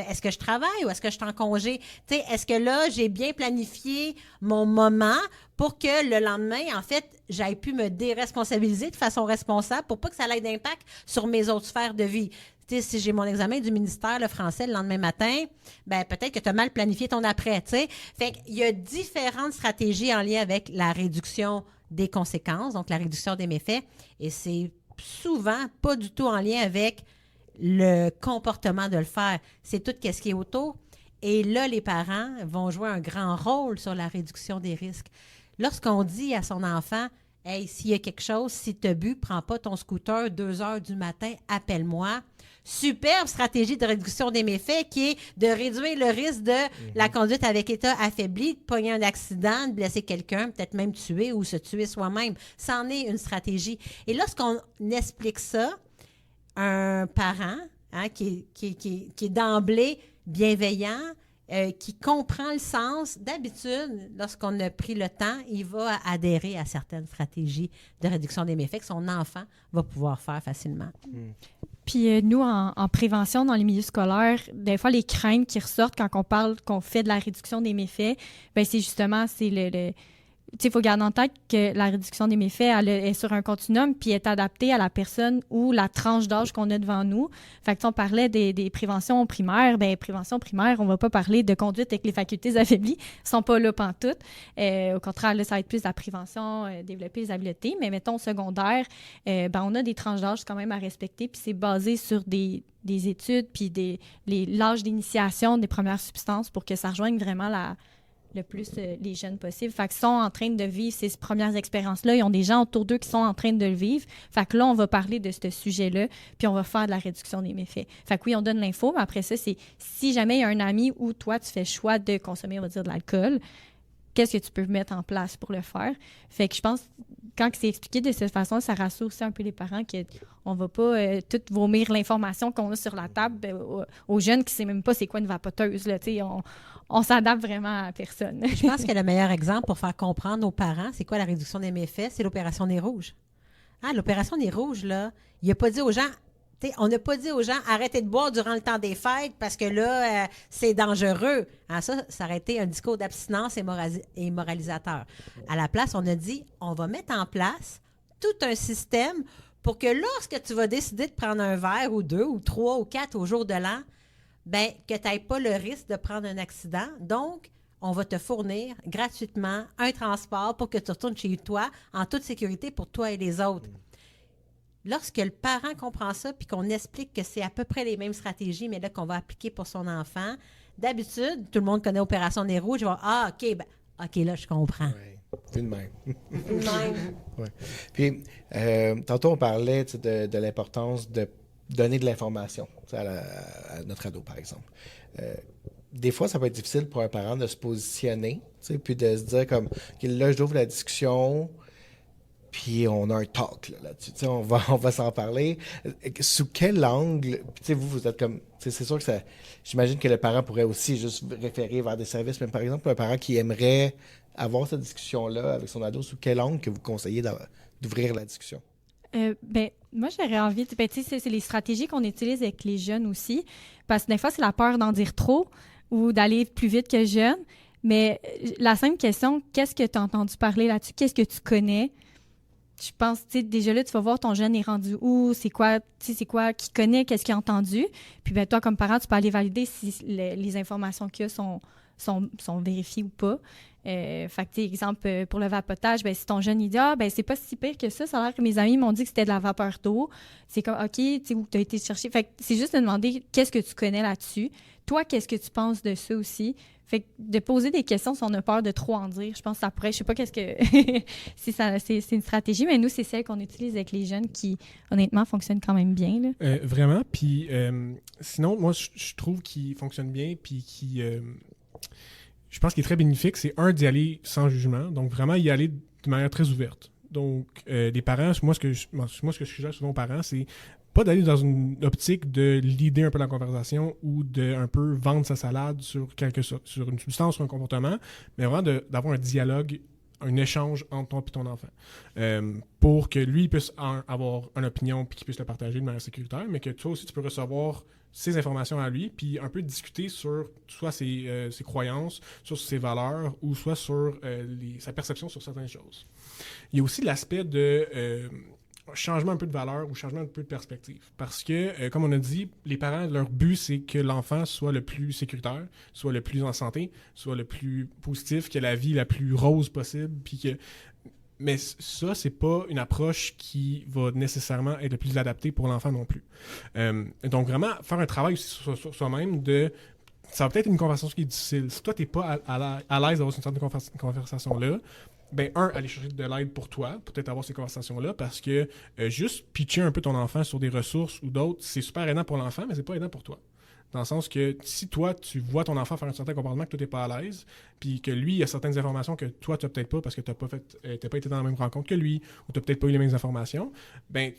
Est-ce que je travaille ou est-ce que je suis en congé? Tu sais, est-ce que là, j'ai bien planifié mon moment pour que le lendemain, en fait, j'aille pu me déresponsabiliser de façon responsable pour pas que ça ait d'impact sur mes autres sphères de vie. Tu sais, si j'ai mon examen du ministère, le français, le lendemain matin, ben peut-être que tu as mal planifié ton après, tu sais. Fait qu'il y a différentes stratégies en lien avec la réduction des conséquences, donc la réduction des méfaits, et c'est souvent pas du tout en lien avec le comportement de le faire. C'est tout ce qui est autour. Et là, les parents vont jouer un grand rôle sur la réduction des risques. Lorsqu'on dit à son enfant, « Hey, s'il y a quelque chose, si tu as bu, prends pas ton scooter 2 heures du matin, appelle-moi. » Superbe stratégie de réduction des méfaits qui est de réduire le risque de la conduite avec état affaibli, de pogner un accident, de blesser quelqu'un, peut-être même tuer ou se tuer soi-même. C'en est une stratégie. Et lorsqu'on explique ça, un parent qui est d'emblée bienveillant, qui comprend le sens, d'habitude, lorsqu'on a pris le temps, il va adhérer à certaines stratégies de réduction des méfaits que son enfant va pouvoir faire facilement. Puis nous, en prévention dans les milieux scolaires, des fois, les craintes qui ressortent quand on parle qu'on fait de la réduction des méfaits, bien, c'est justement il faut garder en tête que la réduction des méfaits, elle est sur un continuum puis est adaptée à la personne ou la tranche d'âge qu'on a devant nous. Fait que on parlait des préventions primaires. Bien, prévention primaire, on va pas parler de conduite avec les facultés affaiblies. Ils sont pas là pantoute. Au contraire, là, ça va être plus la prévention, développer les habiletés. Mais mettons, au secondaire, on a des tranches d'âge quand même à respecter puis c'est basé sur des études puis l'âge d'initiation des premières substances pour que ça rejoigne vraiment le plus les jeunes possible. Fait qu'ils sont en train de vivre ces premières expériences-là. Ils ont des gens autour d'eux qui sont en train de le vivre. Fait que là, on va parler de ce sujet-là, puis on va faire de la réduction des méfaits. Fait que oui, on donne l'info, mais après ça, c'est si jamais il y a un ami ou toi, tu fais le choix de consommer, on va dire, de l'alcool, qu'est-ce que tu peux mettre en place pour le faire? Fait que je pense, quand c'est expliqué de cette façon, ça rassure aussi un peu les parents qu'on ne va pas tout vomir l'information qu'on a sur la table aux jeunes qui ne savent même pas c'est quoi une vapoteuse. Là, on s'adapte vraiment à personne. Je pense que le meilleur exemple pour faire comprendre aux parents c'est quoi la réduction des méfaits, c'est l'opération Nez Rouge. L'opération Nez Rouge, là, il n'a pas dit aux gens... On n'a pas dit aux gens arrêtez de boire durant le temps des fêtes parce que là, c'est dangereux. Ça aurait été un discours d'abstinence et moralisateur. À la place, on a dit on va mettre en place tout un système pour que lorsque tu vas décider de prendre un verre ou 2 ou 3 ou 4 au jour de l'an, ben, que tu n'aies pas le risque de prendre un accident. Donc, on va te fournir gratuitement un transport pour que tu retournes chez toi en toute sécurité pour toi et les autres. Lorsque le parent comprend ça puis qu'on explique que c'est à peu près les mêmes stratégies, mais là qu'on va appliquer pour son enfant, d'habitude, tout le monde connaît Opération Nez Rouge, je vais OK, là, je comprends. Oui, c'est le même. Le même. Ouais. Puis, tantôt, on parlait de l'importance de donner de l'information à notre ado, par exemple. Des fois, ça peut être difficile pour un parent de se positionner, puis de se dire comme, OK, là, j'ouvre la discussion... Puis on a un talk là-dessus. On va s'en parler. Sous quel angle? Puis vous êtes comme... C'est sûr que ça... J'imagine que le parent pourrait aussi juste référer vers des services. Mais par exemple, un parent qui aimerait avoir cette discussion-là avec son ado, sous quel angle que vous conseillez d'ouvrir la discussion? Moi, j'aurais envie... c'est les stratégies qu'on utilise avec les jeunes aussi. Parce que des fois, c'est la peur d'en dire trop ou d'aller plus vite que le jeune. Mais la simple question, qu'est-ce que tu as entendu parler là-dessus? Qu'est-ce que tu connais? Je pense, déjà là, tu vas voir ton jeune est rendu où, c'est quoi qu'il connaît, qu'est-ce qu'il a entendu. Puis, toi, comme parent, tu peux aller valider si les informations qu'il y a sont vérifiées ou pas. Fait que, exemple, pour le vapotage, si ton jeune, il dit « c'est pas si pire que ça a l'air que mes amis m'ont dit que c'était de la vapeur d'eau. » C'est comme « OK, où tu as été chercher. » Fait que c'est juste de demander qu'est-ce que tu connais là-dessus. Toi, qu'est-ce que tu penses de ça aussi? Fait que de poser des questions si on a peur de trop en dire, je pense que ça pourrait... Je sais pas qu'est-ce que... c'est une stratégie, mais nous, c'est celle qu'on utilise avec les jeunes qui, honnêtement, fonctionne quand même bien. Là. Vraiment. Puis sinon, moi, je trouve qu'il fonctionne bien puis je pense qu'il est très bénéfique. C'est d'y aller sans jugement. Donc, vraiment, y aller de manière très ouverte. Donc, les parents, moi, ce que je suggère souvent aux parents, c'est pas d'aller dans une optique de leader un peu la conversation ou de un peu vendre sa salade sur une substance ou un comportement, mais vraiment d'avoir un dialogue, un échange entre toi et ton enfant. Pour que lui puisse avoir une opinion puis qu'il puisse le partager de manière sécuritaire, mais que toi aussi, tu peux recevoir ces informations à lui, puis un peu discuter sur soit ses croyances, sur ses valeurs, ou soit sur sa perception sur certaines choses. Il y a aussi l'aspect de changement un peu de valeur ou changement un peu de perspective. Parce que, comme on a dit, les parents, leur but, c'est que l'enfant soit le plus sécuritaire, soit le plus en santé, soit le plus positif, que la vie la plus rose possible, puis que... Mais ça, c'est pas une approche qui va nécessairement être le plus adaptée pour l'enfant non plus. Donc, vraiment, faire un travail aussi sur soi-même ça va peut-être être une conversation qui est difficile. Si toi, t'es pas à l'aise d'avoir cette sorte de conversation-là, aller chercher de l'aide pour toi, peut-être avoir ces conversations-là, parce que juste pitcher un peu ton enfant sur des ressources ou d'autres, c'est super aidant pour l'enfant, mais c'est pas aidant pour toi. Dans le sens que si toi, tu vois ton enfant faire un certain comportement que toi, t'es pas à l'aise, puis que lui, il y a certaines informations que toi, tu n'as peut-être pas parce que tu n'as pas été dans la même rencontre que lui, ou tu n'as peut-être pas eu les mêmes informations,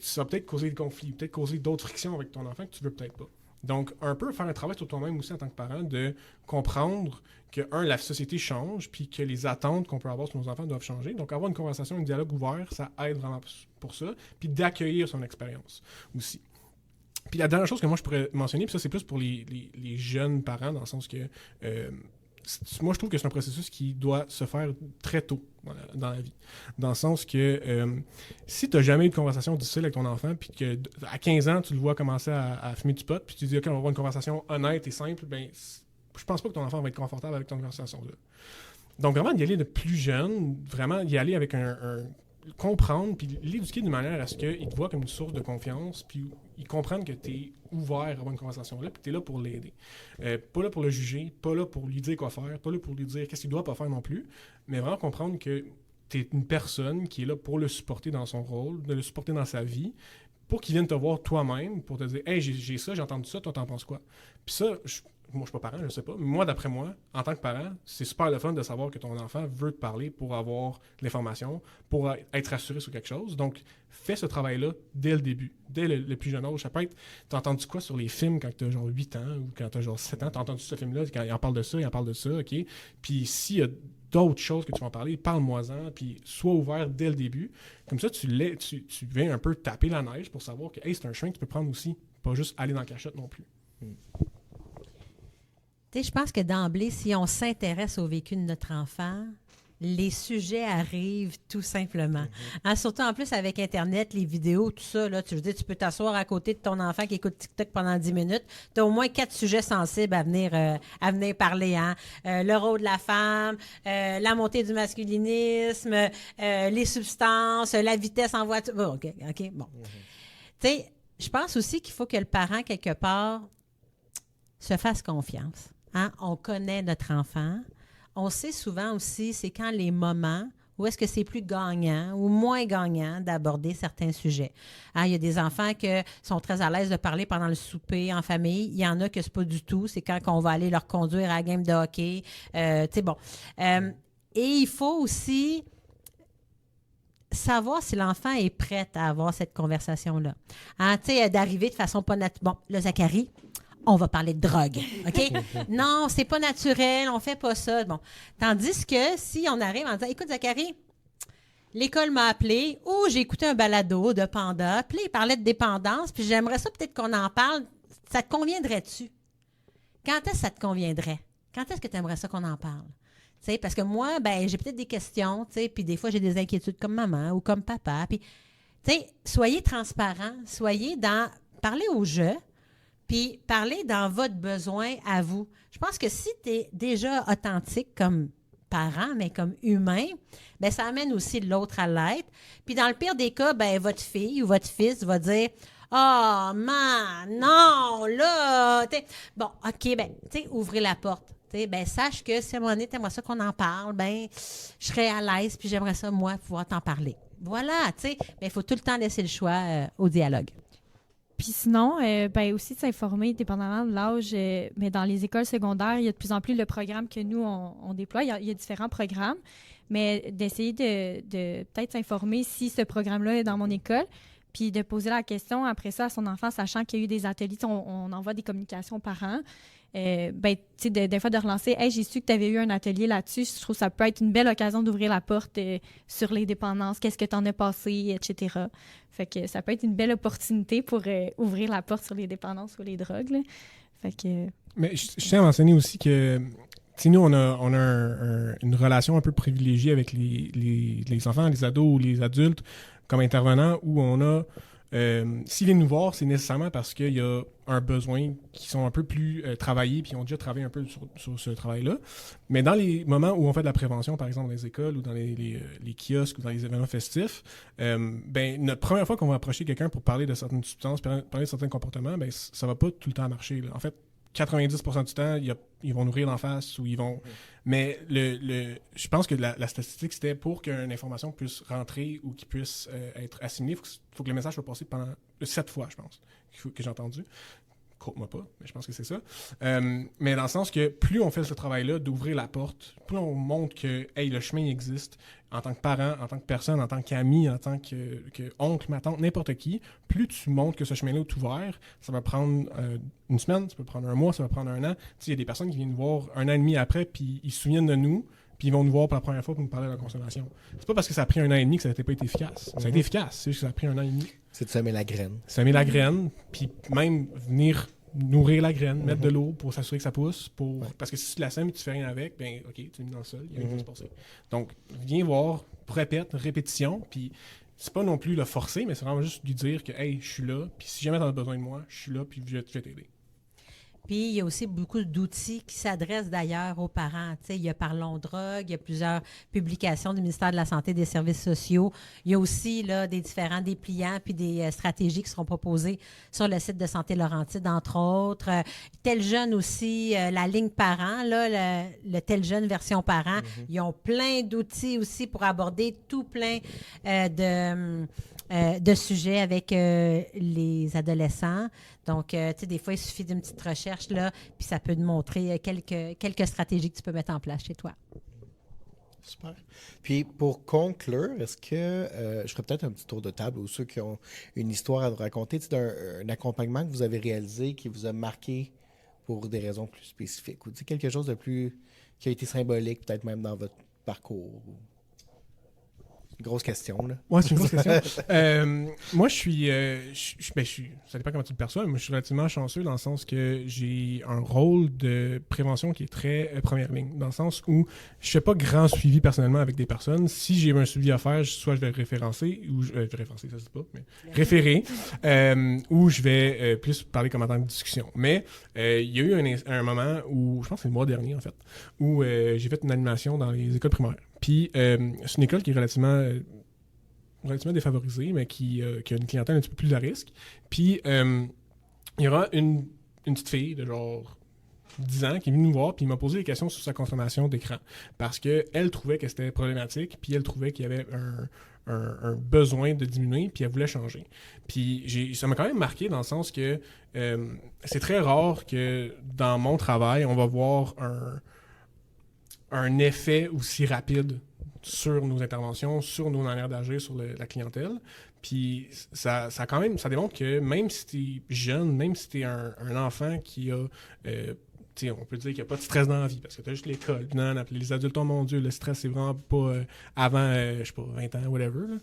ça va peut-être causer des conflits, peut-être causer d'autres frictions avec ton enfant que tu veux peut-être pas. Donc, un peu faire un travail sur toi-même aussi en tant que parent, de comprendre que, la société change, puis que les attentes qu'on peut avoir sur nos enfants doivent changer. Donc, avoir une conversation, un dialogue ouvert, ça aide vraiment pour ça, puis d'accueillir son expérience aussi. Puis la dernière chose que moi je pourrais mentionner, puis ça c'est plus pour les jeunes parents, dans le sens que moi, je trouve que c'est un processus qui doit se faire très tôt dans la vie. Dans le sens que si tu n'as jamais eu de conversation difficile avec ton enfant, puis qu'à 15 ans, tu le vois commencer à fumer du pot, puis tu dis, OK, on va avoir une conversation honnête et simple, ben, je pense pas que ton enfant va être confortable avec ton conversation-là. Donc, vraiment, d'y aller de plus jeune, vraiment y aller avec comprendre, puis l'éduquer d'une manière à ce qu'il te voit comme une source de confiance, puis ils comprennent que tu es ouvert à avoir une conversation-là, puis tu es là pour l'aider. Pas là pour le juger, pas là pour lui dire quoi faire, pas là pour lui dire qu'est-ce qu'il doit pas faire non plus, mais vraiment comprendre que tu es une personne qui est là pour le supporter dans son rôle, de le supporter dans sa vie, pour qu'il vienne te voir toi-même, pour te dire « Hey, j'ai ça, j'ai entendu ça, toi, t'en penses quoi? » Puis ça, moi, je suis pas parent, je sais pas, mais moi, d'après moi, en tant que parent, c'est super le fun de savoir que ton enfant veut te parler pour avoir de l'information, pour être rassuré sur quelque chose. Donc, fais ce travail-là dès le début, dès le plus jeune âge. Ça peut être, t'as entendu quoi sur les films quand t'as genre 8 ans ou quand t'as genre 7 ans, t'as entendu ce film-là, quand il en parle de ça, OK? Puis s'il y a d'autres choses que tu vas en parler, parle-moi-en, puis sois ouvert dès le début. Comme ça, tu viens un peu taper la neige pour savoir que, hey, c'est un chemin que tu peux prendre aussi, pas juste aller dans la cachette non plus. Je pense que d'emblée, si on s'intéresse au vécu de notre enfant, les sujets arrivent tout simplement. Surtout en plus avec Internet, les vidéos, tout ça, là, tu peux t'asseoir à côté de ton enfant qui écoute TikTok pendant 10 minutes. Tu as au moins 4 sujets sensibles à venir parler. Hein? Le rôle de la femme, la montée du masculinisme, les substances, la vitesse en voiture. Bon, OK, bon. Tu sais, je pense aussi qu'il faut que le parent, quelque part, se fasse confiance. Hein? On connaît notre enfant. On sait souvent aussi, c'est quand les moments où est-ce que c'est plus gagnant ou moins gagnant d'aborder certains sujets. Hein? Il y a des enfants qui sont très à l'aise de parler pendant le souper en famille. Il y en a que c'est pas du tout. C'est quand on va aller leur conduire à la game de hockey. Et il faut aussi savoir si l'enfant est prêt à avoir cette conversation-là. Hein? D'arriver de façon pas naturelle. Bon, là, Zachary, on va parler de drogue, OK? Non, c'est pas naturel, on fait pas ça. Bon. Tandis que si on arrive en disant, écoute, Zachary, l'école m'a appelé ou j'ai écouté un balado de Panda, puis il parlait de dépendance, puis j'aimerais ça peut-être qu'on en parle. Ça te conviendrait-tu? Quand est-ce que ça te conviendrait? Quand est-ce que tu aimerais ça qu'on en parle? T'sais, parce que moi, j'ai peut-être des questions, puis des fois, j'ai des inquiétudes comme maman ou comme papa. Puis, soyez transparents, parlez au jeu, puis parlez dans votre besoin à vous. Je pense que si tu es déjà authentique comme parent, mais comme humain, ça amène aussi l'autre à l'être. Puis dans le pire des cas, votre fille ou votre fils va dire « Ah, oh, man, non, là! » Bon, OK, ouvrez la porte. Sache que si à un moment donné, t'aimerais ça qu'on en parle, je serais à l'aise, puis j'aimerais ça, moi, pouvoir t'en parler. Voilà, mais il faut tout le temps laisser le choix au dialogue. Puis sinon, aussi de s'informer, dépendamment de l'âge, mais dans les écoles secondaires, il y a de plus en plus le programme que nous, on déploie. Il y a différents programmes, mais d'essayer de peut-être s'informer si ce programme-là est dans mon école, puis de poser la question après ça à son enfant, sachant qu'il y a eu des ateliers, on envoie des communications aux parents. Des fois de relancer « Hey, j'ai su que tu avais eu un atelier là-dessus. » Je trouve que ça peut être une belle occasion d'ouvrir la porte sur les dépendances. Qu'est-ce que tu en as passé, etc. Fait que ça peut être une belle opportunité pour ouvrir la porte sur les dépendances ou les drogues. Là. Fait que... Mais je tiens à mentionner aussi que nous, on a une relation un peu privilégiée avec les enfants, les ados ou les adultes comme intervenants où on a... s'ils viennent nous voir, c'est nécessairement parce qu'il y a un besoin qui sont un peu plus travaillés puis ils ont déjà travaillé un peu sur ce travail-là. Mais dans les moments où on fait de la prévention, par exemple dans les écoles ou dans les kiosques ou dans les événements festifs, notre première fois qu'on va approcher quelqu'un pour parler de certaines substances, parler de certains comportements, ça va pas tout le temps marcher. Là. En fait, 90% du temps, ils vont nous rire d'en face ou ils vont... Mais je pense que la statistique, c'était pour qu'une information puisse rentrer ou qu'il puisse être assimilée, il faut que le message soit passé pendant 7 fois, je pense, que j'ai entendu. Quote-moi pas, mais je pense que c'est ça. Mais dans le sens que plus on fait ce travail-là, d'ouvrir la porte, plus on montre que le chemin existe en tant que parent, en tant que personne, en tant qu'ami, en tant que oncle, ma tante, n'importe qui, plus tu montres que ce chemin-là est ouvert, ça va prendre une semaine, ça peut prendre un mois, ça va prendre un an. Il y a des personnes qui viennent nous voir un an et demi après, puis ils se souviennent de nous, puis ils vont nous voir pour la première fois pour nous parler de la consommation. C'est pas parce que ça a pris un an et demi que ça n'a pas été efficace. Ça a été efficace, c'est juste que ça a pris un an et demi. C'est de semer la graine. Semer la graine, puis même venir nourrir la graine, mettre de l'eau pour s'assurer que ça pousse. Parce que si tu la sèmes et tu fais rien avec, ben OK, tu l'as mis dans le sol, il y a rien qui va se passer. Donc, viens voir, répétition, puis c'est pas non plus le forcer, mais c'est vraiment juste lui dire que, hey, je suis là, puis si jamais t'en as besoin de moi, je suis là, puis je vais t'aider. Puis, il y a aussi beaucoup d'outils qui s'adressent d'ailleurs aux parents. Tu sais, il y a Parlons Drogue, il y a plusieurs publications du ministère de la Santé et des Services sociaux. Il y a aussi là, des différents dépliants puis des stratégies qui seront proposées sur le site de Santé Laurentide, entre autres. Tel Jeune aussi, la ligne parents, là, le Tel Jeune version parents. Ils ont plein d'outils aussi pour aborder tout plein de sujets avec les adolescents. Donc, tu sais, des fois, il suffit d'une petite recherche, là, puis ça peut te montrer quelques stratégies que tu peux mettre en place chez toi. Super. Puis, pour conclure, est-ce que je ferais peut-être un petit tour de table ou ceux qui ont une histoire à nous raconter, tu sais, d'un accompagnement que vous avez réalisé qui vous a marqué pour des raisons plus spécifiques ou tu sais, quelque chose de plus qui a été symbolique, peut-être même dans votre parcours? Grosse question, là. Ouais, c'est une grosse question. Moi, je suis, ça dépend comment tu le perçois, mais je suis relativement chanceux dans le sens que j'ai un rôle de prévention qui est très première ligne, dans le sens où je fais pas grand suivi personnellement avec des personnes. Si j'ai un suivi à faire, soit je vais référencer, ou je vais référencer, ça se dit pas, mais référer, ou je vais plus parler comme en tant que discussion. Mais il y a eu un moment où, je pense que c'est le mois dernier en fait, où j'ai fait une animation dans les écoles primaires. Puis, c'est une école qui est relativement défavorisée, mais qui a une clientèle un petit peu plus à risque. Puis, il y aura une petite fille de genre 10 ans qui est venue nous voir, puis il m'a posé des questions sur sa consommation d'écran. Parce qu'elle trouvait que c'était problématique, puis elle trouvait qu'il y avait un besoin de diminuer, puis elle voulait changer. Puis, ça m'a quand même marqué dans le sens que c'est très rare que dans mon travail, on va voir un effet aussi rapide sur nos interventions, sur nos manières d'agir, sur la clientèle. Puis ça démontre que même si tu es jeune, même si tu es un enfant qui a, on peut dire qu'il n'y a pas de stress dans la vie, parce que tu as juste l'école. Non, les adultes, oh mon Dieu, le stress, c'est vraiment pas avant, je sais pas, 20 ans, whatever. Là.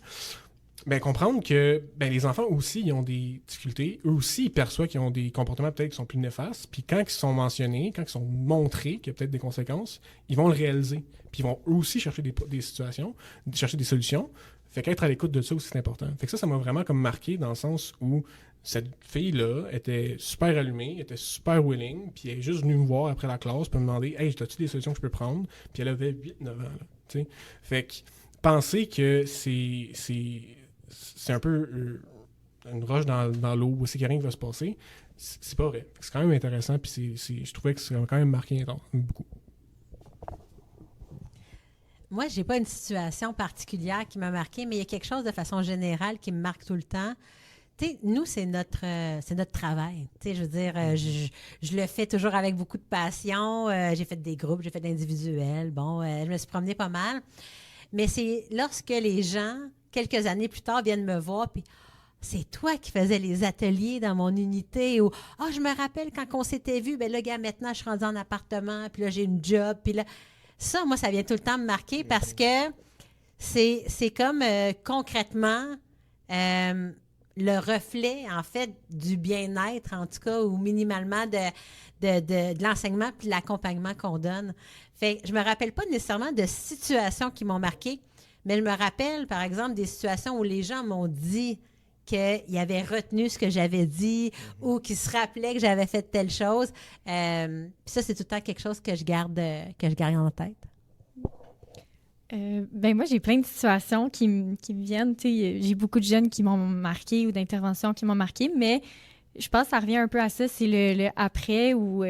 Ben, comprendre que les enfants aussi, ils ont des difficultés. Eux aussi, ils perçoivent qu'ils ont des comportements peut-être qui sont plus néfastes. Puis quand ils sont mentionnés, quand ils sont montrés qu'il y a peut-être des conséquences, ils vont le réaliser. Puis ils vont eux aussi chercher des situations, chercher des solutions. Fait qu'être à l'écoute de ça aussi, c'est important. Fait que ça m'a vraiment comme marqué dans le sens où cette fille-là était super allumée, était super willing, puis elle est juste venue me voir après la classe pour me demander « Hey, as-tu des solutions que je peux prendre? » Puis elle avait 8-9 ans. Là, t'sais. Fait que penser que c'est un peu une roche dans l'eau où c'est qu'il n'y a rien qui va se passer, c'est pas vrai. C'est quand même intéressant, puis je trouvais que c'est quand même marqué beaucoup. Moi, j'ai pas une situation particulière qui m'a marquée, mais il y a quelque chose de façon générale qui me marque tout le temps. Tu sais, nous, c'est notre travail. Tu sais, je veux dire, je le fais toujours avec beaucoup de passion. J'ai fait des groupes, j'ai fait d'individuels. Bon, je me suis promenée pas mal. Mais c'est lorsque les gens, quelques années plus tard, viennent me voir, puis c'est toi qui faisais les ateliers dans mon unité, ou je me rappelle quand on s'était vu, ben là, gars, maintenant, je suis rendue en appartement, puis là, j'ai une job, puis là, ça, moi, ça vient tout le temps me marquer parce que c'est comme concrètement le reflet, en fait, du bien-être, en tout cas, ou minimalement de l'enseignement puis de l'accompagnement qu'on donne. Fait que je me rappelle pas nécessairement de situations qui m'ont marqué, mais je me rappelle, par exemple, des situations où les gens m'ont dit qu'ils avaient retenu ce que j'avais dit ou qu'ils se rappelaient que j'avais fait telle chose. Puis ça, c'est tout le temps quelque chose que je garde en tête. Moi, j'ai plein de situations qui me viennent. J'ai beaucoup de jeunes qui m'ont marqué ou d'interventions qui m'ont marqué, mais je pense que ça revient un peu à ça. C'est le après où,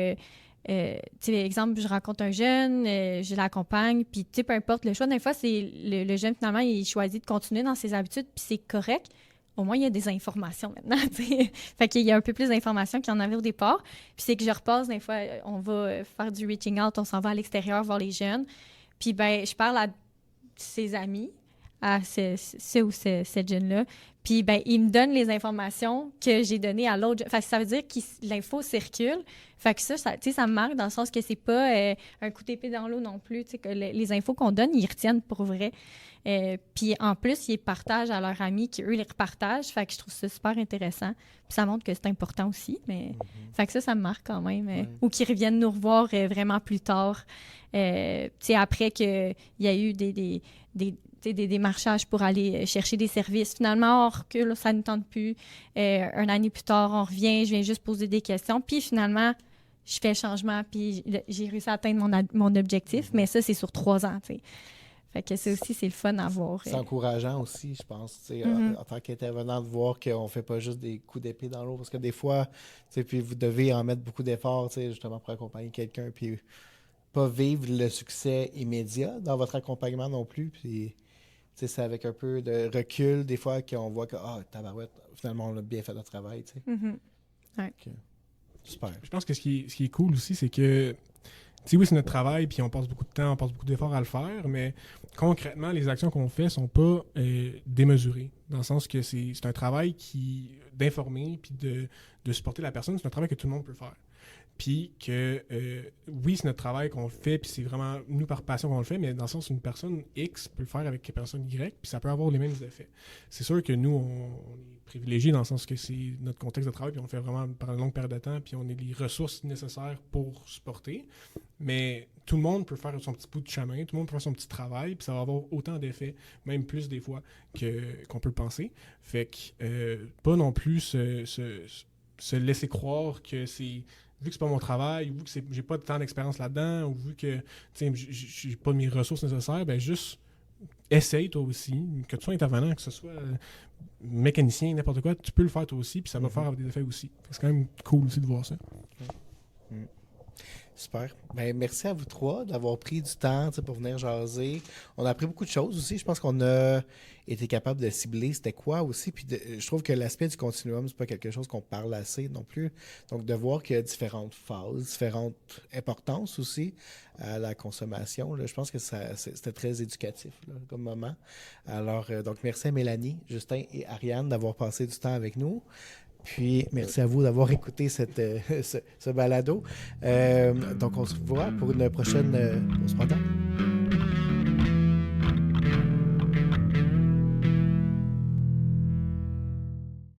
exemple, je rencontre un jeune, je l'accompagne, puis peu importe le choix. Des fois, c'est le jeune, finalement, il choisit de continuer dans ses habitudes, puis c'est correct. Au moins, il y a des informations maintenant. Fait qu'il y a un peu plus d'informations qu'il y en avait au départ. Puis c'est que je repasse, des fois, on va faire du reaching out, on s'en va à l'extérieur voir les jeunes. Puis je parle à ses amis, à cette jeune-là. Puis il me donne les informations que j'ai données à l'autre. Fait que ça veut dire que l'info circule. Fait que ça tu sais, ça me marque dans le sens que c'est pas un coup d'épée dans l'eau non plus, tu sais, que les infos qu'on donne, ils retiennent pour vrai. Puis en plus, ils partagent à leurs amis qui, eux, les repartagent. Fait que je trouve ça super intéressant. Puis ça montre que c'est important aussi. Mais fait que ça me marque quand même. Ou qu'ils reviennent nous revoir vraiment plus tard. Tu sais, après qu'il y a eu des démarchages pour aller chercher des services. Finalement, on recule, ça ne nous tente plus. Un année plus tard, on revient, je viens juste poser des questions. Puis finalement, je fais le changement, puis j'ai réussi à atteindre mon objectif. Mais ça, c'est sur 3 ans, tu sais. Fait que ça aussi, c'est le fun à voir. C'est encourageant aussi, je pense, tu sais, en tant qu'intervenant, de voir qu'on ne fait pas juste des coups d'épée dans l'eau. Parce que des fois, tu sais, puis vous devez en mettre beaucoup d'efforts, tu sais, justement, pour accompagner quelqu'un, puis pas vivre le succès immédiat dans votre accompagnement non plus. Puis, tu sais, c'est avec un peu de recul, des fois, qu'on voit que, tabarouette, finalement, on a bien fait notre travail, tu sais. Ouais. Okay. Super. Je pense que ce qui est cool aussi, c'est que, tu sais, oui, c'est notre travail, puis on passe beaucoup de temps, on passe beaucoup d'efforts à le faire, mais concrètement, les actions qu'on fait sont pas démesurées, dans le sens que c'est un travail d'informer, puis de supporter la personne, c'est un travail que tout le monde peut faire. Puis que, oui, c'est notre travail qu'on fait, puis c'est vraiment nous par passion qu'on le fait, mais dans le sens où une personne X peut le faire avec une personne Y, puis ça peut avoir les mêmes effets. C'est sûr que nous, on est privilégiés dans le sens que c'est notre contexte de travail, puis on le fait vraiment pendant une longue période de temps, puis on a les ressources nécessaires pour supporter. Mais tout le monde peut faire son petit bout de chemin, tout le monde peut faire son petit travail, puis ça va avoir autant d'effets, même plus des fois qu'on peut le penser. Fait que pas non plus se laisser croire que c'est... Vu que c'est pas mon travail, vu que j'ai pas tant d'expérience là-dedans, ou vu que j'ai pas mes ressources nécessaires, ben juste essaye toi aussi, que tu sois intervenant, que ce soit mécanicien, n'importe quoi, tu peux le faire toi aussi, puis ça va faire des effets aussi. C'est quand même cool aussi de voir ça. Super. Ben, merci à vous trois d'avoir pris du temps pour venir jaser. On a appris beaucoup de choses aussi. Je pense qu'on a été capable de cibler c'était quoi aussi. Puis je trouve que l'aspect du continuum, c'est pas quelque chose qu'on parle assez non plus. Donc, de voir qu'il y a différentes phases, différentes importances aussi à la consommation, là, je pense que c'était très éducatif là, comme moment. Alors, donc, merci à Mélanie, Justin et Ariane d'avoir passé du temps avec nous. Puis, merci à vous d'avoir écouté ce balado. Donc, on se voit pour une prochaine pause pendant.